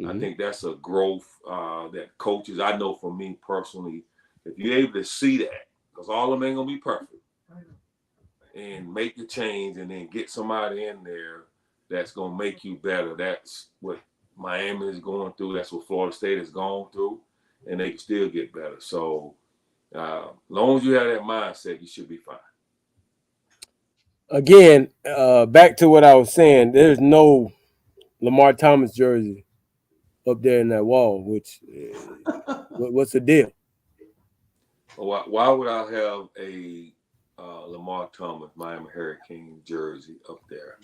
I think that's a growth that coaches, I know for me personally, if you're able to see that, because all of them ain't going to be perfect, and make the change and then get somebody in there that's going to make you better. That's what Miami is going through. That's what Florida State has gone through, and they can still get better. So as long as you have that mindset, you should be fine. Again, back to what I was saying, there's no Lamar Thomas jersey up there in that wall, which what's the deal? Why would I have a Lamar Thomas Miami Hurricane jersey up there?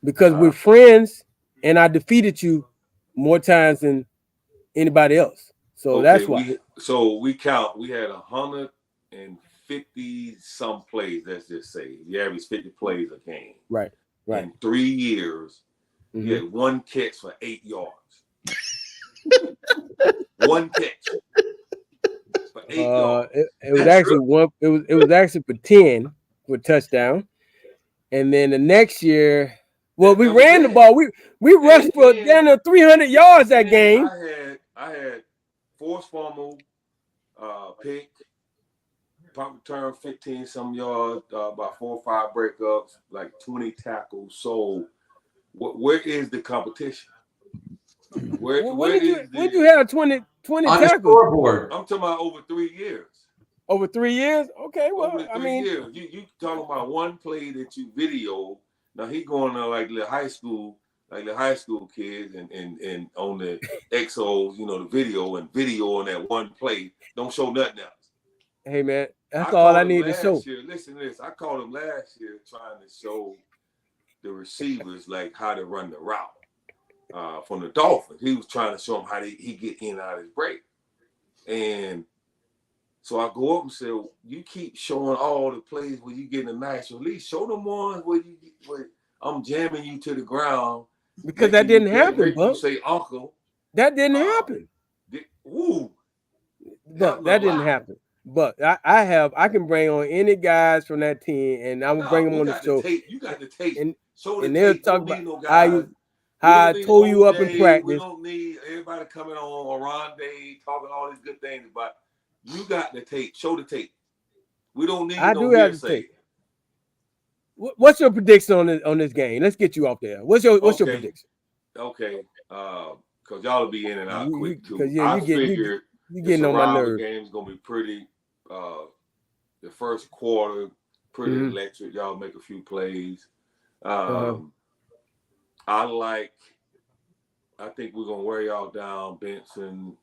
Because we're friends, and I defeated you more times than anybody else. So okay, that's why. We had 150 some plays. Let's just say you average 50 plays a game. Right. In 3 years, you had one catch for 8 yards. One catch. It was actually one. It was actually for 10 for a touchdown, and then the next year, well, we ran the ball. We rushed for 300 yards that game. I had forced fumble, pick, punt return 15 some yards, about 4 or 5 breakups, like 20 tackles. So, where is the competition? Where did you have 20 tackles? Scoreboard. I'm talking about over 3 years. Over 3 years? Okay, well, over 3 years. You talking about one play that you video. Now he going to like the high school kids and on the XOs, the video on that one play. Don't show nothing else. Hey man, that's all I need to show. Listen to this. I called him last year trying to show the receivers like how to run the route. From the Dolphins, he was trying to show him how he get in and out of his break, and so I go up and say, "You keep showing all the plays where you getting a nice release. Show them ones where I'm jamming you to the ground." Because that didn't happen, Buck. You say, "Uncle." That didn't happen. But that didn't happen. But I can bring on any guys from that team, and I'm gonna bring them on the show. You got the tape, and the they'll tape. talk about how I tore you up in practice. We don't need everybody coming on Rondé talking all these good things about. You got the tape. Show the tape. We don't need. I do have the tape. What's your prediction on this game? Let's get you off there. What's your prediction? Okay, because y'all will be in and out quick too. I figured you getting on my nerves. The game's gonna be pretty. The first quarter pretty electric. Y'all make a few plays. I think we're gonna wear y'all down, Benson.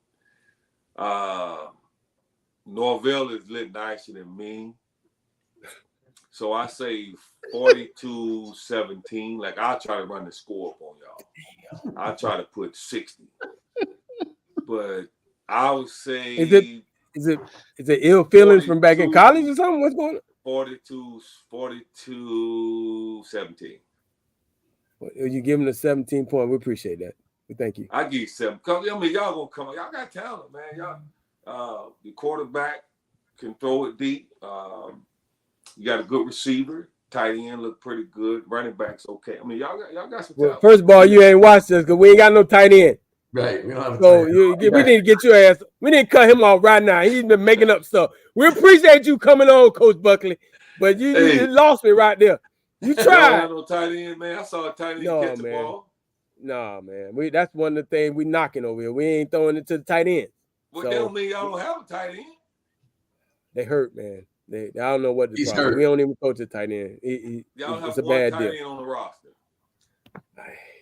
Norvell is lit nicer than me. So I say 42-17. Like I'll try to run the score up on y'all. I'll try to put 60. But I would say is it ill feelings from back in college or something? What's going on? 42-17. Well, you give them the 17 point. We appreciate that. We thank you. I give you 7. Y'all gonna come. Y'all got talent, man. Y'all, the quarterback can throw it deep. You got a good receiver. Tight end look pretty good. Running back's okay. I mean, y'all got some talent. Well, first of all, you ain't watched us because we ain't got no tight end. Right. We don't have we need to get your ass. We need to cut him off right now. He's been making up stuff. We appreciate you coming on, Coach Buckley, but you lost me right there. You tried. No tight end, man. I saw a tight end catch the ball. No, man. That's one of the things we knocking over here. We ain't throwing it to the tight end. Well, that don't mean y'all don't have a tight end. They hurt, man. I don't know what the He's problem. hurt. We don't even coach a tight end. Y'all It's have a one bad tight deal. end on the roster.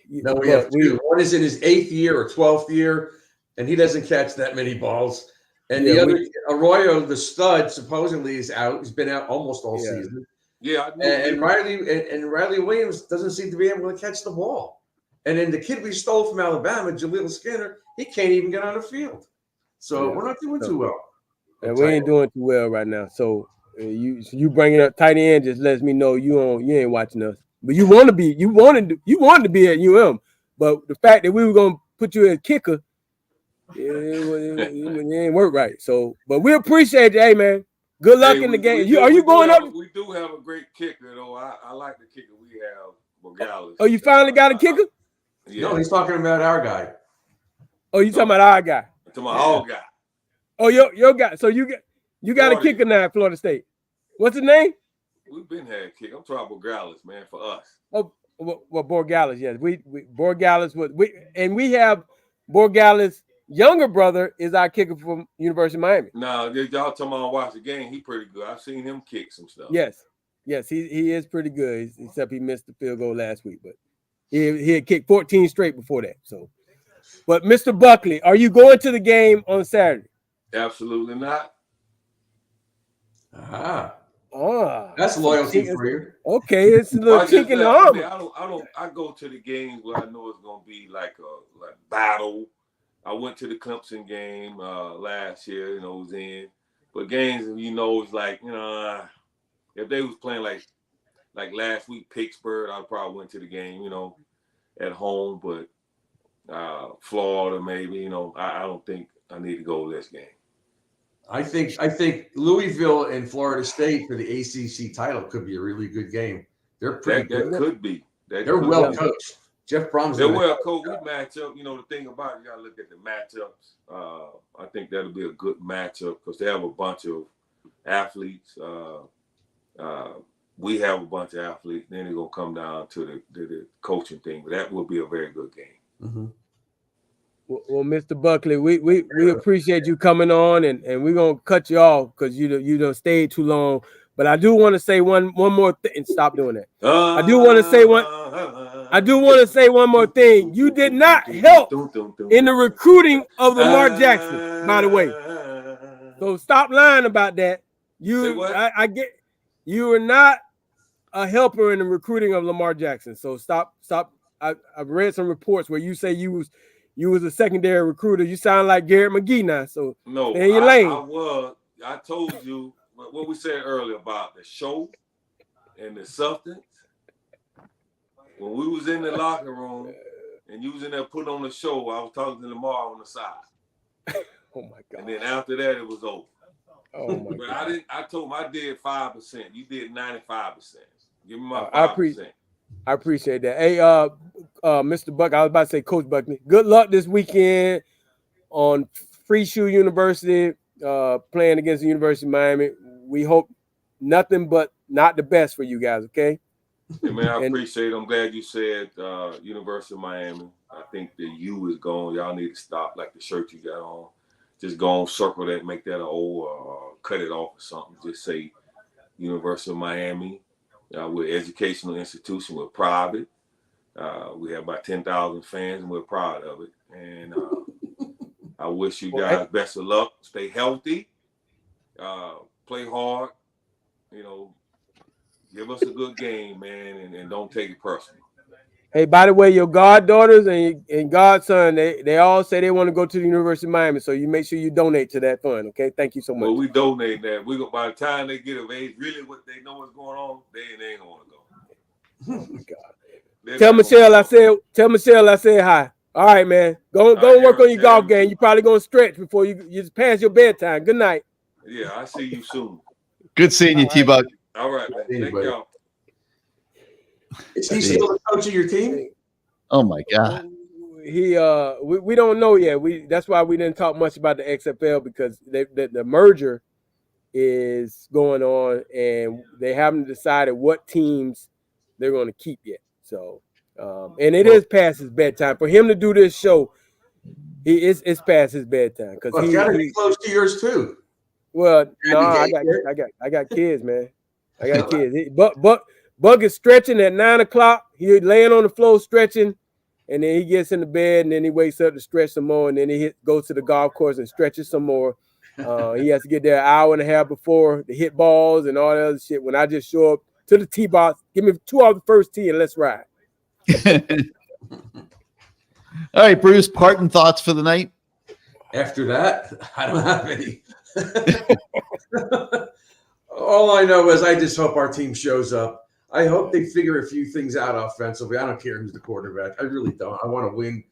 No, we have two. One is in his 8th year or 12th year, and he doesn't catch that many balls. And the other, Arroyo, the stud, supposedly is out. He's been out almost all season. Yeah, and Riley Williams doesn't seem to be able to catch the ball. And then the kid we stole from Alabama, Jaleel Skinner, he can't even get on the field. So we're not doing too well. And we ain't doing too well right now. So you bringing up tight end just lets me know you ain't watching us. But you wanted to be at UM. But the fact that we were gonna put you as kicker, it ain't work right. So, but we appreciate you, hey man. Good luck in the game. Are you going up? We do have a great kicker though. I like the kicker we have, Borgales. Oh, you finally got a kicker? Yeah. No, he's talking about our guy. Oh, you talking about our guy? I'm talking about our guy. Oh, your guy. So you got a kicker now at Florida State. What's his name? We've been had a kicker. I'm talking about Borgales, man, for us. Oh, well, Borgales, yes. We Borgales we have Borgales' younger brother is our kicker from University of Miami. No, y'all talking about watch the game. He pretty good. I've seen him kick some stuff. Yes, he is pretty good. Except he missed the field goal last week, but he had kicked 14 straight before that. So, but Mr. Buckley, are you going to the game on Saturday? Absolutely not. That's loyalty for you. Okay, it's a little chink in the armor. I go to the games where I know it's gonna be like a battle. I went to the Clemson game last year, was in. But games, it's like, if they was playing like last week, Pittsburgh, I probably went to the game, at home. But Florida, maybe, I don't think I need to go to this game. I think Louisville and Florida State for the ACC title could be a really good game. They're pretty good. That could be. They're well coached. Jeff Brom's they're well coached. We match up. The thing about it, you got to look at the matchups. I think that'll be a good matchup because they have a bunch of athletes. We have a bunch of athletes. Then it's going to come down to the coaching thing. But that will be a very good game. Mm-hmm. Well, Mr. Buckley, we appreciate you coming on, and we're gonna cut you off because you don't stay too long. But I do want to say one more thing, and stop doing that. I do want to say one more thing. You did not help in the recruiting of Lamar Jackson, by the way. So stop lying about that. I get you are not a helper in the recruiting of Lamar Jackson. So stop. I've read some reports where you say you was a secondary recruiter. You sound like Garrett McGee now. So no, stay in your lane. I told you what we said earlier about the show and the substance. When we was in the locker room and you was in there putting on the show, I was talking to Lamar on the side. Oh my God. And then after that, it was over. Oh my God. But I told him I did 5%. You did 95%. Give me my 5%. I appreciate that. Hey, Mr. Buck, I was about to say Coach Buckley. Good luck this weekend on Free Shoe University, playing against the University of Miami. We hope nothing but not the best for you guys, okay? Yeah, man, I appreciate it. I'm glad you said University of Miami. I think the U is gone. Y'all need to stop like the shirt you got on. Just go on, circle that, make that an O, cut it off or something. Just say University of Miami. We're an educational institution. We're private. We have about 10,000 fans, and we're proud of it. And I wish you guys best of luck. Stay healthy. Play hard. Give us a good game, man, and don't take it personal. Hey, by the way, your goddaughters and godson, they all say they want to go to the University of Miami, so you make sure you donate to that fund, okay? Thank you so much. Well, we donate that. By the time they get of age, really what they know what's going on, they ain't gonna want to go. Oh my God. Tell Michelle I said hi. All right, man. Go work on your golf game. You're probably gonna stretch before you just pass your bedtime. Good night. Yeah, I'll see you soon. Good seeing you, T-Bug. All right, man. Thank y'all. Is he still the coach of your team? Oh my God. We don't know yet. That's why we didn't talk much about the XFL because the merger is going on and they haven't decided what teams they're going to keep yet. So and it is past his bedtime for him to do this show. It's past his bedtime because he's got to be close to yours too. Well, no, I got kids, man. I got kids. Buck is stretching at 9 o'clock. He laying on the floor stretching, and then he gets in the bed, and then he wakes up to stretch some more, and then he goes to the golf course and stretches some more. He has to get there an hour and a half before the hit balls and all that other shit. When I just show up to the tee box, give me 2 off the first tee and let's ride. All right, Bruce, parting thoughts for the night? After that, I don't have any. All I know is I just hope our team shows up. I hope they figure a few things out offensively. I don't care who's the quarterback. I really don't. I want to win.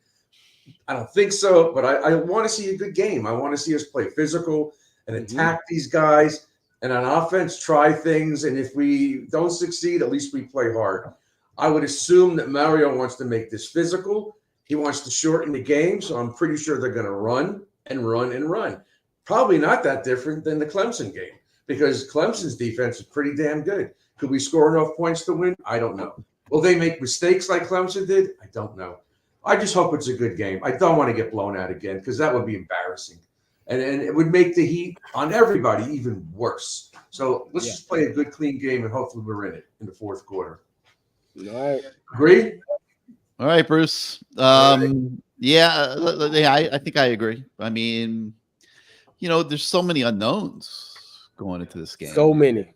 I don't think so, but I want to see a good game. I want to see us play physical and attack these guys, and on offense try things. And if we don't succeed, at least we play hard. I would assume that Mario wants to make this physical. He wants to shorten the game, so I'm pretty sure they're going to run and run and run. Probably not that different than the Clemson game because Clemson's defense is pretty damn good. Could we score enough points to win? I don't know. Will they make mistakes like Clemson did? I don't know. I just hope it's a good game. I don't want to get blown out again because that would be embarrassing. And it would make the heat on everybody even worse. So let's just play a good, clean game, and hopefully we're in it in the fourth quarter. All right. Agree? All right, Bruce. Yeah, I think I agree. I mean, there's so many unknowns going into this game. So many.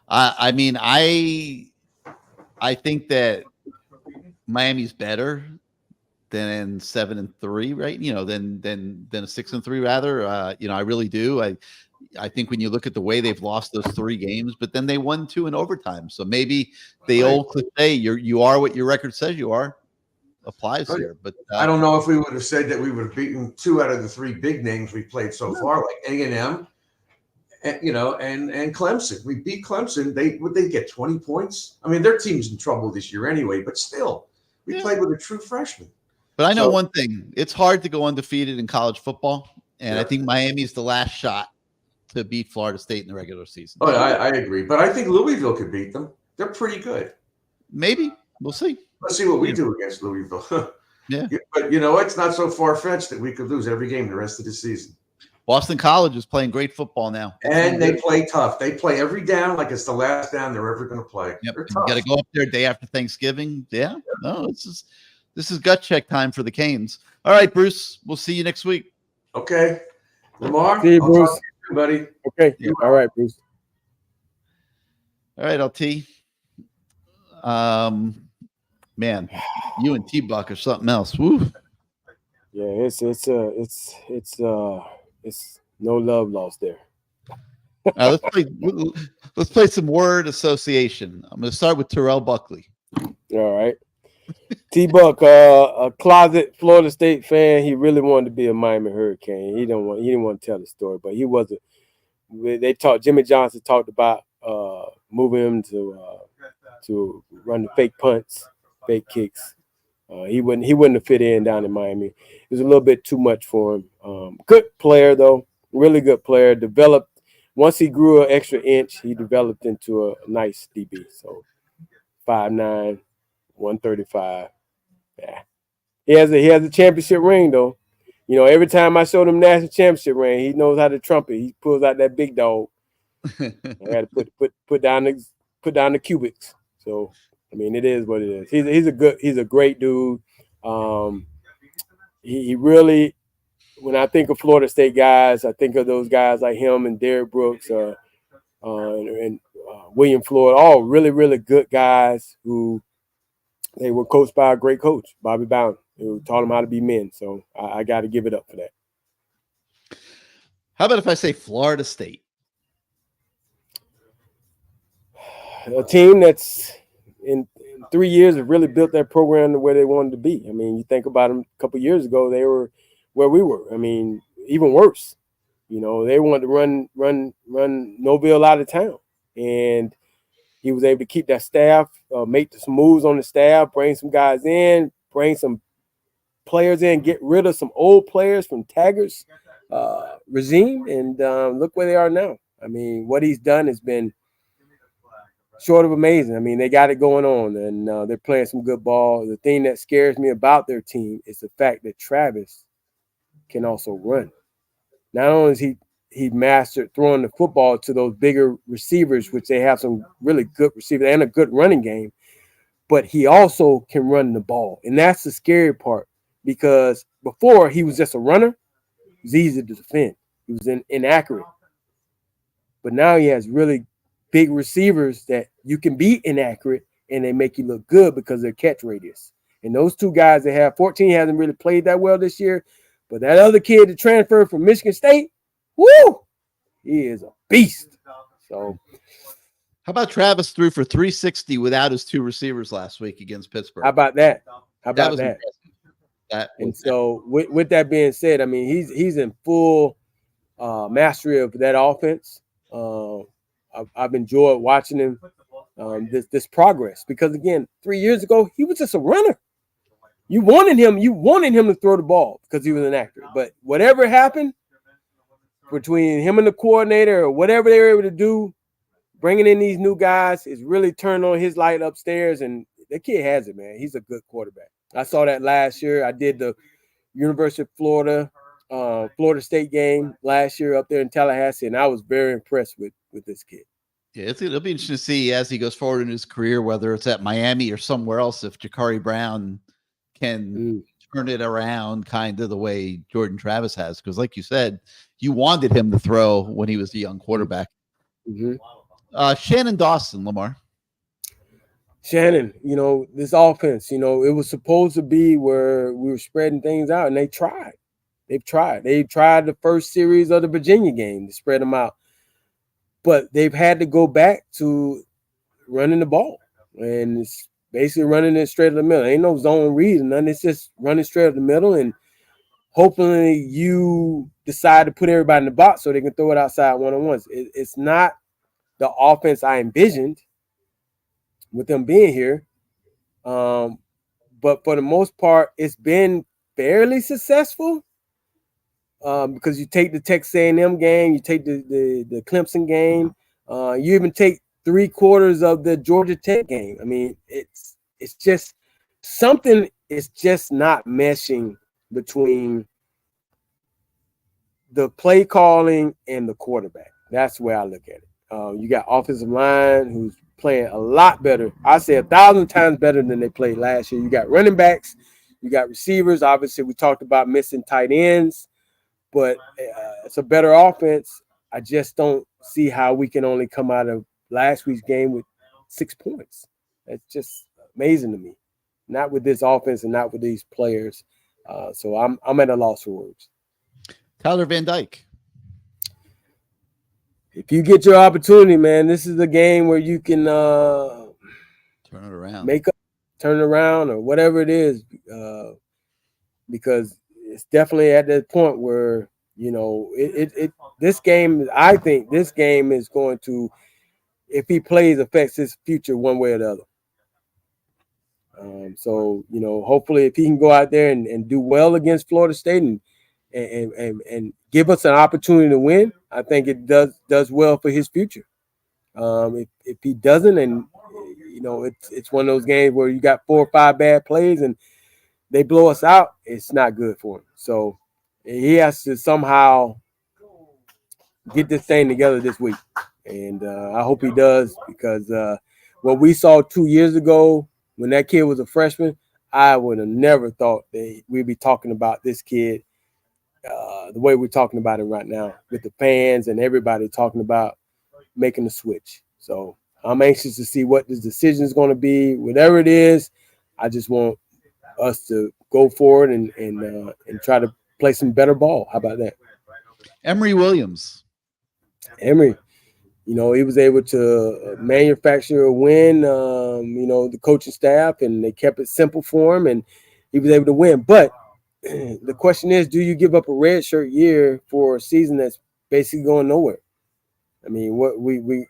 I mean, I think that Miami's better than 7-3, right? Than a 6-3 rather. I really do. I think when you look at the way they've lost those 3 games, but then they won 2 in overtime. So maybe the old cliche, you are what your record says you are, applies here. But I don't know if we would have said that we would have beaten 2 out of the 3 big names we played so far, like A&M, and Clemson. We beat Clemson. Would they get 20 points? I mean, their team's in trouble this year anyway, but still, we played with a true freshman. But I know one thing: it's hard to go undefeated in college football, and I think Miami's the last shot to beat Florida State in the regular season. Oh, I agree, but I think Louisville could beat them. They're pretty good. Maybe we'll see. Let's see what we do against Louisville. Yeah, but it's not so far fetched that we could lose every game the rest of the season. Boston College is playing great football now, and they play tough. They play every down like it's the last down they're ever going to play. Yep. You got to go up there day after Thanksgiving. Yeah, no, this is gut check time for the Canes. All right, Bruce, we'll see you next week. Okay, Lamar. See you, Bruce. Buddy. Okay. Yeah. All right, Bruce. All right, LT. Man, you and T-Buck are something else. Woo. Yeah, it's no love lost there. Let's play some word association. I'm going to start with Terrell Buckley. All right. T-Buck, a closet Florida State fan. He really wanted to be a Miami Hurricane. He didn't want to tell the story, but he wasn't. Jimmy Johnson talked about moving him to run the fake punts, fake kicks. He wouldn't have fit in down in Miami. It was a little bit too much for him. Good player though, really good player. Developed once he grew an extra inch, he developed into a nice DB. So 5'9". 135. Yeah. He has a championship ring though. Every time I showed him national championship ring, he knows how to trumpet. He pulls out that big dog. I got to put down the cubics. So I mean, it is what it is. He's a great dude. He really, when I think of Florida State guys, I think of those guys like him and Derrick Brooks and William Floyd, all really, really good guys who they were coached by a great coach, Bobby Bowden, who taught them how to be men. So I got to give it up for that. How about if I say Florida State? A team that's in 3 years have really built their program to where they wanted to be. I mean, you think about them a couple of years ago, they were where we were. I mean, even worse. They wanted to run Noville out of town. And he was able to keep that staff, make some moves on the staff, bring some guys in, bring some players in, get rid of some old players from Taggart's regime, and look where they are now. I mean, what he's done has been short of amazing. I mean, they got it going on, and they're playing some good ball. The thing that scares me about their team is the fact that Travis can also run. not only is he mastered throwing the football to those bigger receivers, which they have some really good receivers and a good running game, but he also can run the ball. And that's the scary part, because before he was just a runner, it was easy to defend. He was inaccurate. But now he has really big receivers that you can be inaccurate and they make you look good because of their catch radius. And those two guys that have 14 hasn't really played that well this year. But that other kid that transferred from Michigan State, woo, he is a beast. So how about Travis threw for 360 without his two receivers last week against Pittsburgh? How about that? How about that? And so with that being said, I mean, he's in full mastery of that offense. I've enjoyed watching him this progress, because again, 3 years ago he was just a runner. You wanted him to throw the ball because he was inaccurate. But whatever happened between him and the coordinator, or whatever they were able to do, bringing in these new guys, is really turned on his light upstairs. And the kid has it, man. He's a good quarterback. I saw that last year. I did the University of Florida, Florida State game last year up there in Tallahassee, and I was very impressed with this kid. Yeah, it'll be interesting to see as he goes forward in his career, whether it's at Miami or somewhere else, if Jakori Brown can turn it around kind of the way Jordan Travis has. Because like you said, you wanted him to throw when he was a young quarterback. Shannon Dawson, Lamar. Shannon, this offense, it was supposed to be where we were spreading things out, and they tried. They tried the first series of the Virginia game to spread them out. But they've had to go back to running the ball. And it's basically running it straight up the middle. Ain't no zone read or nothing. It's just running straight up the middle. And hopefully you decide to put everybody in the box so they can throw it outside one-on-ones. It's not the offense I envisioned with them being here. But for the most part, it's been fairly successful. Because you take the Texas A&M game, you take the Clemson game, you even take 3/4 of the Georgia Tech game. I mean, it's just something is just not meshing between the play calling and the quarterback. That's where I look at it. You got offensive line who's playing a lot better. I say 1,000 times better than they played last year. You got running backs, you got receivers. Obviously, we talked about missing tight ends. But it's a better offense. I just don't see how we can only come out of last week's game with 6 points. It's just amazing to me. Not with this offense and not with these players. So I'm at a loss for words. Tyler Van Dyke. If you get your opportunity, man, this is a game where you can turn it around, turn it around, or whatever it is, because it's definitely at that point where, this game, I think this game is going to, if he plays, affects his future one way or the other. So, hopefully if he can go out there and do well against Florida State and give us an opportunity to win, I think it does well for his future. If he doesn't, and, it's one of those games where you got 4 or 5 bad plays and they blow us out, it's not good for him. So he has to somehow get this thing together this week. And I hope he does, because what we saw 2 years ago when that kid was a freshman, I would have never thought that we'd be talking about this kid the way we're talking about him right now, with the fans and everybody talking about making the switch. So I'm anxious to see what this decision is going to be. Whatever it is, I just want us to go forward and try to play some better ball. How about that? Emory Williams. Emory, he was able to manufacture a win, the coaching staff, and they kept it simple for him, and he was able to win. But the question is, do you give up a red shirt year for a season that's basically going nowhere? I mean, what we're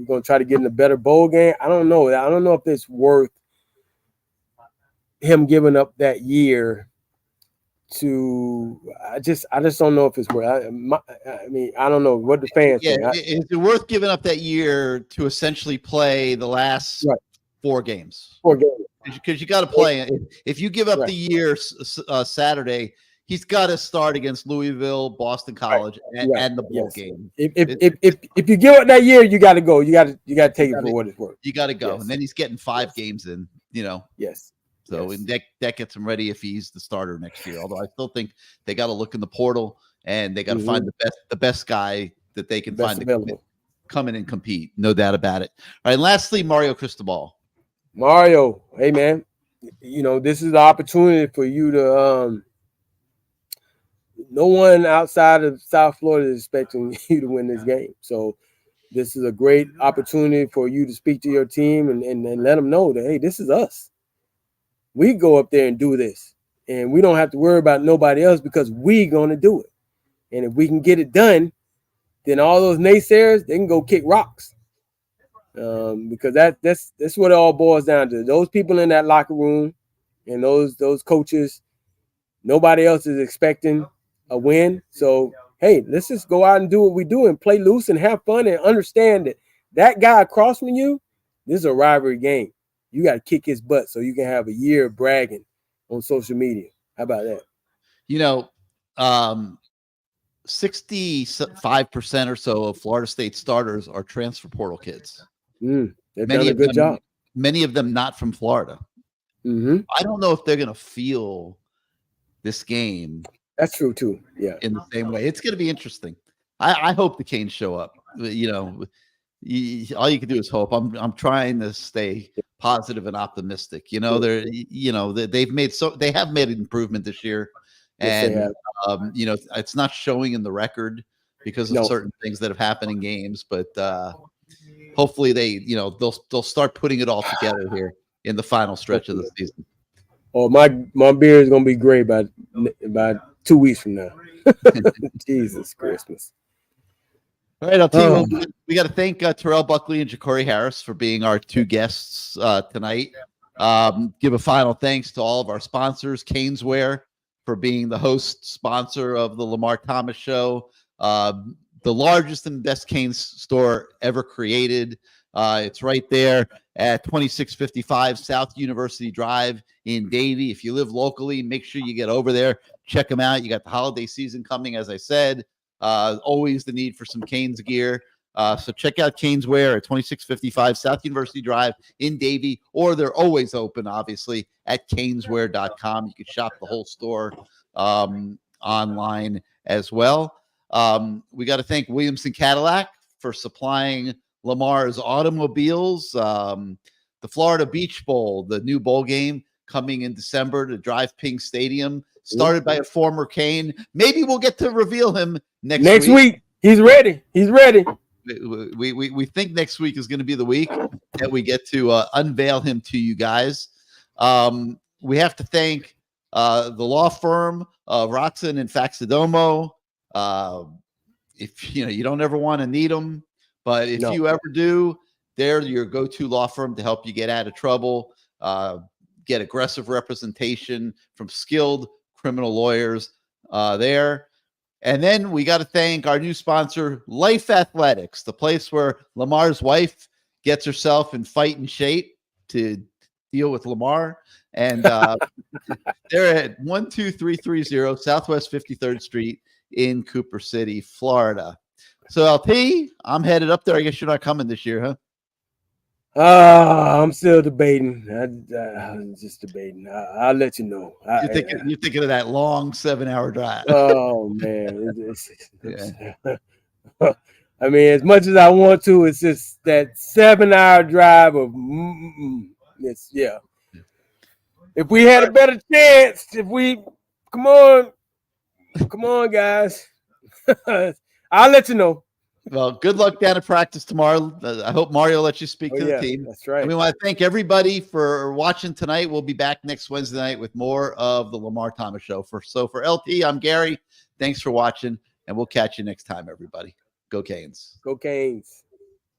going to try to get in a better bowl game? I don't know. I don't know if it's worth him giving up that year to. I just don't know if it's worth. I mean, I don't know what the fans think. Is it worth giving up that year to essentially play the last 4 games? 4 games. Because you got to play. If you give up the year Saturday, he's got to start against Louisville, Boston College, and the bowl game. If you give up that year, you got to go. You got to take it for what it's worth. You got to go, and then he's getting 5 games in. Yes. So and that gets him ready if he's the starter next year. Although I still think they got to look in the portal and they got to find the best guy that they can find to come in and compete. No doubt about it. All right. Lastly, Mario Cristobal. Mario, hey man, this is the opportunity for you to. No one outside of South Florida is expecting you to win this game. So this is a great opportunity for you to speak to your team and let them know that, hey, this is us. We go up there and do this. And we don't have to worry about nobody else because we're going to do it. And if we can get it done, then all those naysayers, they can go kick rocks. Because that's what it all boils down to. Those people in that locker room and those coaches, nobody else is expecting a win. So, hey, let's just go out and do what we do and play loose and have fun and understand that guy across from you, this is a rivalry game. You got to kick his butt so you can have a year of bragging on social media. How about that? 65% or so of Florida State starters are transfer portal kids. They've done a good job. Many of them not from Florida. I don't know if they're going to feel this game. That's true too. Yeah, in the same way, it's going to be interesting. I hope the Canes show up. All you can do is hope. I'm trying to stay positive and optimistic. They have made an improvement this year, and it's not showing in the record because of certain things that have happened in games. But hopefully they'll start putting it all together here in the final stretch of the season. Oh, my beer is gonna be great by 2 weeks from now. Jesus Christmas. All right, I'll tell you, we got to thank Terrell Buckley and Jakori Harris for being our 2 guests tonight. Give a final thanks to all of our sponsors, CaneSwear, for being the host sponsor of the Lamar Thomas Show, the largest and best Canes store ever created. It's right there at 2655 South University Drive in Davie. If you live locally, make sure you get over there. Check them out. You got the holiday season coming, as I said. Always the need for some Canes gear. So check out CaneSwear at 2655 South University Drive in Davie, or they're always open, obviously, at caneswear.com. You can shop the whole store online as well. We got to thank Williamson Cadillac for supplying Lamar's automobiles. The Florida Beach Bowl, the new bowl game coming in December to Drive Pink Stadium, started by a former Cane. Maybe we'll get to reveal him next week. He's ready. We think next week is going to be the week that we get to unveil him to you guys. We have to thank the law firm of Rotson and Faxidomo. If you don't ever want to need them, but if you ever do, they're your go-to law firm to help you get out of trouble, get aggressive representation from skilled criminal lawyers there. And then we got to thank our new sponsor, Life Athletics, the place where Lamar's wife gets herself in fighting shape to deal with Lamar. And they're at 12330 Southwest 53rd Street in Cooper City, Florida. So, LP, I'm headed up there. I guess you're not coming this year, huh? I'm still debating. I'm just debating. I'll let you know. You're thinking of that long 7-hour drive. Oh man, I mean, as much as I want to, it's just that 7-hour drive of. It's If we had a better chance, come on, guys. I'll let you know. Well, good luck down at practice tomorrow. I hope Mario lets you speak to the team. That's right. And we want to thank everybody for watching tonight. We'll be back next Wednesday night with more of the Lamar Thomas Show. For LT, I'm Gary. Thanks for watching, and we'll catch you next time, everybody. Go Canes. Go Canes.